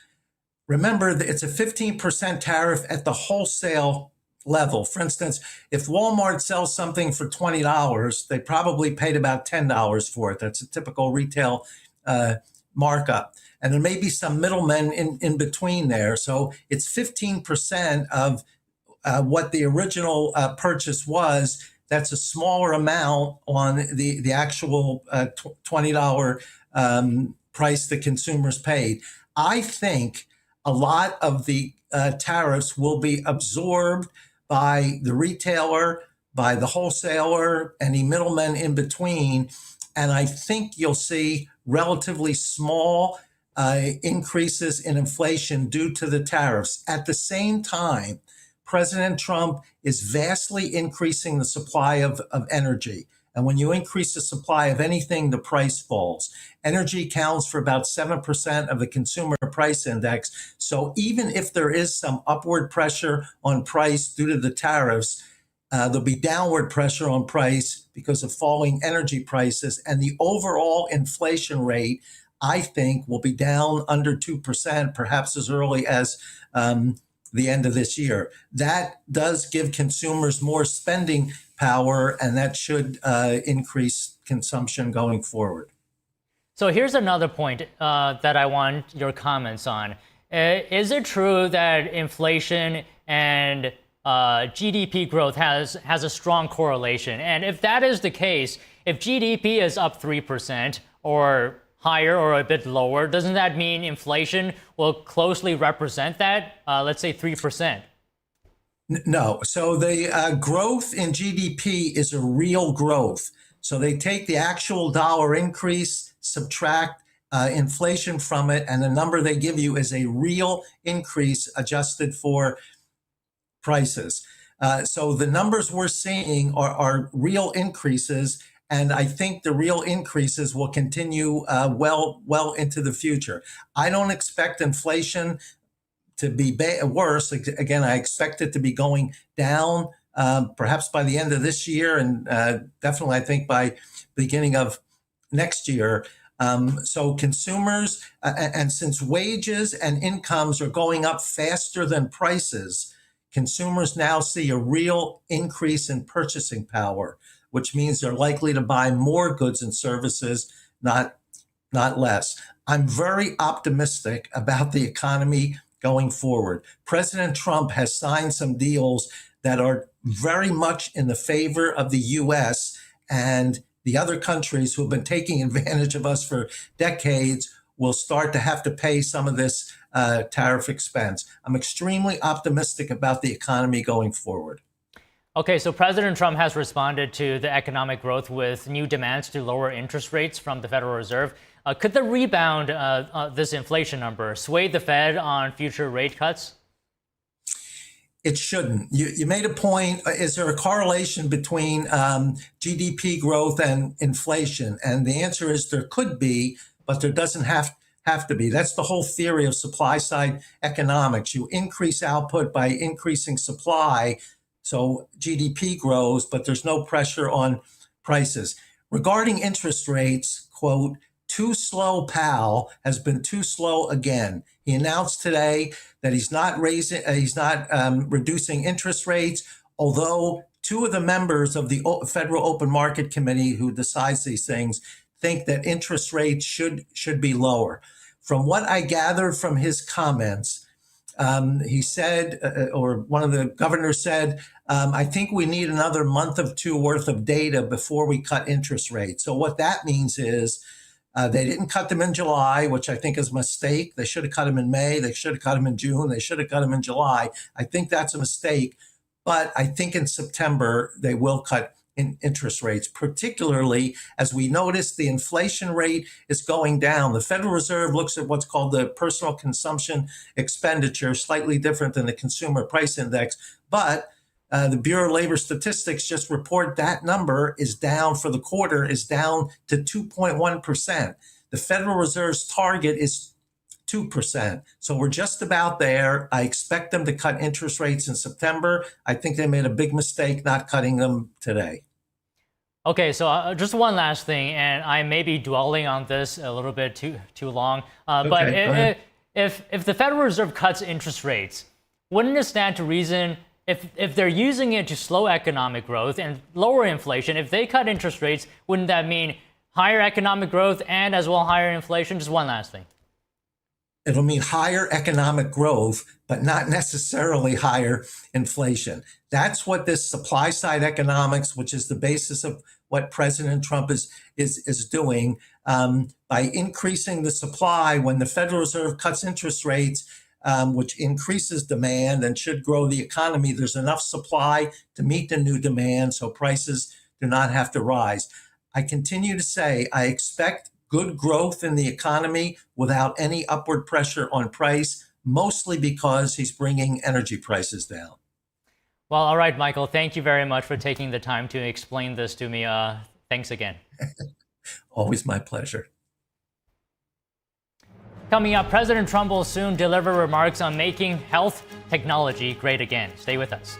Remember, it's a 15% tariff at the wholesale level. For instance, if Walmart sells something for $20, they probably paid about $10 for it. That's a typical retail markup. And there may be some middlemen in between there. So it's 15% of what the original purchase was. That's a smaller amount on the actual $20 price the consumers paid. I think a lot of the tariffs will be absorbed by the retailer, by the wholesaler, any middlemen in between. And I think you'll see relatively small increases in inflation due to the tariffs. At the same time, President Trump is vastly increasing the supply of energy. And when you increase the supply of anything, the price falls. Energy counts for about 7% of the consumer price index. So even if there is some upward pressure on price due to the tariffs, there'll be downward pressure on price because of falling energy prices. And the overall inflation rate, I think, will be down under 2%, perhaps as early as the end of this year. That does give consumers more spending power, and that should increase consumption going forward. So here's another point that I want your comments on. Is it true that inflation and GDP growth has a strong correlation? And if that is the case, if GDP is up 3% or higher or a bit lower, doesn't that mean inflation will closely represent that, let's say 3%? No. So the growth in GDP is a real growth. So they take the actual dollar increase, subtract inflation from it, and the number they give you is a real increase adjusted for prices. So the numbers we're seeing are real increases, and I think the real increases will continue well into the future. I don't expect inflation to be worse. Again, I expect it to be going down, perhaps by the end of this year, and definitely I think by beginning of next year. So consumers, and since wages and incomes are going up faster than prices, consumers now see a real increase in purchasing power, which means they're likely to buy more goods and services, not less. I'm very optimistic about the economy going forward. President Trump has signed some deals that are very much in the favor of the U.S., and the other countries who have been taking advantage of us for decades will start to have to pay some of this tariff expense. I'm extremely optimistic about the economy going forward. Okay, so President Trump has responded to the economic growth with new demands to lower interest rates from the Federal Reserve. Could the rebound, this inflation number, sway the Fed on future rate cuts? It shouldn't. You made a point. Is there a correlation between GDP growth and inflation? And the answer is there could be, but there doesn't have to be. That's the whole theory of supply side economics. You increase output by increasing supply, so GDP grows, but there's no pressure on prices. Regarding interest rates, quote, too slow, pal, has been too slow again. He announced today that he's not reducing interest rates, although two of the members of the Federal Open Market Committee who decides these things think that interest rates should be lower. From what I gathered from his comments, he said, or one of the governors said, I think we need another month or two worth of data before we cut interest rates. So what that means is they didn't cut them in July, which I think is a mistake. They should have cut them in May. They should have cut them in June. They should have cut them in July. I think that's a mistake. But I think in September, they will cut in interest rates, particularly as we notice the inflation rate is going down. The Federal Reserve looks at what's called the personal consumption expenditure, slightly different than the consumer price index. But the Bureau of Labor Statistics just report that number is down for the quarter, is down to 2.1%. The Federal Reserve's target is 2%. So we're just about there. I expect them to cut interest rates in September. I think they made a big mistake not cutting them today. Okay, so just one last thing, and I may be dwelling on this a little bit too long, but if the Federal Reserve cuts interest rates, wouldn't it stand to reason if they're using it to slow economic growth and lower inflation, if they cut interest rates, wouldn't that mean higher economic growth and as well higher inflation? Just one last thing. It'll mean higher economic growth, but not necessarily higher inflation. That's what this supply side economics, which is the basis of what President Trump is doing, by increasing the supply. When the Federal Reserve cuts interest rates, which increases demand and should grow the economy, there's enough supply to meet the new demand, so prices do not have to rise. I continue to say I expect good growth in the economy without any upward pressure on price, mostly because he's bringing energy prices down. Well, all right, Michael, thank you very much for taking the time to explain this to me. Thanks again. Always my pleasure. Coming up, President Trump will soon deliver remarks on making health technology great again. Stay with us.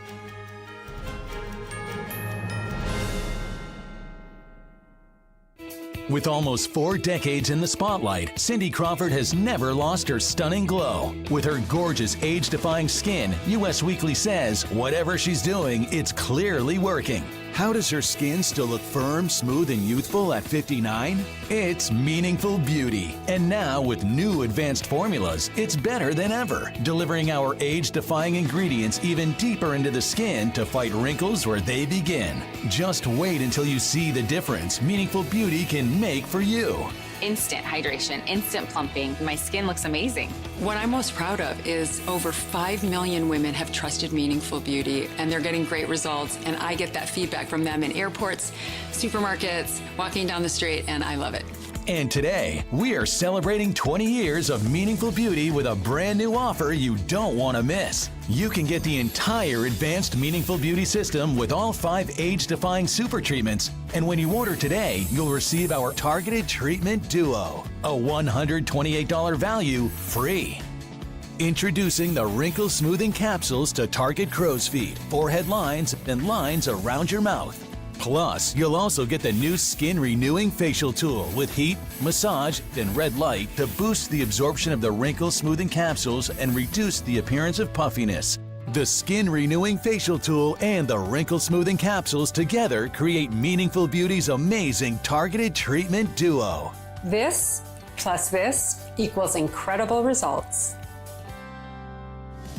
With almost 4 decades in the spotlight, Cindy Crawford has never lost her stunning glow. With her gorgeous, age-defying skin, US Weekly says whatever she's doing, it's clearly working. How does her skin still look firm, smooth, and youthful at 59? It's meaningful beauty. And now, with new advanced formulas, it's better than ever, delivering our age-defying ingredients even deeper into the skin to fight wrinkles where they begin. Just wait until you see the difference meaningful beauty can make for you. Instant hydration, instant plumping. My skin looks amazing. What I'm most proud of is over 5 million women have trusted Meaningful Beauty, and they're getting great results. And I get that feedback from them in airports, supermarkets, walking down the street, and I love it. And today, we are celebrating 20 years of meaningful beauty with a brand new offer you don't want to miss. You can get the entire advanced Meaningful Beauty system with all 5 age-defying super treatments. And when you order today, you'll receive our Targeted Treatment Duo, a $128 value free. Introducing the Wrinkle Smoothing Capsules to target crow's feet, forehead lines, and lines around your mouth. Plus, you'll also get the new Skin Renewing Facial Tool with heat, massage, and red light to boost the absorption of the wrinkle smoothing capsules and reduce the appearance of puffiness. The Skin Renewing Facial Tool and the Wrinkle Smoothing Capsules together create Meaningful Beauty's amazing Targeted Treatment Duo. This plus this equals incredible results.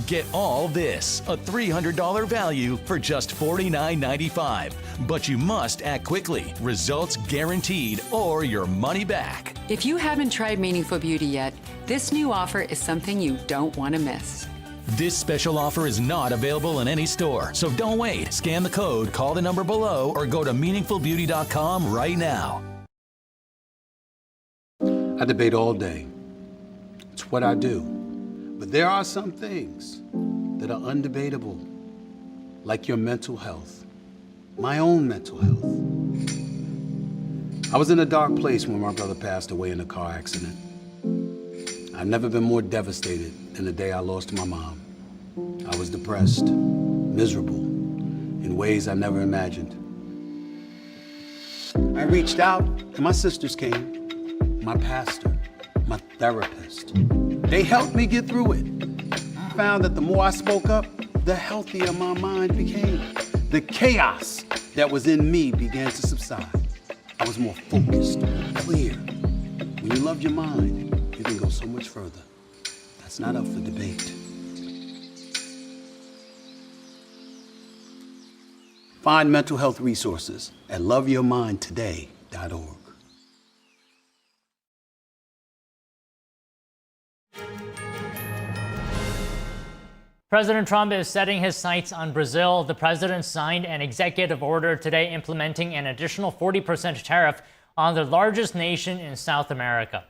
Get all this, a $300 value, for just $49.95. But you must act quickly. Results guaranteed or your money back. If you haven't tried Meaningful Beauty yet, this new offer is something you don't want to miss. This special offer is not available in any store, so don't wait. Scan the code, call the number below, or go to meaningfulbeauty.com right now. I debate all day. It's what I do. But there are some things that are undebatable, like your mental health, my own mental health. I was in a dark place when my brother passed away in a car accident. I've never been more devastated than the day I lost my mom. I was depressed, miserable, in ways I never imagined. I reached out, and my sisters came, my pastor, my therapist. They helped me get through it. I found that the more I spoke up, the healthier my mind became. The chaos that was in me began to subside. I was more focused, clear. When you love your mind, you can go so much further. That's not up for debate. Find mental health resources at loveyourmindtoday.org. President Trump is setting his sights on Brazil. The president signed an executive order today implementing an additional 40% tariff on the largest nation in South America.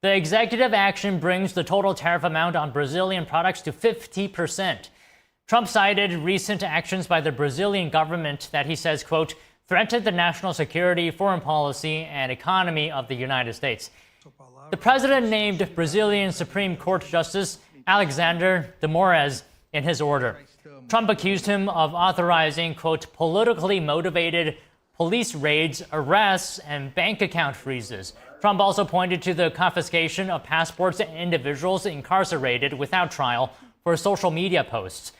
The executive action brings the total tariff amount on Brazilian products to 50%. Trump cited recent actions by the Brazilian government that he says, quote, threatened the national security, foreign policy, and economy of the United States. The president named Brazilian Supreme Court Justice Alexander de Moraes in his order. Trump accused him of authorizing, quote, politically motivated police raids, arrests, and bank account freezes. Trump also pointed to the confiscation of passports to individuals incarcerated without trial for social media posts.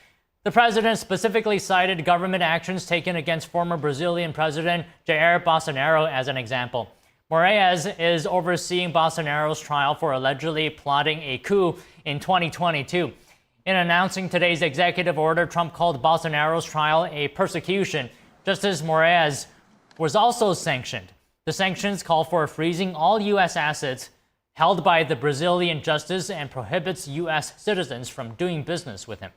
The president specifically cited government actions taken against former Brazilian President Jair Bolsonaro as an example. Moraes is overseeing Bolsonaro's trial for allegedly plotting a coup in 2022. In announcing today's executive order, Trump called Bolsonaro's trial a persecution, just as Moraes was also sanctioned. The sanctions call for freezing all U.S. assets held by the Brazilian justice and prohibits U.S. citizens from doing business with him.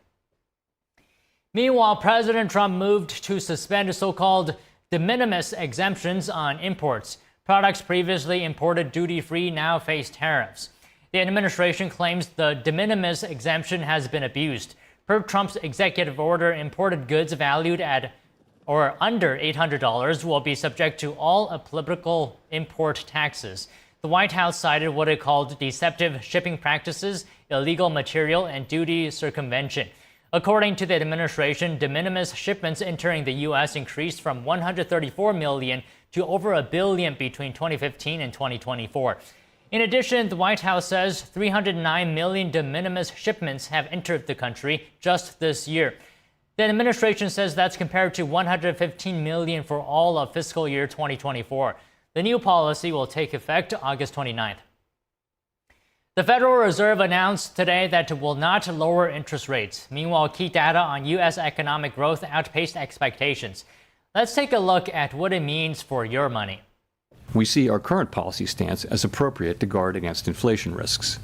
Meanwhile, President Trump moved to suspend so-called de minimis exemptions on imports. Products previously imported duty-free now face tariffs. The administration claims the de minimis exemption has been abused. Per Trump's executive order, imported goods valued at or under $800 will be subject to all applicable import taxes. The White House cited what it called deceptive shipping practices, illegal material, and duty circumvention. According to the administration, de minimis shipments entering the U.S. increased from 134 million to over a billion between 2015 and 2024. In addition, the White House says 309 million de minimis shipments have entered the country just this year. The administration says that's compared to 115 million for all of fiscal year 2024. The new policy will take effect August 29th. The Federal Reserve announced today that it will not lower interest rates. Meanwhile, key data on U.S. economic growth outpaced expectations. Let's take a look at what it means for your money. We see our current policy stance as appropriate to guard against inflation risks.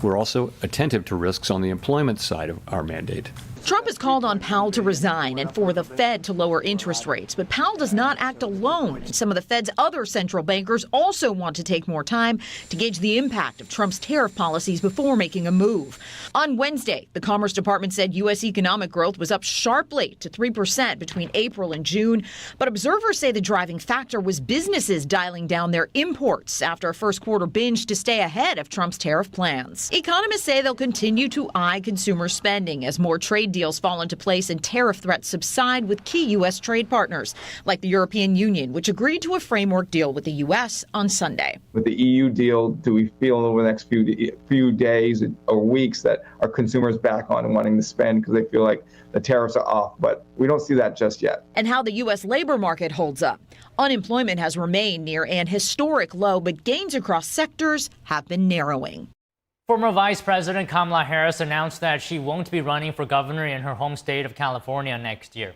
We're also attentive to risks on the employment side of our mandate. Trump has called on Powell to resign and for the Fed to lower interest rates. But Powell does not act alone. And some of the Fed's other central bankers also want to take more time to gauge the impact of Trump's tariff policies before making a move. On Wednesday, the Commerce Department said U.S. economic growth was up sharply to 3% between April and June. But observers say the driving factor was businesses dialing down their imports after a first quarter binge to stay ahead of Trump's tariff plans. Economists say they'll continue to eye consumer spending as more trade deals fall into place and tariff threats subside with key U.S. trade partners, like the European Union, which agreed to a framework deal with the U.S. on Sunday. With the EU deal, do we feel over the next few days or weeks that our consumers back on and wanting to spend because they feel like the tariffs are off? But we don't see that just yet. And how the U.S. labor market holds up. Unemployment has remained near an historic low, but gains across sectors have been narrowing. Former Vice President Kamala Harris announced that she won't be running for governor in her home state of California next year.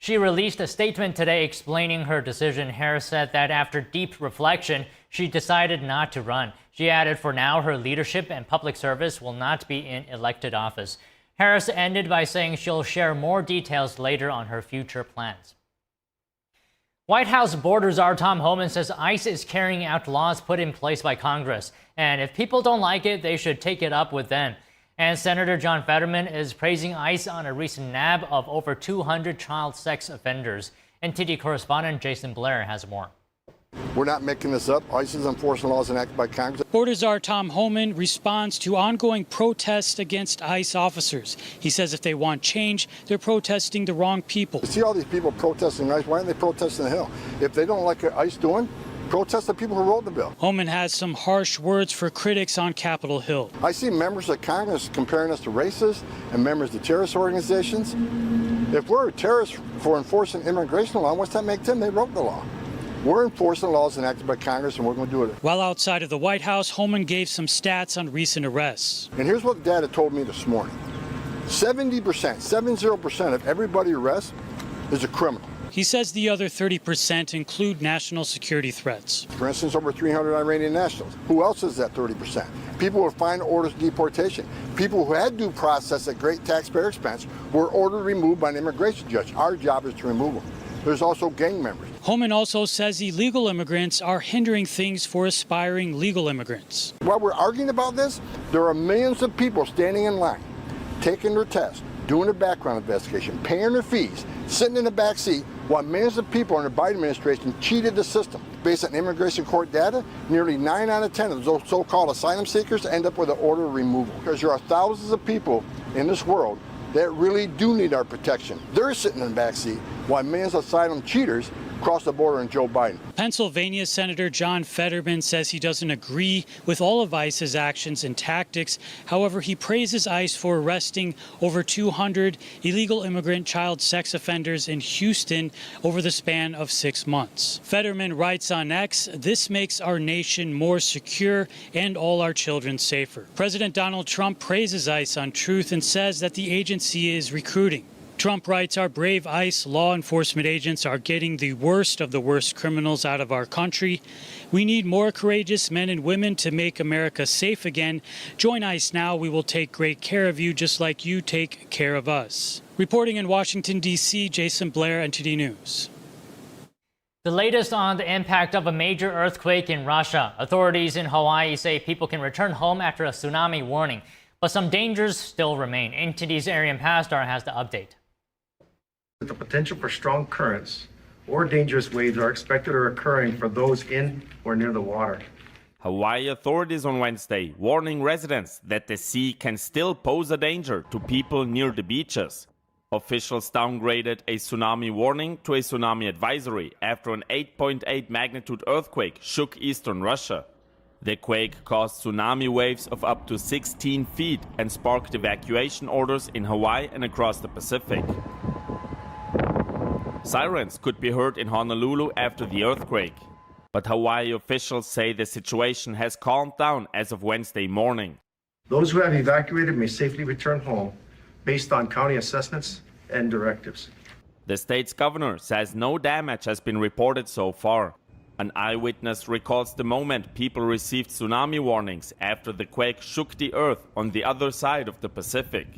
She released a statement today explaining her decision. Harris said that after deep reflection, she decided not to run. She added for now her leadership and public service will not be in elected office. Harris ended by saying she'll share more details later on her future plans. White House border czar Tom Homan says ICE is carrying out laws put in place by Congress. And if people don't like it, they should take it up with them. And Senator John Fetterman is praising ICE on a recent nab of over 200 child sex offenders. NTD correspondent Jason Blair has more. We're not making this up. ICE is enforcing laws enacted by Congress. Border czar Tom Homan responds to ongoing protests against ICE officers. He says if they want change, they're protesting the wrong people. You see all these people protesting ICE. Why aren't they protesting the Hill? If they don't like what ICE doing, protest the people who wrote the bill. Homan has some harsh words for critics on Capitol Hill. I see members of Congress comparing us to racists and members of terrorist organizations. If we're terrorists for enforcing immigration law, what's that make them? They wrote the law. We're enforcing laws enacted by Congress, and we're going to do it. While outside of the White House, Homan gave some stats on recent arrests. And here's what data told me this morning. 70% of everybody arrested is a criminal. He says the other 30% include national security threats. For instance, over 300 Iranian nationals. Who else is that 30%? People with final orders of deportation. People who had due process at great taxpayer expense were ordered removed by an immigration judge. Our job is to remove them. There's also gang members. Homan also says illegal immigrants are hindering things for aspiring legal immigrants. While we're arguing about this, there are millions of people standing in line, taking their tests, doing a background investigation, paying their fees, sitting in the back seat, while millions of people in the Biden administration cheated the system. Based on immigration court data, nearly 9 out of 10 of those so-called asylum seekers end up with an order of removal. Because there are thousands of people in this world that really do need our protection. They're sitting in the back seat while millions of asylum cheaters cross the border in Joe Biden. Pennsylvania Senator John Fetterman says he doesn't agree with all of ICE's actions and tactics. However, he praises ICE for arresting over 200 illegal immigrant child sex offenders in Houston over the span of 6 months. Fetterman writes on X, "This makes our nation more secure and all our children safer." President Donald Trump praises ICE on Truth and says that the agency is recruiting. Trump writes, "Our brave ICE law enforcement agents are getting the worst of the worst criminals out of our country. We need more courageous men and women to make America safe again. Join ICE now. We will take great care of you just like you take care of us." Reporting in Washington, D.C., Jason Blair, NTD News. The latest on the impact of a major earthquake in Russia. Authorities in Hawaii say people can return home after a tsunami warning. but some dangers still remain. NTD's Arian Pastar has the update. The potential for strong currents or dangerous waves are expected or occurring for those in or near the water. Hawaii authorities on Wednesday warning residents that the sea can still pose a danger to people near the beaches. Officials downgraded a tsunami warning to a tsunami advisory after an 8.8 magnitude earthquake shook eastern Russia. The quake caused tsunami waves of up to 16 feet and sparked evacuation orders in Hawaii and across the Pacific. Sirens could be heard in Honolulu after the earthquake, but Hawaii officials say the situation has calmed down as of Wednesday morning. Those who have evacuated may safely return home based on county assessments and directives. The state's governor says no damage has been reported so far. An eyewitness recalls the moment people received tsunami warnings after the quake shook the earth on the other side of the Pacific.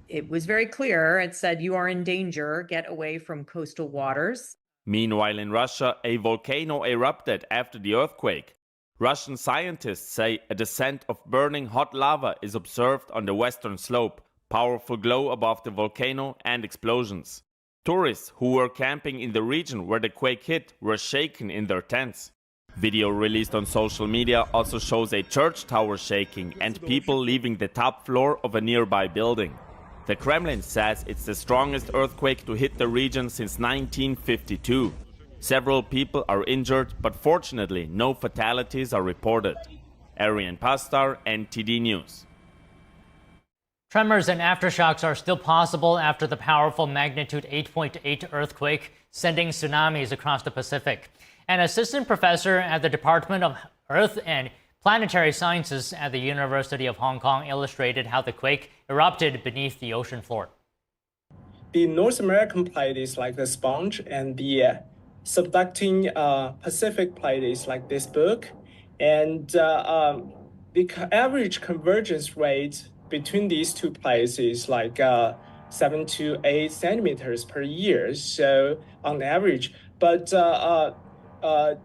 It was very clear. It said, "You are in danger. Get away from coastal waters." Meanwhile, in Russia, a volcano erupted after the earthquake. Russian scientists say a descent of burning hot lava is observed on the western slope, powerful glow above the volcano and explosions. Tourists who were camping in the region where the quake hit were shaken in their tents. Video released on social media also shows a church tower shaking and people leaving the top floor of a nearby building. The Kremlin says it's the strongest earthquake to hit the region since 1952. Several people are injured, but fortunately no fatalities are reported. Arian Pastar, NTD News. Tremors and aftershocks are still possible after the powerful magnitude 8.8 earthquake, sending tsunamis across the Pacific. An assistant professor at the Department of Earth and Planetary Sciences at the University of Hong Kong illustrated how the quake erupted beneath the ocean floor. The North American plate is like the sponge, and the subducting Pacific plate is like this book. And the average convergence rate between these two plates is like 7 to 8 centimeters per year, so on average. But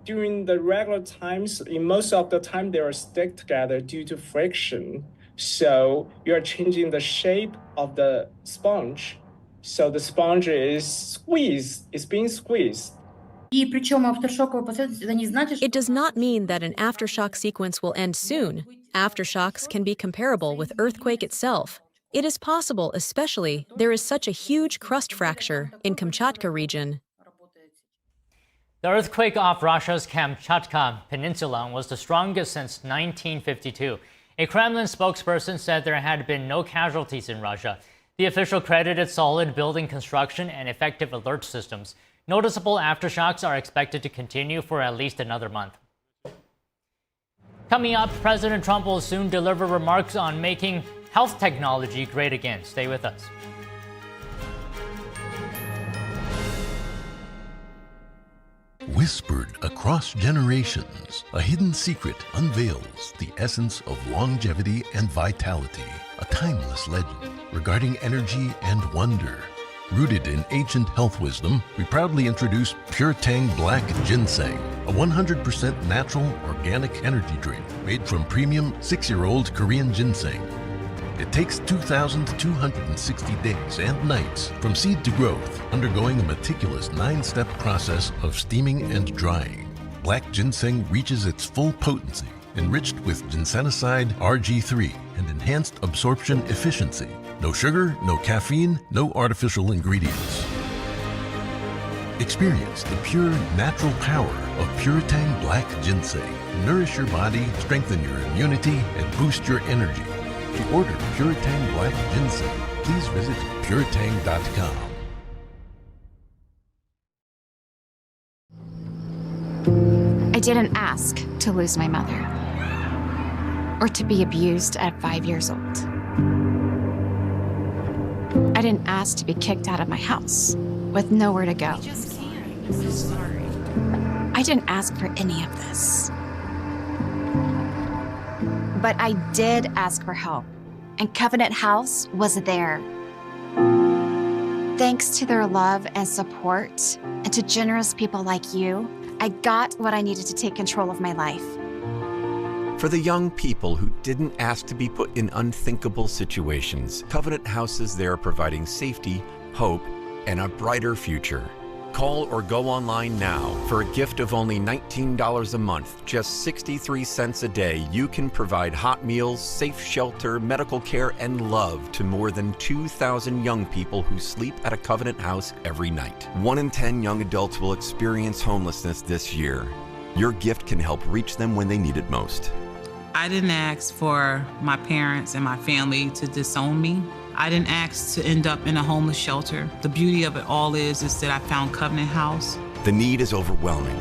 during the regular times, in most of the time, they are stick together due to friction. So you're changing the shape of the sponge. So the sponge is squeezed, it's being squeezed. It does not mean that an aftershock sequence will end soon. Aftershocks can be comparable with earthquake itself. It is possible, especially there is such a huge crust fracture in Kamchatka region. The earthquake off Russia's Kamchatka Peninsula was the strongest since 1952. A Kremlin spokesperson said there had been no casualties in Russia. The official credited solid building construction and effective alert systems. Noticeable aftershocks are expected to continue for at least another month. Coming up, President Trump will soon deliver remarks on making health technology great again. Stay with us. Whispered across generations, a hidden secret unveils the essence of longevity and vitality, a timeless legend regarding energy and wonder. Rooted in ancient health wisdom, we proudly introduce Pure Tang Black Ginseng, a 100% natural organic energy drink made from premium 6-year-old Korean ginseng. It takes 2,260 days and nights from seed to growth, undergoing a meticulous 9-step process of steaming and drying. Black ginseng reaches its full potency, enriched with ginsenoside RG3 and enhanced absorption efficiency. No sugar, no caffeine, no artificial ingredients. Experience the pure natural power of Pure Tang Black Ginseng. Nourish your body, strengthen your immunity, and boost your energy. To order Pure Tang Black Ginseng, please visit puretang.com. I didn't ask to lose my mother or to be abused at 5 years old. I didn't ask to be kicked out of my house with nowhere to go. I didn't ask for any of this. But I did ask for help, and Covenant House was there. Thanks to their love and support, and to generous people like you, I got what I needed to take control of my life. For the young people who didn't ask to be put in unthinkable situations, Covenant House is there providing safety, hope, and a brighter future. Call or go online now. For a gift of only $19 a month, just 63 cents a day, you can provide hot meals, safe shelter, medical care, and love to more than 2,000 young people who sleep at a Covenant House every night. 1 in 10 young adults will experience homelessness this year. Your gift can help reach them when they need it most. I didn't ask for my parents and my family to disown me. I didn't ask to end up in a homeless shelter. The beauty of it all is that I found Covenant House. The need is overwhelming,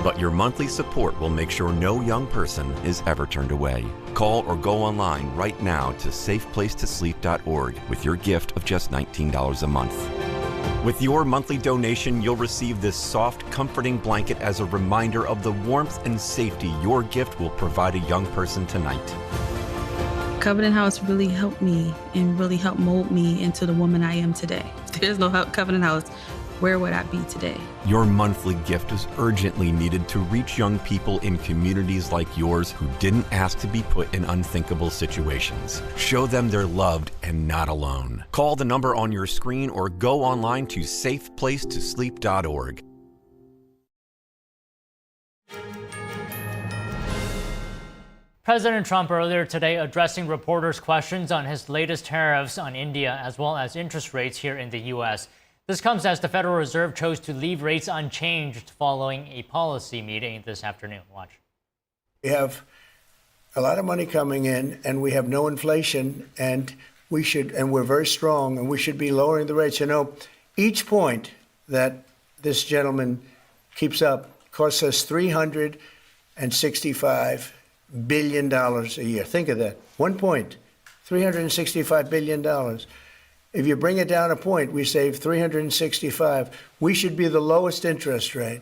but your monthly support will make sure no young person is ever turned away. Call or go online right now to safeplacetosleep.org with your gift of just $19 a month. With your monthly donation, you'll receive this soft, comforting blanket as a reminder of the warmth and safety your gift will provide a young person tonight. Covenant House really helped me and really helped mold me into the woman I am today. If there's no Covenant House, where would I be today? Your monthly gift is urgently needed to reach young people in communities like yours who didn't ask to be put in unthinkable situations. Show them they're loved and not alone. Call the number on your screen or go online to safeplacetosleep.org. President Trump earlier today addressing reporters' questions on his latest tariffs on India as well as interest rates here in the U.S. This comes as the Federal Reserve chose to leave rates unchanged following a policy meeting this afternoon. Watch. We have a lot of money coming in and we have no inflation and we're very strong and we should be lowering the rates. You know, each point that this gentleman keeps up costs us $365 billion a year. Think of that. 1 point, $365 billion. If you bring it down a point, we save 365. We should be the lowest interest rate,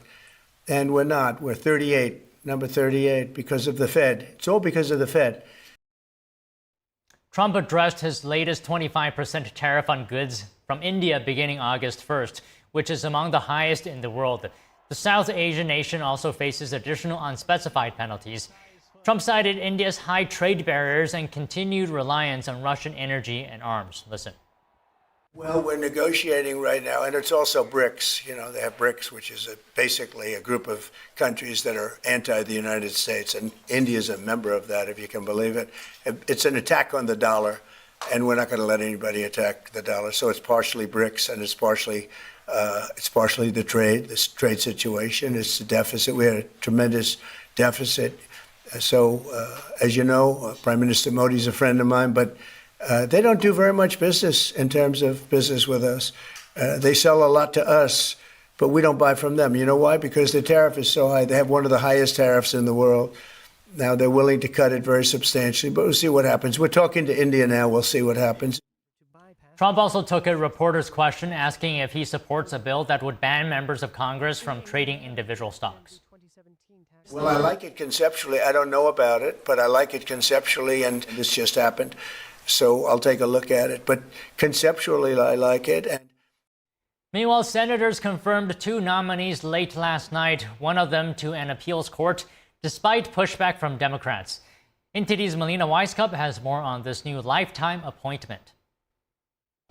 and we're not. We're 38, number 38, because of the Fed. It's all because of the Fed. Trump addressed his latest 25% tariff on goods from India beginning August 1st, which is among the highest in the world. The South Asian nation also faces additional unspecified penalties. Trump cited India's high trade barriers and continued reliance on Russian energy and arms. Listen. Well, we're negotiating right now, and it's also BRICS. You know, they have BRICS, which is basically a group of countries that are anti the United States, and India is a member of that, if you can believe it. It's an attack on the dollar, and we're not going to let anybody attack the dollar. So it's partially BRICS, and it's partially the trade situation. It's the deficit. We had a tremendous deficit. So, as you know, Prime Minister Modi is a friend of mine, but they don't do very much business in terms of business with us. They sell a lot to us, but we don't buy from them. You know why? Because the tariff is so high. They have one of the highest tariffs in the world. Now, they're willing to cut it very substantially, but we'll see what happens. We're talking to India now. We'll see what happens. Trump also took a reporter's question asking if he supports a bill that would ban members of Congress from trading individual stocks. Well, I like it conceptually. I don't know about it, but I like it conceptually, and this just happened. So I'll take a look at it. But conceptually, I like it. And meanwhile, senators confirmed 2 nominees late last night, one of them to an appeals court, despite pushback from Democrats. NTD's Melina Weisskopf has more on this new lifetime appointment.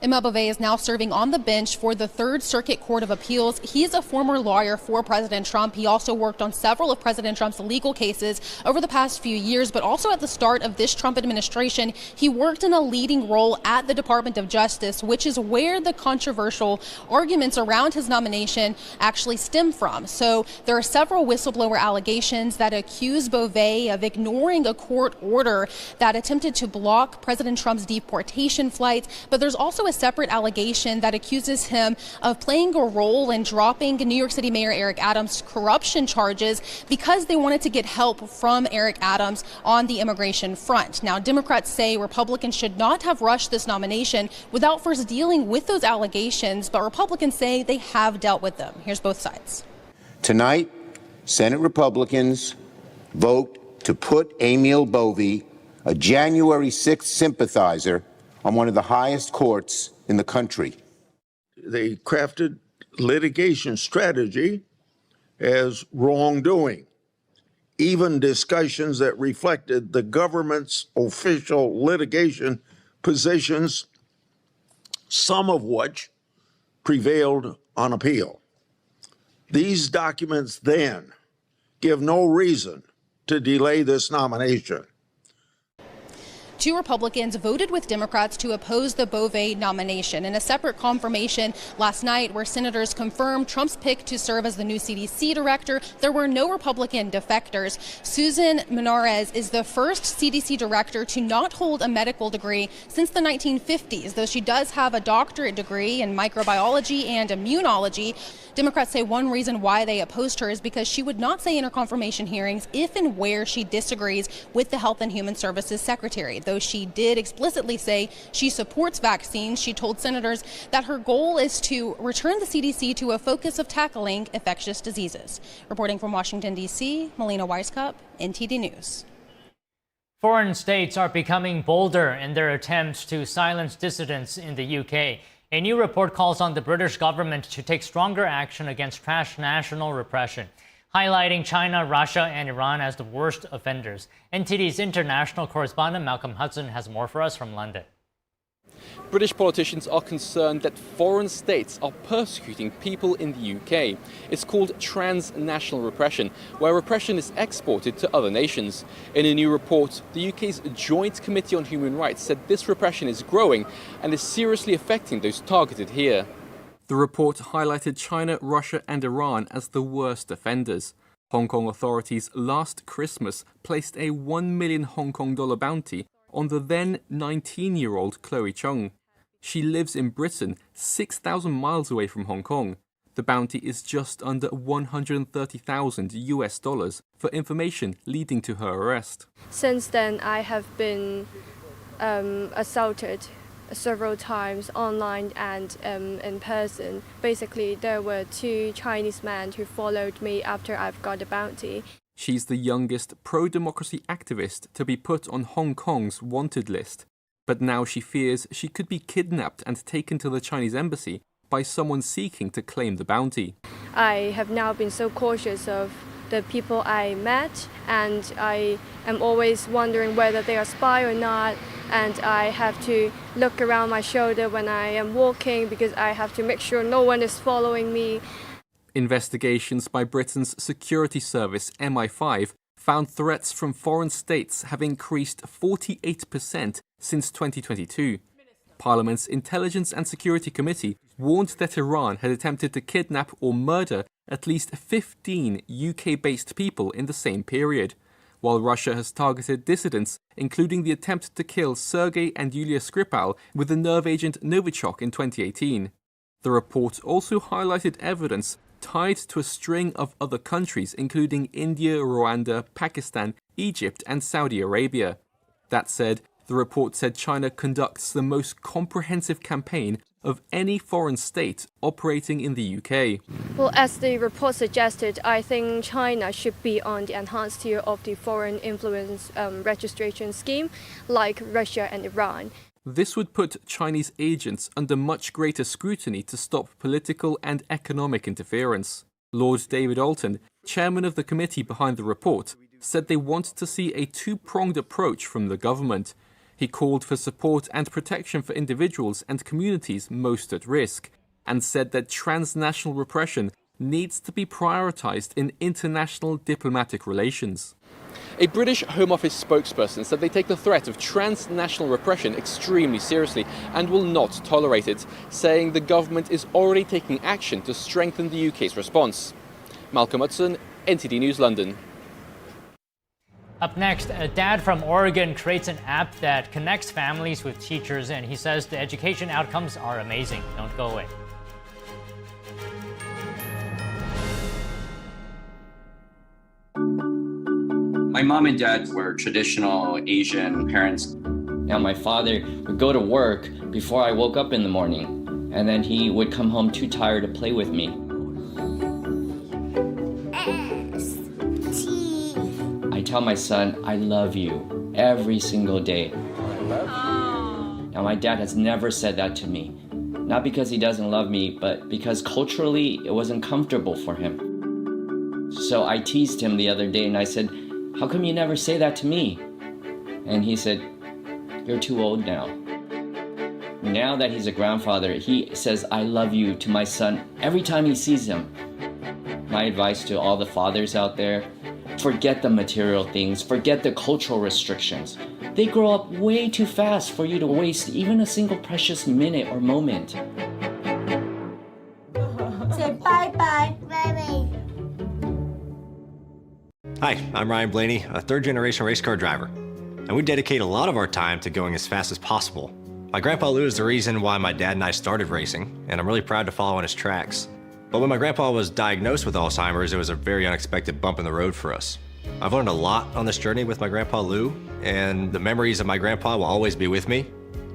Emma Bovee is now serving on the bench for the Third Circuit Court of Appeals. He's a former lawyer for President Trump. He also worked on several of President Trump's legal cases over the past few years, but also at the start of this Trump administration, he worked in a leading role at the Department of Justice, which is where the controversial arguments around his nomination actually stem from. So there are several whistleblower allegations that accuse Bovee of ignoring a court order that attempted to block President Trump's deportation flights, but there's also a separate allegation that accuses him of playing a role in dropping New York City Mayor Eric Adams' corruption charges because they wanted to get help from Eric Adams on the immigration front. Now, Democrats say Republicans should not have rushed this nomination without first dealing with those allegations, but Republicans say they have dealt with them. Here's both sides. Tonight, Senate Republicans vote to put Emil Bovee, a January 6th sympathizer, on one of the highest courts in the country. They crafted litigation strategy as wrongdoing. even discussions that reflected the government's official litigation positions, some of which prevailed on appeal. These documents then give no reason to delay this nomination. 2 Republicans voted with Democrats to oppose the Bove nomination. In a separate confirmation last night where senators confirmed Trump's pick to serve as the new CDC director, there were no Republican defectors. Susan Menarez is the first CDC director to not hold a medical degree since the 1950s, though she does have a doctorate degree in microbiology and immunology. Democrats say one reason why they opposed her is because she would not say in her confirmation hearings if and where she disagrees with the Health and Human Services Secretary. Though she did explicitly say she supports vaccines, she told senators that her goal is to return the CDC to a focus of tackling infectious diseases. Reporting from Washington, D.C., Melina Weisskopf, NTD News. Foreign states are becoming bolder in their attempts to silence dissidents in the UK. A new report calls on the British government to take stronger action against transnational repression, highlighting China, Russia, and Iran as the worst offenders. NTD's international correspondent Malcolm Hudson has more for us from London. British politicians are concerned that foreign states are persecuting people in the UK. It's called transnational repression, where repression is exported to other nations. In a new report, the UK's Joint Committee on Human Rights said this repression is growing and is seriously affecting those targeted here. The report highlighted China, Russia and Iran as the worst offenders. Hong Kong authorities last Christmas placed a $1 million Hong Kong dollar bounty on the then 19-year-old Chloe Chung. She lives in Britain, 6,000 miles away from Hong Kong. The bounty is just under $130,000 for information leading to her arrest. Since then, I have been assaulted several times online and in person. Basically, there were 2 Chinese men who followed me after I've got the bounty. She's the youngest pro-democracy activist to be put on Hong Kong's wanted list. But now she fears she could be kidnapped and taken to the Chinese embassy by someone seeking to claim the bounty. I have now been so cautious of the people I met, and I am always wondering whether they are spy or not, and I have to look around my shoulder when I am walking because I have to make sure no one is following me. Investigations by Britain's security service MI5 found threats from foreign states have increased 48% since 2022. Parliament's Intelligence and Security Committee warned that Iran had attempted to kidnap or murder at least 15 UK-based people in the same period, while Russia has targeted dissidents, including the attempt to kill Sergei and Yulia Skripal with the nerve agent Novichok in 2018. The report also highlighted evidence tied to a string of other countries, including India, Rwanda, Pakistan, Egypt, and Saudi Arabia. That said, the report said China conducts the most comprehensive campaign of any foreign state operating in the UK. Well, as the report suggested, I think China should be on the enhanced tier of the foreign influence registration scheme, like Russia and Iran. This would put Chinese agents under much greater scrutiny to stop political and economic interference. Lord David Alton, chairman of the committee behind the report, said they want to see a 2-pronged approach from the government. He called for support and protection for individuals and communities most at risk, and said that transnational repression needs to be prioritized in international diplomatic relations. A British Home Office spokesperson said they take the threat of transnational repression extremely seriously and will not tolerate it, saying the government is already taking action to strengthen the UK's response. Malcolm Hudson, NTD News, London. Up next, a dad from Oregon creates an app that connects families with teachers, and he says the education outcomes are amazing. Don't go away. My mom and dad were traditional Asian parents. Now my father would go to work before I woke up in the morning, and then he would come home too tired to play with me. I tell my son, I love you every single day. I love you. Now my dad has never said that to me. Not because he doesn't love me, but because culturally it wasn't comfortable for him. So I teased him the other day and I said, how come you never say that to me? And he said, you're too old now. Now that he's a grandfather, he says, I love you to my son every time he sees him. My advice to all the fathers out there, forget the material things, forget the cultural restrictions. They grow up way too fast for you to waste even a single precious minute or moment. Say bye-bye. Bye-bye. Hi, I'm Ryan Blaney, a third-generation race car driver, and we dedicate a lot of our time to going as fast as possible. My grandpa Lou is the reason why my dad and I started racing, and I'm really proud to follow in his tracks. But when my grandpa was diagnosed with Alzheimer's, it was a very unexpected bump in the road for us. I've learned a lot on this journey with my grandpa Lou, and the memories of my grandpa will always be with me.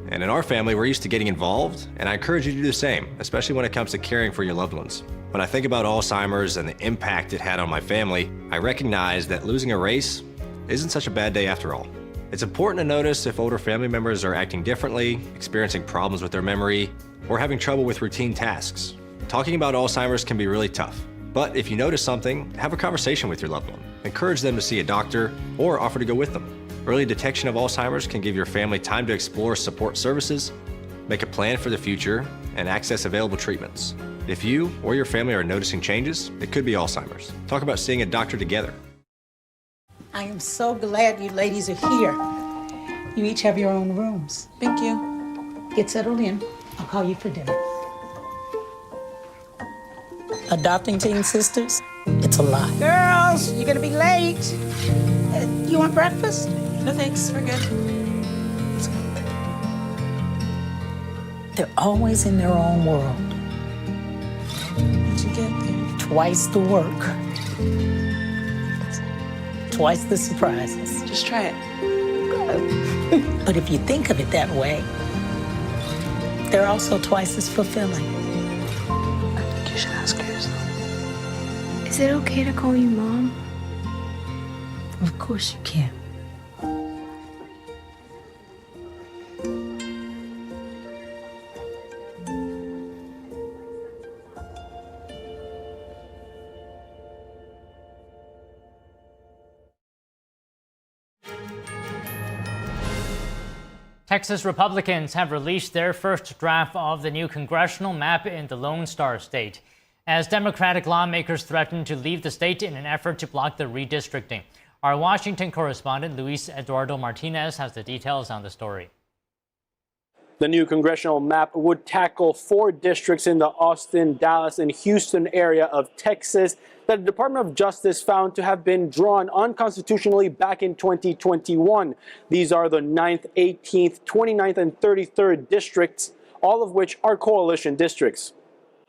And in our family, we're used to getting involved, and I encourage you to do the same, especially when it comes to caring for your loved ones. When I think about Alzheimer's and the impact it had on my family, I recognize that losing a race isn't such a bad day after all. It's important to notice if older family members are acting differently, experiencing problems with their memory, or having trouble with routine tasks. Talking about Alzheimer's can be really tough, but if you notice something, have a conversation with your loved one. Encourage them to see a doctor or offer to go with them. Early detection of Alzheimer's can give your family time to explore support services, make a plan for the future, and access available treatments. If you or your family are noticing changes, it could be Alzheimer's. Talk about seeing a doctor together. I am so glad you ladies are here. You each have your own rooms. Thank you. Get settled in. I'll call you for dinner. Adopting teen sisters, it's a lot. Girls, you're gonna be late. You want breakfast? No thanks, we're good. They're always in their own world. What'd you get there? Twice the work. Twice the surprises. Just try it. Good. But if you think of it that way, they're also twice as fulfilling. I think you should ask her yourself. Is it okay to call you Mom? Of course you can. Texas Republicans have released their first draft of the new congressional map in the Lone Star State, as Democratic lawmakers threaten to leave the state in an effort to block the redistricting. Our Washington correspondent Luis Eduardo Martinez has the details on the story. The new congressional map would tackle 4 districts in the Austin, Dallas, and Houston area of Texas that the Department of Justice found to have been drawn unconstitutionally back in 2021. These are the 9th, 18th, 29th, and 33rd districts, all of which are coalition districts.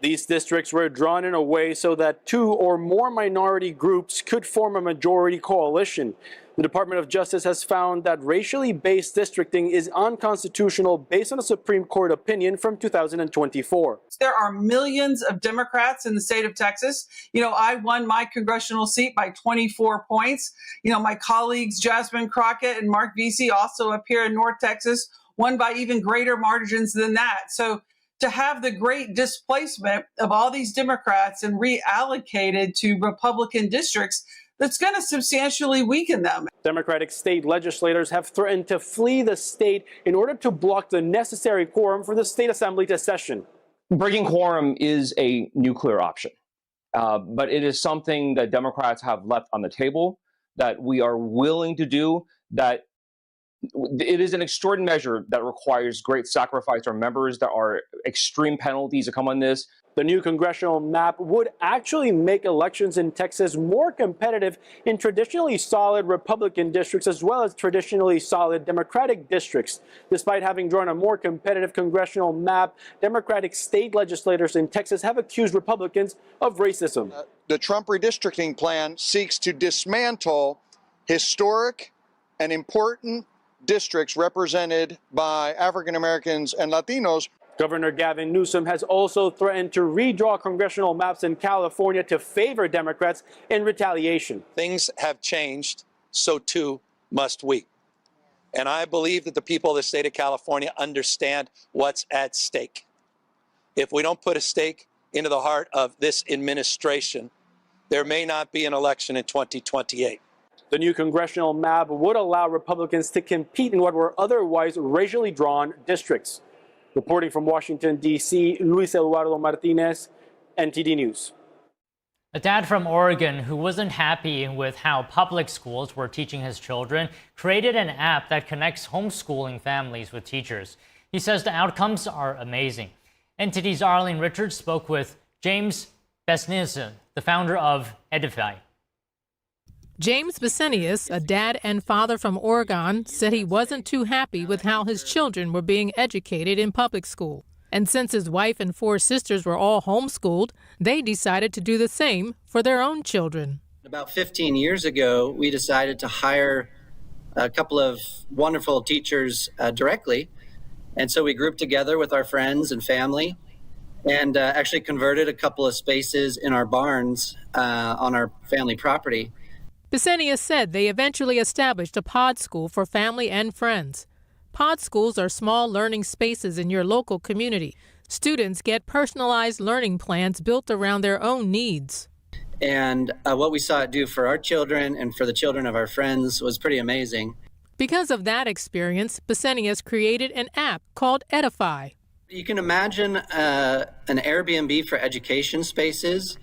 These districts were drawn in a way so that 2 or more minority groups could form a majority coalition. The Department of Justice has found that racially based districting is unconstitutional based on a Supreme Court opinion from 2024. There are millions of Democrats in the state of Texas. You know, I won my congressional seat by 24 points. You know, my colleagues Jasmine Crockett and Mark Vesey, also up here in North Texas, won by even greater margins than that. So to have the great displacement of all these Democrats and reallocated to Republican districts, that's going to substantially weaken them. Democratic state legislators have threatened to flee the state in order to block the necessary quorum for the state assembly to session. Breaking quorum is a nuclear option, but it is something that Democrats have left on the table that we are willing to do. That it is an extraordinary measure that requires great sacrifice from members. There are extreme penalties that come on this. The new congressional map would actually make elections in Texas more competitive in traditionally solid Republican districts as well as traditionally solid Democratic districts. Despite having drawn a more competitive congressional map, Democratic state legislators in Texas have accused Republicans of racism. The Trump redistricting plan seeks to dismantle historic and important districts represented by African Americans and Latinos. Governor Gavin Newsom has also threatened to redraw congressional maps in California to favor Democrats in retaliation. Things have changed, so too must we. And I believe that the people of the state of California understand what's at stake. If we don't put a stake into the heart of this administration, there may not be an election in 2028. The new congressional map would allow Republicans to compete in what were otherwise racially drawn districts. Reporting from Washington, D.C., Luis Eduardo Martinez, NTD News. A dad from Oregon who wasn't happy with how public schools were teaching his children created an app that connects homeschooling families with teachers. He says the outcomes are amazing. NTD's Arlene Richards spoke with James Besnius, the founder of Edify. James Besnius, a dad and father from Oregon, said he wasn't too happy with how his children were being educated in public school. And since his wife and 4 sisters were all homeschooled, they decided to do the same for their own children. About 15 years ago, we decided to hire a couple of wonderful teachers directly. And so we grouped together with our friends and family and actually converted a couple of spaces in our barns on our family property. Besnius said they eventually established a pod school for family and friends. Pod schools are small learning spaces in your local community. Students get personalized learning plans built around their own needs. And what we saw it do for our children and for the children of our friends was pretty amazing. Because of that experience, Besnius created an app called Edify. You can imagine an Airbnb for education spaces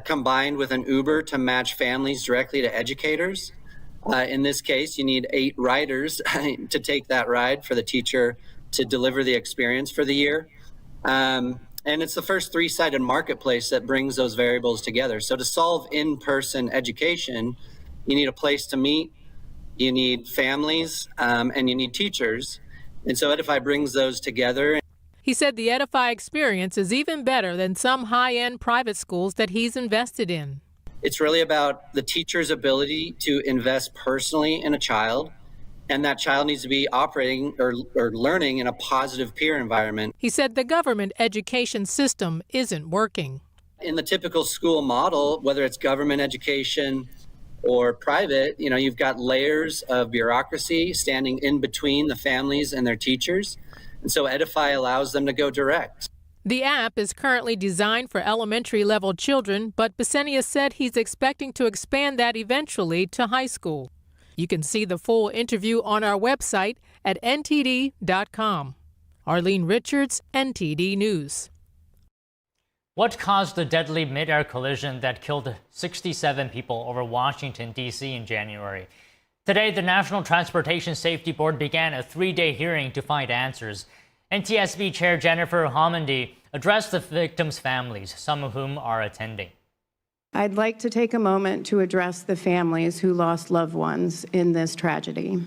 combined with an Uber to match families directly to educators. In this case, you need 8 riders to take that ride for the teacher to deliver the experience for the year. And it's the first 3-sided marketplace that brings those variables together. So to solve in-person education, you need a place to meet, you need families, and you need teachers. And so Edify brings those together. He said the Edify experience is even better than some high-end private schools that he's invested in. It's really about the teacher's ability to invest personally in a child, and that child needs to be operating or learning in a positive peer environment. He said the government education system isn't working. In the typical school model, whether it's government education or private, you've got layers of bureaucracy standing in between the families and their teachers. And so Edify allows them to go direct. The app is currently designed for elementary-level children, but Besnius said he's expecting to expand that eventually to high school. You can see the full interview on our website at ntd.com. Arlene Richards, NTD News. What caused the deadly mid-air collision that killed 67 people over Washington, D.C. in January? Today, the National Transportation Safety Board began a 3-day hearing to find answers. NTSB Chair Jennifer Homendy addressed the victims' families, some of whom are attending. I'd like to take a moment to address the families who lost loved ones in this tragedy.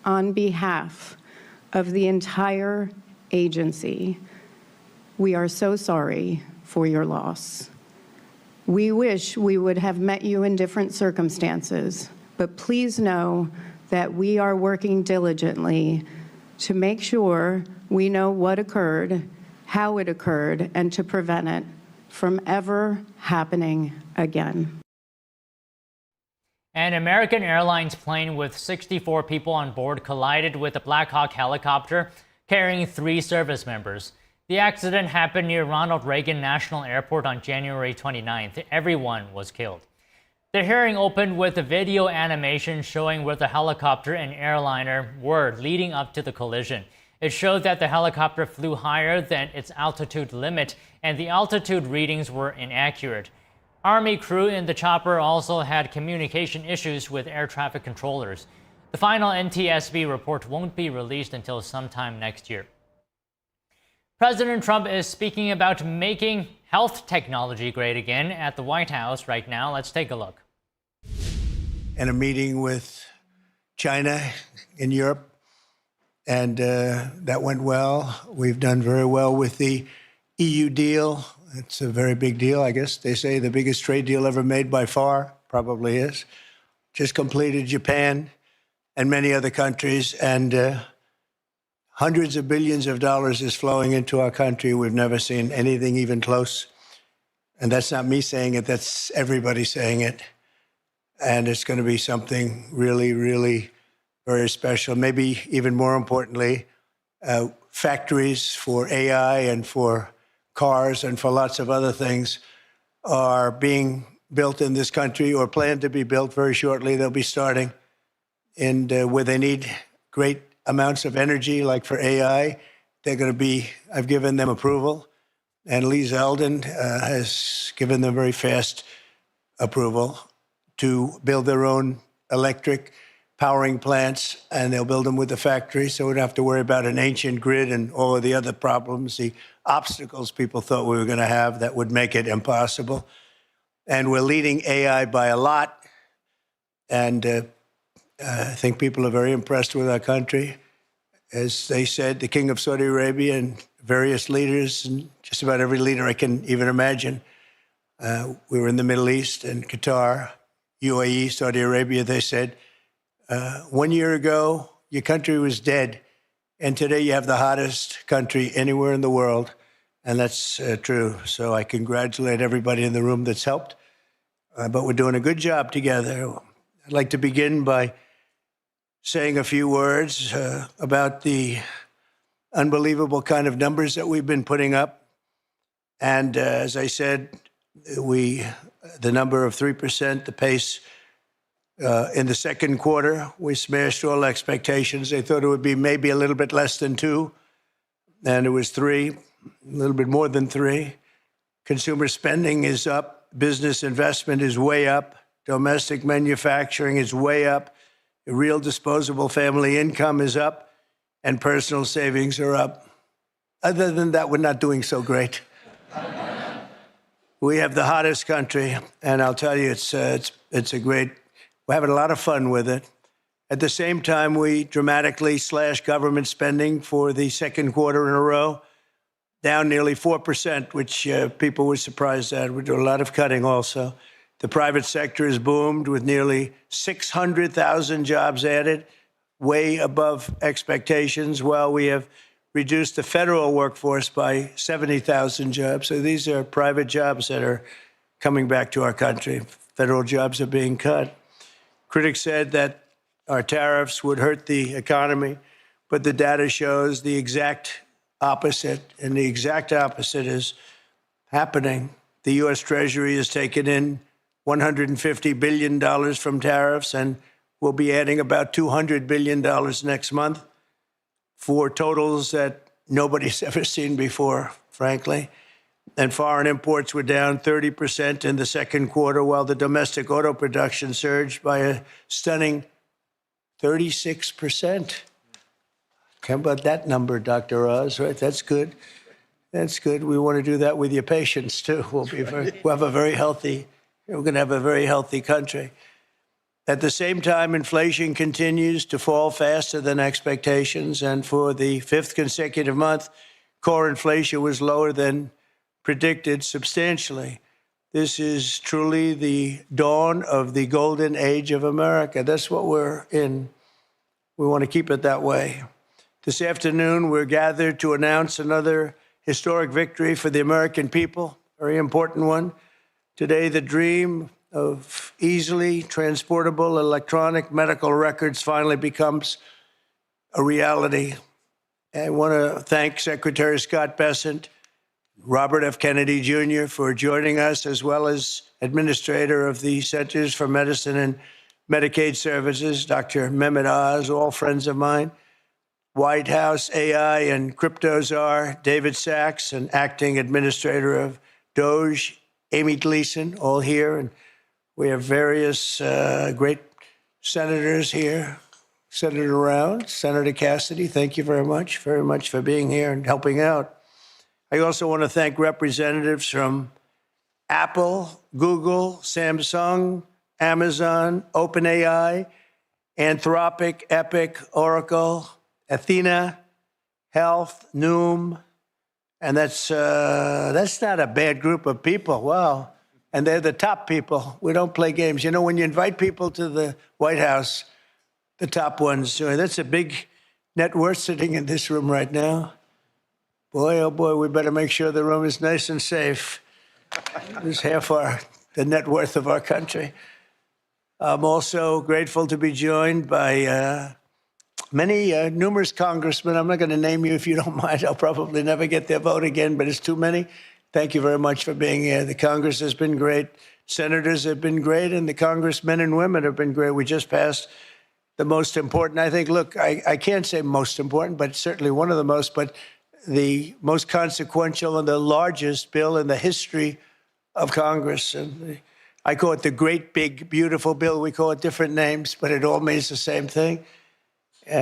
On behalf of the entire agency, we are so sorry for your loss. We wish we would have met you in different circumstances, but please know that we are working diligently to make sure we know what occurred, how it occurred, and to prevent it from ever happening again. An American Airlines plane with 64 people on board collided with a Black Hawk helicopter carrying 3 service members. The accident happened near Ronald Reagan National Airport on January 29th. Everyone was killed. The hearing opened with a video animation showing where the helicopter and airliner were leading up to the collision. It showed that the helicopter flew higher than its altitude limit, and the altitude readings were inaccurate. Army crew in the chopper also had communication issues with air traffic controllers. The final NTSB report won't be released until sometime next year. President Trump is speaking about making health technology great again at the White House right now. Let's take a look. And a meeting with China in Europe, and that went well. We've done very well with the EU deal. It's a very big deal, I guess. They say the biggest trade deal ever made by far, probably is. Just completed Japan and many other countries, and hundreds of billions of dollars is flowing into our country. We've never seen anything even close. And that's not me saying it, that's everybody saying it. And it's going to be something really, really very special. Maybe even more importantly, factories for AI and for cars and for lots of other things are being built in this country or planned to be built very shortly. They'll be starting. And where they need great amounts of energy, like for AI, they're going to be, I've given them approval. And Lee Zeldin has given them very fast approval to build their own electric powering plants, and they'll build them with the factory, so we don't have to worry about an ancient grid and all of the other problems, the obstacles people thought we were going to have that would make it impossible. And we're leading AI by a lot, and I think people are very impressed with our country. As they said, the King of Saudi Arabia and various leaders, and just about every leader I can even imagine. We were in the Middle East and Qatar, UAE, Saudi Arabia. They said, 1 year ago, your country was dead, and today you have the hottest country anywhere in the world, and that's true. So I congratulate everybody in the room that's helped, but we're doing a good job together. I'd like to begin by saying a few words about the unbelievable kind of numbers that we've been putting up. And as I said, the number of 3%, the pace in the second quarter, we smashed all expectations. They thought it would be maybe a little bit less than 2, and it was 3, a little bit more than 3. Consumer spending is up. Business investment is way up. Domestic manufacturing is way up. Real disposable family income is up, and personal savings are up. Other than that, we're not doing so great. We have the hottest country, and I'll tell you, it's a great. We're having a lot of fun with it. At the same time, we dramatically slashed government spending for the second quarter in a row, down nearly 4%, which people were surprised at. We do a lot of cutting also. The private sector has boomed with nearly 600,000 jobs added, way above expectations, while we have reduced the federal workforce by 70,000 jobs. So these are private jobs that are coming back to our country. Federal jobs are being cut. Critics said that our tariffs would hurt the economy, but the data shows the exact opposite, and the exact opposite is happening. The U.S. Treasury has taken in $150 billion from tariffs, and we'll be adding about $200 billion next month for totals that nobody's ever seen before, frankly. And foreign imports were down 30% in the second quarter, while the domestic auto production surged by a stunning 36%. How about that number, Dr. Oz, right? That's good. That's good. We want to do that with your patients, too. We'll have a very healthy, we're going to have a very healthy country. At the same time, inflation continues to fall faster than expectations, and for the 5th consecutive month, core inflation was lower than predicted substantially. This is truly the dawn of the golden age of America. That's what we're in. We want to keep it that way. This afternoon, we're gathered to announce another historic victory for the American people, very important one. Today, the dream of easily transportable electronic medical records finally becomes a reality. I want to thank Secretary Scott Bessent, Robert F. Kennedy Jr. for joining us, as well as Administrator of the Centers for Medicine and Medicaid Services, Dr. Mehmet Oz, all friends of mine, White House AI and crypto czar David Sachs, and Acting Administrator of DOJ, Amy Gleason, all here. And we have various great senators here, Senator Round, Senator Cassidy, thank you very much for being here and helping out. I also want to thank representatives from Apple, Google, Samsung, Amazon, OpenAI, Anthropic, Epic, Oracle, Athena, Health, Noom, and that's not a bad group of people. Wow. And they're the top people. We don't play games. You know, when you invite people to the White House, the top ones, that's a big net worth sitting in this room right now. Boy, oh boy, we better make sure the room is nice and safe. This is half the net worth of our country. I'm also grateful to be joined by numerous congressmen. I'm not going to name you if you don't mind. I'll probably never get their vote again, but it's too many. Thank you very much for being here. The Congress has been great. senators have been great, and the congressmen and women have been great. We just passed the most important, I think, look, I can't say most important, but certainly one of the most, but the most consequential and the largest bill in the history of Congress. And I call it the great, big, beautiful bill. We call it different names, but it all means the same thing.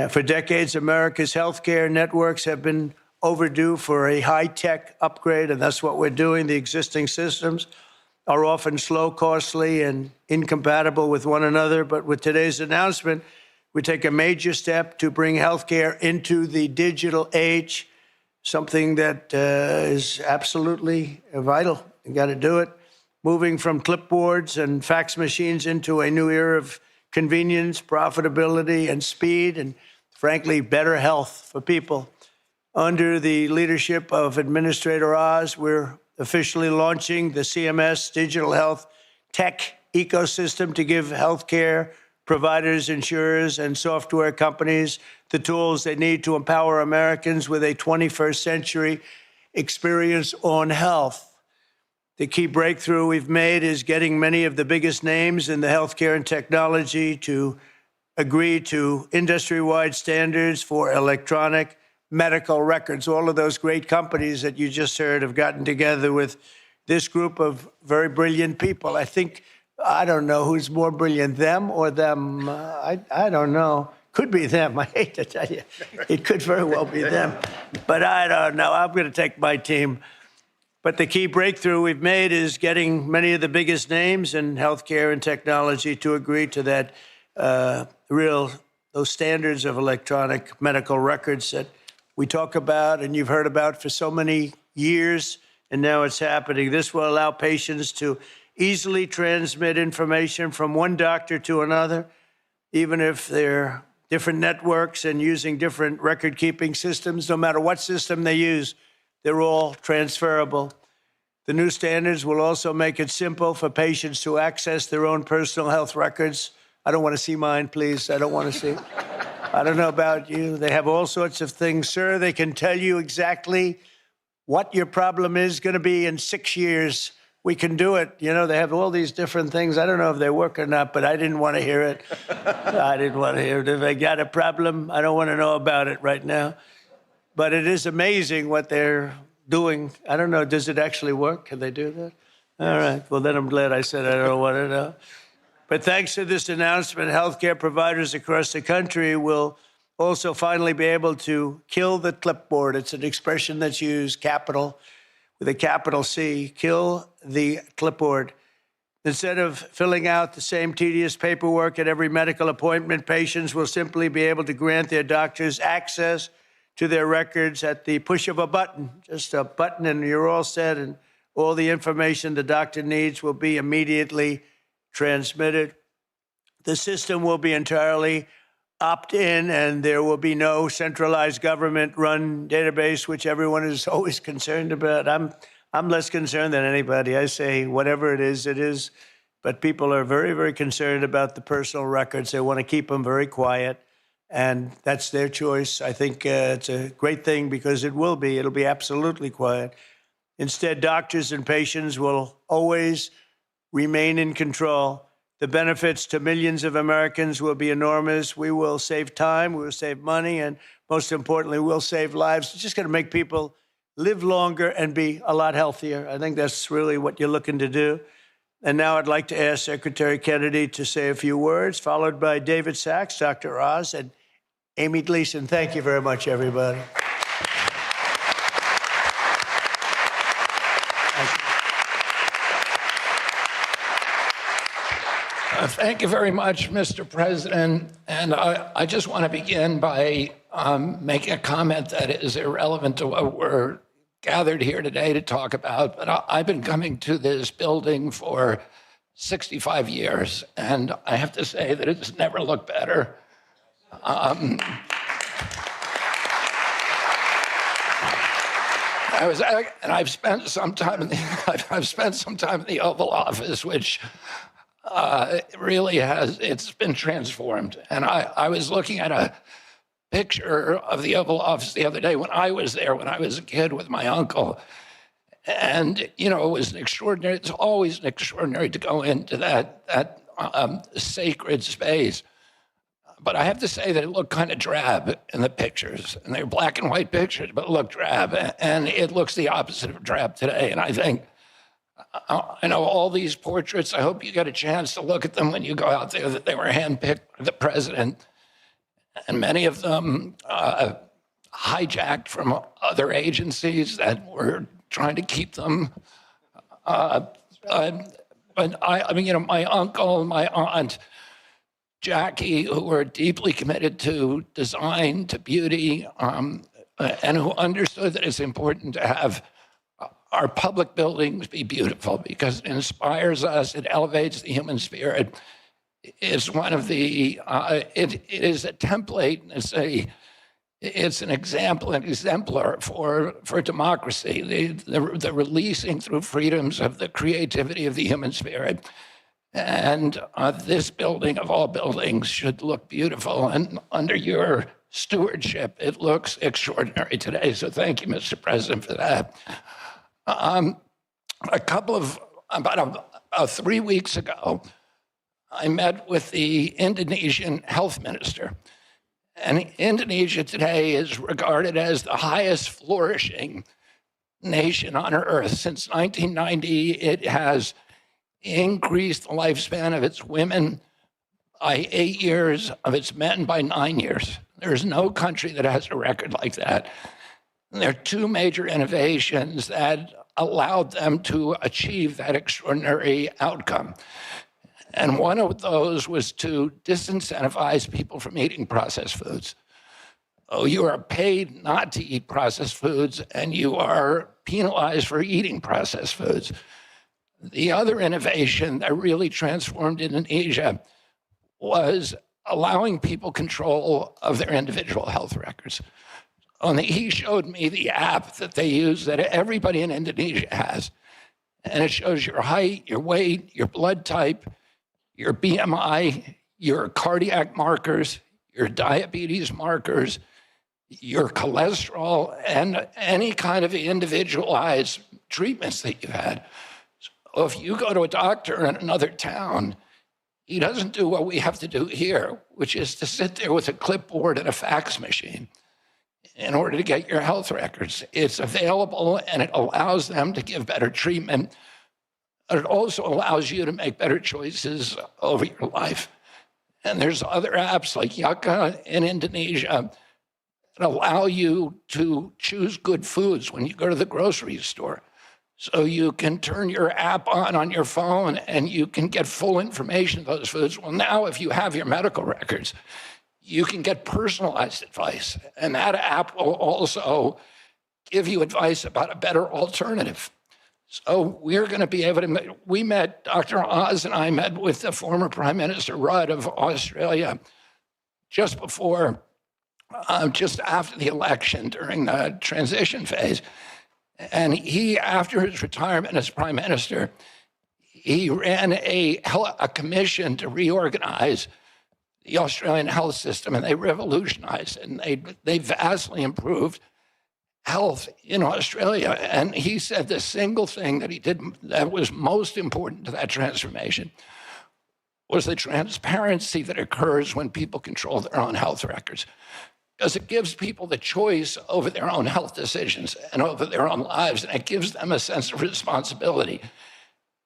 For decades, America's healthcare networks have been overdue for a high-tech upgrade, and that's what we're doing. The existing systems are often slow, costly, and incompatible with one another. But with today's announcement, we take a major step to bring healthcare into the digital age, something that is absolutely vital. You got to do it. Moving from clipboards and fax machines into a new era of convenience, profitability, and speed, and frankly, better health for people. Under the leadership of Administrator Oz, we're officially launching the CMS Digital Health Tech Ecosystem to give healthcare providers, insurers, and software companies the tools they need to empower Americans with a 21st century experience on health. The key breakthrough we've made is getting many of the biggest names in the healthcare and technology to agree to industry-wide standards for electronic medical records. All of those great companies that you just heard have gotten together with this group of very brilliant people. I don't know who's more brilliant, them or them. I don't know. Could be them. I hate to tell you. It could very well be them. But I don't know. I'm going to take my team. But the key breakthrough we've made is getting many of the biggest names in healthcare and technology to agree to that those standards of electronic medical records that we talk about and you've heard about for so many years, and now it's happening. This will allow patients to easily transmit information from one doctor to another, even if they're different networks and using different record-keeping systems. No matter what system they use, they're all transferable. The new standards will also make it simple for patients to access their own personal health records. I don't want to see mine, please. I don't want to see. I don't know about you. They have all sorts of things, sir. They can tell you exactly what your problem is going to be in 6 years. We can do it. You know, they have all these different things. I don't know if they work or not, but I didn't want to hear it. I didn't want to hear it. If they got a problem, I don't want to know about it right now. But it is amazing what they're doing. I don't know. Does it actually work? Can they do that? All right. Well, then I'm glad I said I don't want to know. But thanks to this announcement, healthcare providers across the country will also finally be able to kill the clipboard. It's an expression that's used, capital, with a capital C, kill the clipboard. Instead of filling out the same tedious paperwork at every medical appointment, patients will simply be able to grant their doctors access to their records at the push of a button, just a button, and you're all set, and all the information the doctor needs will be immediately transmitted. The system will be entirely opt-in, and there will be no centralized government-run database, which everyone is always concerned about. I'm less concerned than anybody. I say whatever it is. But people are very, very concerned about the personal records. They want to keep them very quiet, and that's their choice. I think it's a great thing because it'll be absolutely quiet. Instead, doctors and patients will always remain in control. The benefits to millions of Americans will be enormous. We will save time, we will save money, and most importantly, we'll save lives. It's just going to make people live longer and be a lot healthier. I think that's really what you're looking to do. And now I'd like to ask Secretary Kennedy to say a few words, followed by David Sachs, Dr. Oz, and Amy Gleason. Thank you very much, everybody. Thank you very much, Mr. President. And I just want to begin by making a comment that is irrelevant to what we're gathered here today to talk about. But I've been coming to this building for 65 years, and I have to say that it's never looked better. I've spent some time in the Oval Office, which really it's been transformed. And I was looking at a picture of the Oval Office the other day when I was there, when I was a kid with my uncle. And, you know, it was an extraordinary, it's always an extraordinary to go into that sacred space. But I have to say that it looked kind of drab in the pictures. And they were black and white pictures, but it looked drab. And it looks the opposite of drab today. And I think, I know all these portraits, I hope you get a chance to look at them when you go out there, that they were handpicked for the president. And many of them hijacked from other agencies that were trying to keep them. But I mean, you know, my uncle, my aunt, Jackie, who were deeply committed to design, to beauty, and who understood that it's important to have our public buildings be beautiful because it inspires us, it elevates the human spirit. It's one of the, it is a template, it's an example, an exemplar for democracy, the releasing through freedoms of the creativity of the human spirit. And this building of all buildings should look beautiful. And under your stewardship, it looks extraordinary today. So thank you, Mr. President, for that. About 3 weeks ago, I met with the Indonesian health minister. And Indonesia today is regarded as the highest flourishing nation on earth. Since 1990, it has increased the lifespan of its women by 8 years, of its men by 9 years. There's no country that has a record like that. And there are two major innovations that allowed them to achieve that extraordinary outcome. And one of those was to disincentivize people from eating processed foods. Oh, you are paid not to eat processed foods, and you are penalized for eating processed foods. The other innovation that really transformed Indonesia was allowing people control of their individual health records. He showed me the app that they use that everybody in Indonesia has. And it shows your height, your weight, your blood type, your BMI, your cardiac markers, your diabetes markers, your cholesterol, and any kind of individualized treatments that you've had. So if you go to a doctor in another town, he doesn't do what we have to do here, which is to sit there with a clipboard and a fax machine in order to get your health records. It's available and it allows them to give better treatment. But it also allows you to make better choices over your life. And there's other apps like Yaka in Indonesia that allow you to choose good foods when you go to the grocery store. So you can turn your app on your phone and you can get full information of those foods. Well, now if you have your medical records, you can get personalized advice. And that app will also give you advice about a better alternative. So we're going to be able to, we met, Dr. Oz and I met with the former Prime Minister Rudd of Australia just before, just after the election during the transition phase. And he, after his retirement as Prime Minister, he ran a commission to reorganize the Australian health system, and they revolutionized it, and they vastly improved health in Australia. And he said the single thing that he did that was most important to that transformation was the transparency that occurs when people control their own health records. Because it gives people the choice over their own health decisions and over their own lives, and it gives them a sense of responsibility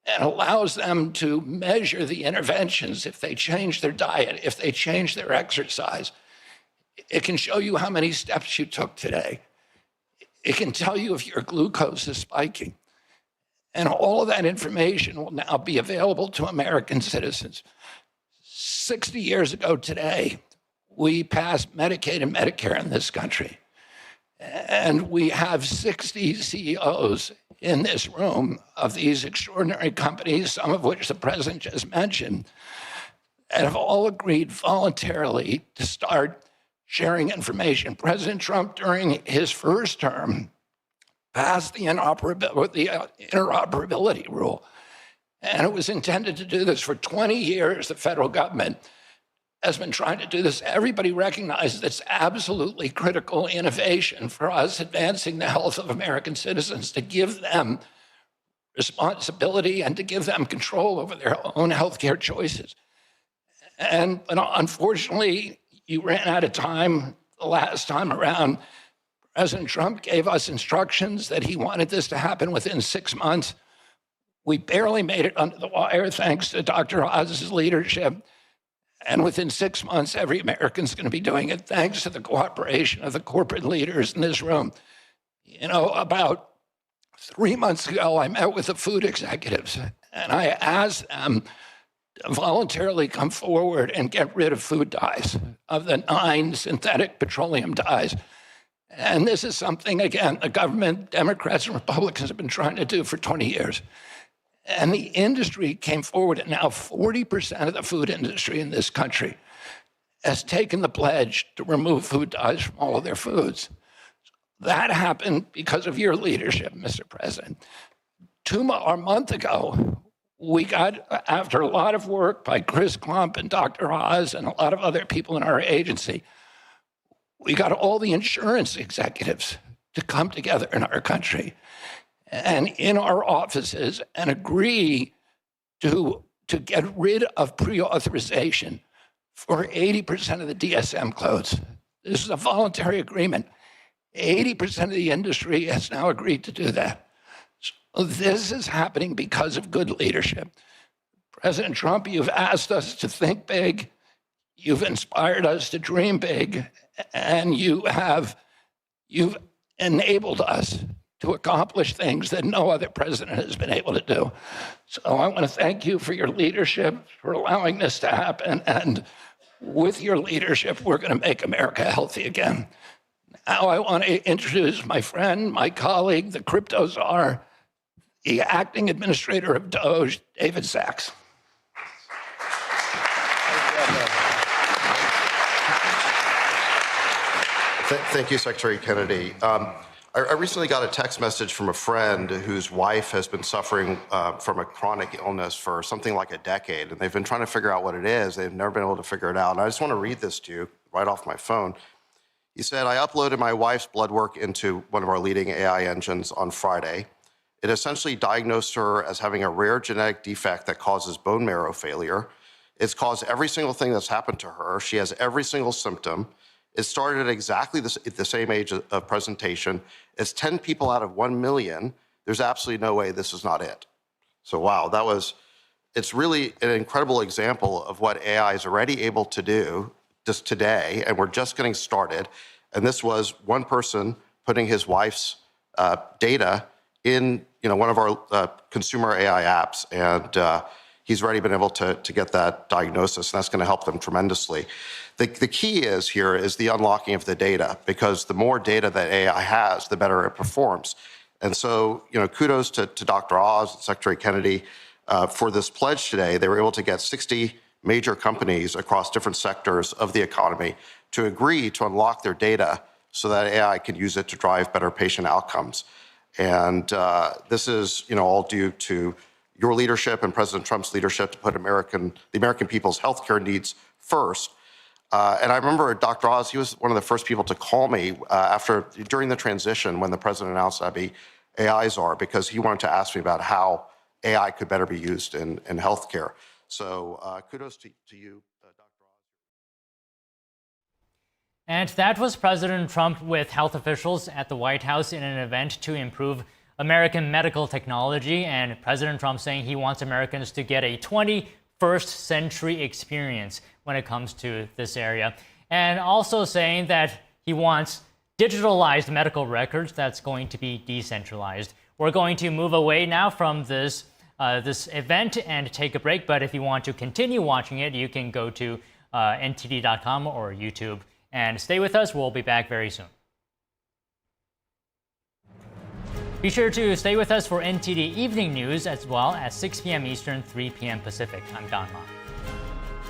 and allows them to measure the interventions if they change their diet, if they change their exercise. It can show you how many steps you took today. It can tell you if your glucose is spiking. And all of that information will now be available to American citizens. 60 years ago today, we passed Medicaid and Medicare in this country. And we have 60 CEOs in this room of these extraordinary companies, some of which the president just mentioned, that have all agreed voluntarily to start sharing information. President Trump, during his first term, passed the interoperability rule. And it was intended to do this for 20 years. The federal government has been trying to do this. Everybody recognizes it's absolutely critical innovation for us advancing the health of American citizens, to give them responsibility and to give them control over their own healthcare choices. And unfortunately, you ran out of time the last time around. President Trump gave us instructions that he wanted this to happen within 6 months. We barely made it under the wire thanks to Dr. Oz's leadership. And within 6 months, every American's going to be doing it thanks to the cooperation of the corporate leaders in this room. You know, about 3 months ago, I met with the food executives, and I asked them to voluntarily come forward and get rid of food dyes, of the 9 synthetic petroleum dyes. And this is something, again, the government, Democrats and Republicans have been trying to do for 20 years. And the industry came forward, and now 40% of the food industry in this country has taken the pledge to remove food dyes from all of their foods. That happened because of your leadership, Mr. President. A month ago, we got, after a lot of work by Chris Klump and Dr. Oz and a lot of other people in our agency, we got all the insurance executives to come together in our country and in our offices and agree to get rid of pre-authorization for 80% of the DSM codes. This is a voluntary agreement. 80% of the industry has now agreed to do that. So this is happening because of good leadership. President Trump, you've asked us to think big, you've inspired us to dream big, and you've enabled us to accomplish things that no other president has been able to do. So I want to thank you for your leadership, for allowing this to happen. And with your leadership, we're going to make America healthy again. Now I want to introduce my friend, my colleague, the crypto czar, the acting administrator of Doge, David Sachs. Thank you, Secretary Kennedy. I recently got a text message from a friend whose wife has been suffering from a chronic illness for something like a decade, and they've been trying to figure out what it is. They've never been able to figure it out. And I just want to read this to you right off my phone. He said, I uploaded my wife's blood work into one of our leading AI engines on Friday. It essentially diagnosed her as having a rare genetic defect that causes bone marrow failure. It's caused every single thing that's happened to her. She has every single symptom. It started at exactly the same age of presentation. It's 10 people out of 1 million. There's absolutely no way this is not it. So wow, it's really an incredible example of what AI is already able to do just today, and we're just getting started. And this was one person putting his wife's data in one of our consumer AI apps, and he's already been able to get that diagnosis, and that's going to help them tremendously. The key is the unlocking of the data, because the more data that AI has, the better it performs. And so, kudos to Dr. Oz and Secretary Kennedy for this pledge today. They were able to get 60 major companies across different sectors of the economy to agree to unlock their data so that AI can use it to drive better patient outcomes. And this is, all due to your leadership and President Trump's leadership to put the American people's healthcare needs first. And I remember Dr. Oz, he was one of the first people to call me during the transition when the president announced I'd be AI czar, because he wanted to ask me about how AI could better be used in healthcare. So kudos to you, Dr. Oz. And that was President Trump with health officials at the White House in an event to improve American medical technology. And President Trump saying he wants Americans to get a 21st century experience when it comes to this area. And also saying that he wants digitalized medical records that's going to be decentralized. We're going to move away now from this event and take a break. But if you want to continue watching it, you can go to ntd.com or YouTube. And stay with us. We'll be back very soon. Be sure to stay with us for NTD Evening News as well at 6 p.m. Eastern, 3 p.m. Pacific. I'm Don Ma.